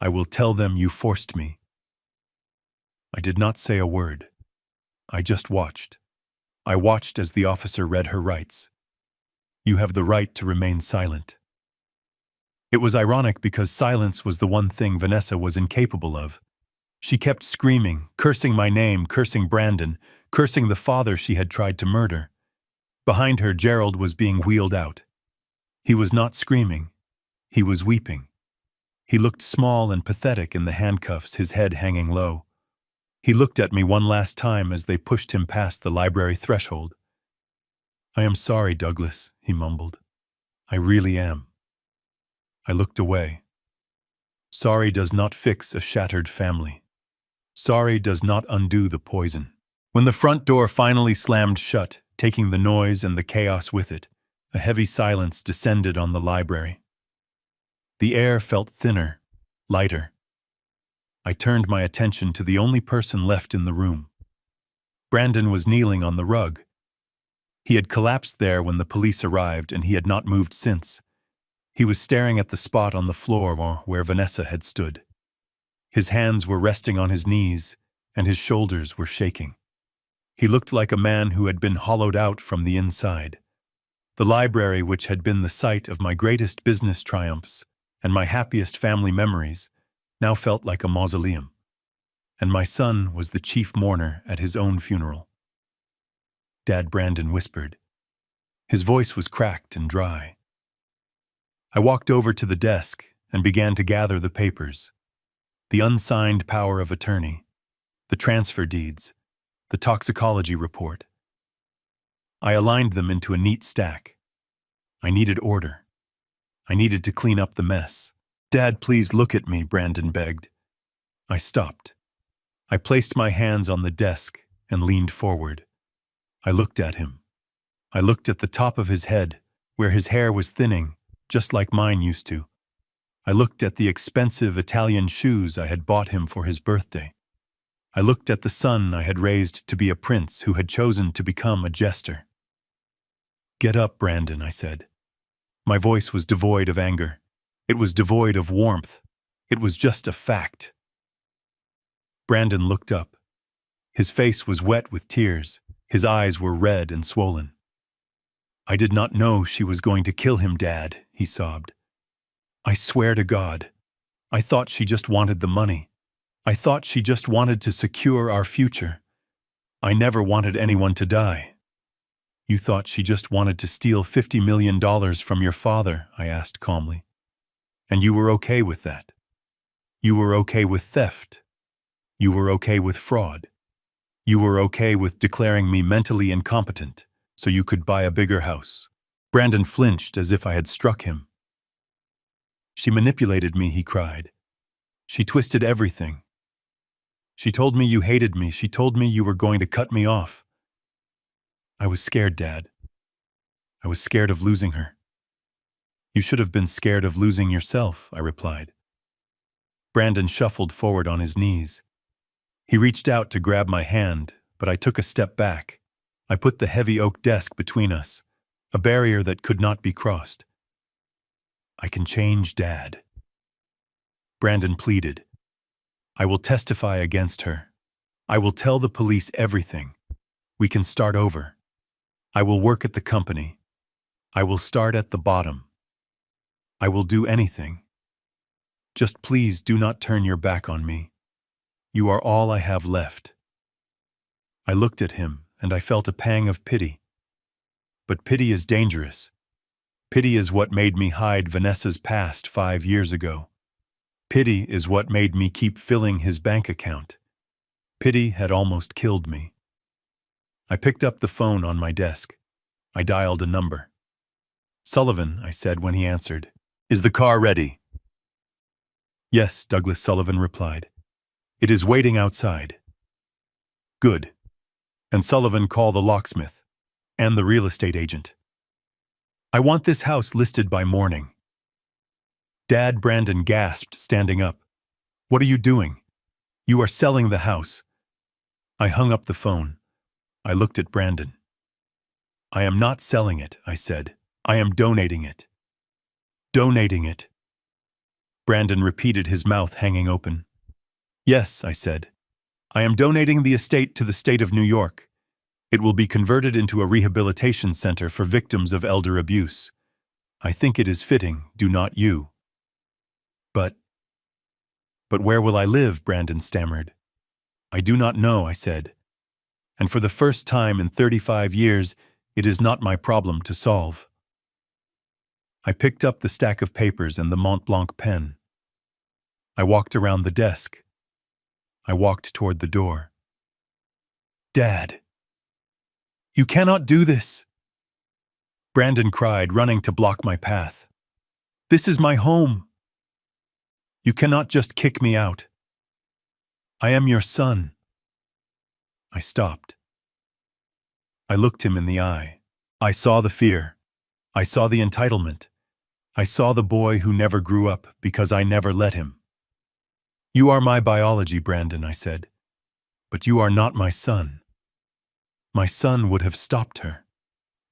I will tell them you forced me." I did not say a word. I just watched. I watched as the officer read her rights. "You have the right to remain silent." It was ironic because silence was the one thing Vanessa was incapable of. She kept screaming, cursing my name, cursing Brandon, cursing the father she had tried to murder. Behind her, Gerald was being wheeled out. He was not screaming. He was weeping. He looked small and pathetic in the handcuffs, his head hanging low. He looked at me one last time as they pushed him past the library threshold. "I am sorry, Douglas," he mumbled. "I really am." I looked away. Sorry does not fix a shattered family. Sorry does not undo the poison. When the front door finally slammed shut, taking the noise and the chaos with it, a heavy silence descended on the library. The air felt thinner, lighter. I turned my attention to the only person left in the room. Brandon was kneeling on the rug. He had collapsed there when the police arrived, and he had not moved since. He was staring at the spot on the floor where Vanessa had stood. His hands were resting on his knees, and his shoulders were shaking. He looked like a man who had been hollowed out from the inside. The library, which had been the site of my greatest business triumphs and my happiest family memories, now felt like a mausoleum. And my son was the chief mourner at his own funeral. Dad, Brandon whispered. His voice was cracked and dry. I walked over to the desk and began to gather the papers. The unsigned power of attorney, the transfer deeds, the toxicology report. I aligned them into a neat stack. I needed order. I needed to clean up the mess. "Dad, please look at me," Brandon begged. I stopped. I placed my hands on the desk and leaned forward. I looked at him. I looked at the top of his head, where his hair was thinning, just like mine used to. I looked at the expensive Italian shoes I had bought him for his birthday. I looked at the son I had raised to be a prince who had chosen to become a jester. "Get up, Brandon," I said. My voice was devoid of anger. It was devoid of warmth. It was just a fact. Brandon looked up. His face was wet with tears. His eyes were red and swollen. "I did not know she was going to kill him, Dad," he sobbed. "I swear to God. I thought she just wanted the money. I thought she just wanted to secure our future. I never wanted anyone to die." "You thought she just wanted to steal $50 million from your father," I asked calmly. "And you were okay with that? You were okay with theft? You were okay with fraud? You were okay with declaring me mentally incompetent so you could buy a bigger house?" Brandon flinched as if I had struck him. "She manipulated me," he cried. "She twisted everything. She told me you hated me. She told me you were going to cut me off." I was scared, Dad. I was scared of losing her. "You should have been scared of losing yourself," I replied. Brandon shuffled forward on his knees. He reached out to grab my hand, but I took a step back. I put the heavy oak desk between us, a barrier that could not be crossed. "I can change, Dad." Brandon pleaded. "I will testify against her. I will tell the police everything. We can start over. I will work at the company. I will start at the bottom. I will do anything. Just please do not turn your back on me. You are all I have left." I looked at him, and I felt a pang of pity. But pity is dangerous. Pity is what made me hide Vanessa's past 5 years ago. Pity is what made me keep filling his bank account. Pity had almost killed me. I picked up the phone on my desk. I dialed a number. "Sullivan," I said when he answered. "Is the car ready?" "Yes," Douglas Sullivan replied. "It is waiting outside." "Good. And Sullivan, call the locksmith and the real estate agent. I want this house listed by morning." Dad, Brandon gasped, standing up. "What are you doing?" You are selling the house. I hung up the phone. I looked at Brandon. I am not selling it, I said. I am donating it. Donating it. Brandon repeated, his mouth hanging open. Yes, I said. I am donating the estate to the state of New York. It will be converted into a rehabilitation center for victims of elder abuse. I think it is fitting, do not you? But where will I live? Brandon stammered. I do not know, I said. And for the first time in 35 years, it is not my problem to solve. I picked up the stack of papers and the Mont Blanc pen. I walked around the desk. I walked toward the door. Dad, you cannot do this. Brandon cried, running to block my path. This is my home. You cannot just kick me out. I am your son. I stopped. I looked him in the eye. I saw the fear. I saw the entitlement. I saw the boy who never grew up because I never let him. You are my biology, Brandon, I said. But you are not my son. My son would have stopped her.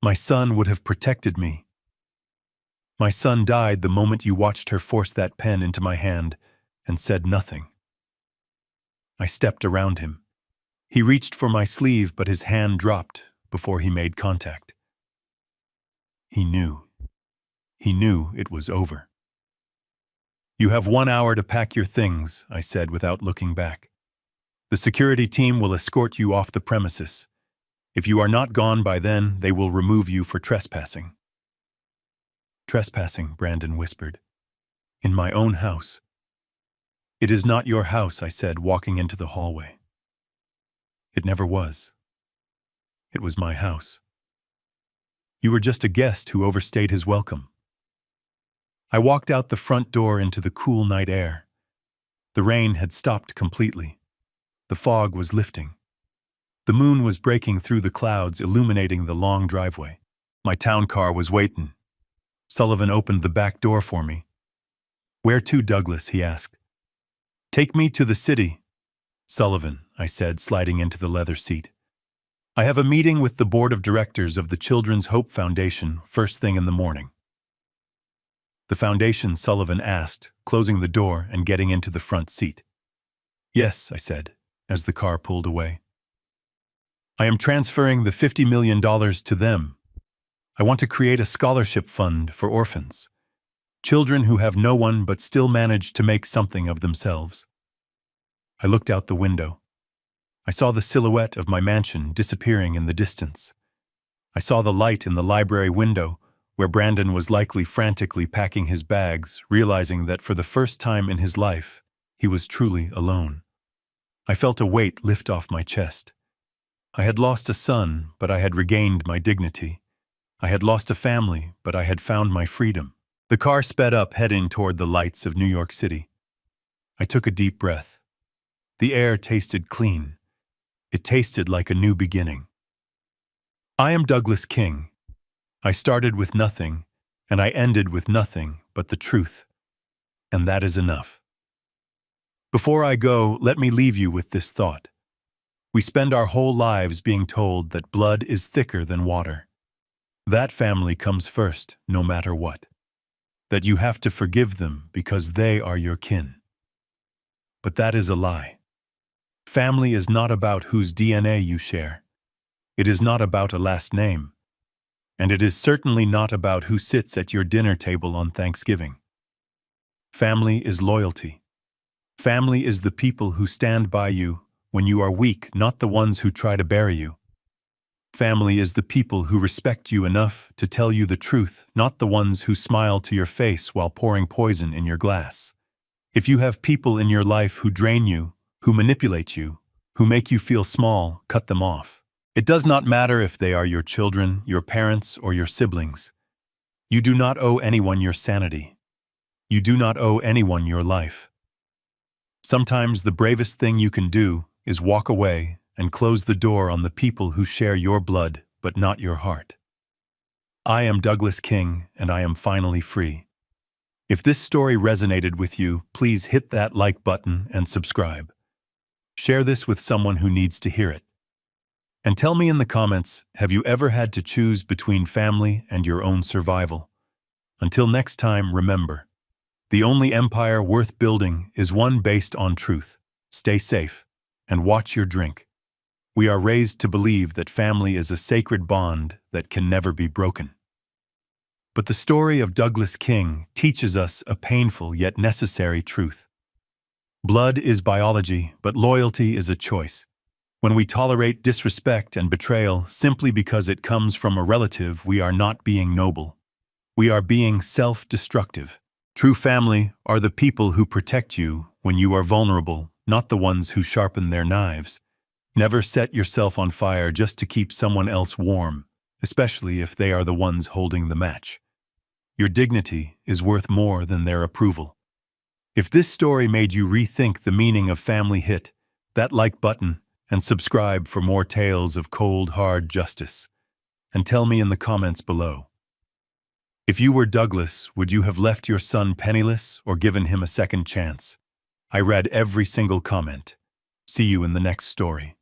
My son would have protected me. My son died the moment you watched her force that pen into my hand and said nothing. I stepped around him. He reached for my sleeve, but his hand dropped before he made contact. He knew. He knew it was over. You have 1 hour to pack your things, I said without looking back. The security team will escort you off the premises. If you are not gone by then, they will remove you for trespassing. Trespassing, Brandon whispered. In my own house. It is not your house, I said, walking into the hallway. It never was. It was my house. You were just a guest who overstayed his welcome. I walked out the front door into the cool night air. The rain had stopped completely. The fog was lifting. The moon was breaking through the clouds, illuminating the long driveway. My town car was waiting. Sullivan opened the back door for me. Where to, Douglas? He asked. Take me to the city. Sullivan, I said, sliding into the leather seat. I have a meeting with the board of directors of the Children's Hope Foundation first thing in the morning. The foundation, Sullivan asked, closing the door and getting into the front seat. Yes, I said, as the car pulled away. I am transferring the $50 million to them. I want to create a scholarship fund for orphans. Children who have no one but still manage to make something of themselves. I looked out the window. I saw the silhouette of my mansion disappearing in the distance. I saw the light in the library window, where Brandon was likely frantically packing his bags, realizing that for the first time in his life, he was truly alone. I felt a weight lift off my chest. I had lost a son, but I had regained my dignity. I had lost a family, but I had found my freedom. The car sped up, heading toward the lights of New York City. I took a deep breath. The air tasted clean. It tasted like a new beginning. I am Douglas King. I started with nothing, and I ended with nothing but the truth. And that is enough. Before I go, let me leave you with this thought. We spend our whole lives being told that blood is thicker than water. That family comes first, no matter what. That you have to forgive them because they are your kin. But that is a lie. Family is not about whose DNA you share. It is not about a last name. And it is certainly not about who sits at your dinner table on Thanksgiving. Family is loyalty. Family is the people who stand by you when you are weak, not the ones who try to bury you. Family is the people who respect you enough to tell you the truth, not the ones who smile to your face while pouring poison in your glass. If you have people in your life who drain you, who manipulate you, who make you feel small, cut them off. It does not matter if they are your children, your parents, or your siblings. You do not owe anyone your sanity. You do not owe anyone your life. Sometimes the bravest thing you can do is walk away and close the door on the people who share your blood but not your heart. I am Douglas King, and I am finally free. If this story resonated with you, please hit that like button and subscribe. Share this with someone who needs to hear it. And tell me in the comments, have you ever had to choose between family and your own survival? Until next time, remember, the only empire worth building is one based on truth. Stay safe and watch your drink. We are raised to believe that family is a sacred bond that can never be broken. But the story of Douglas King teaches us a painful yet necessary truth. Blood is biology, but loyalty is a choice. When we tolerate disrespect and betrayal simply because it comes from a relative, we are not being noble. We are being self-destructive. True family are the people who protect you when you are vulnerable, not the ones who sharpen their knives. Never set yourself on fire just to keep someone else warm, especially if they are the ones holding the match. Your dignity is worth more than their approval. If this story made you rethink the meaning of family, hit that like button and subscribe for more tales of cold, hard justice. And tell me in the comments below. If you were Douglas, would you have left your son penniless or given him a second chance? I read every single comment. See you in the next story.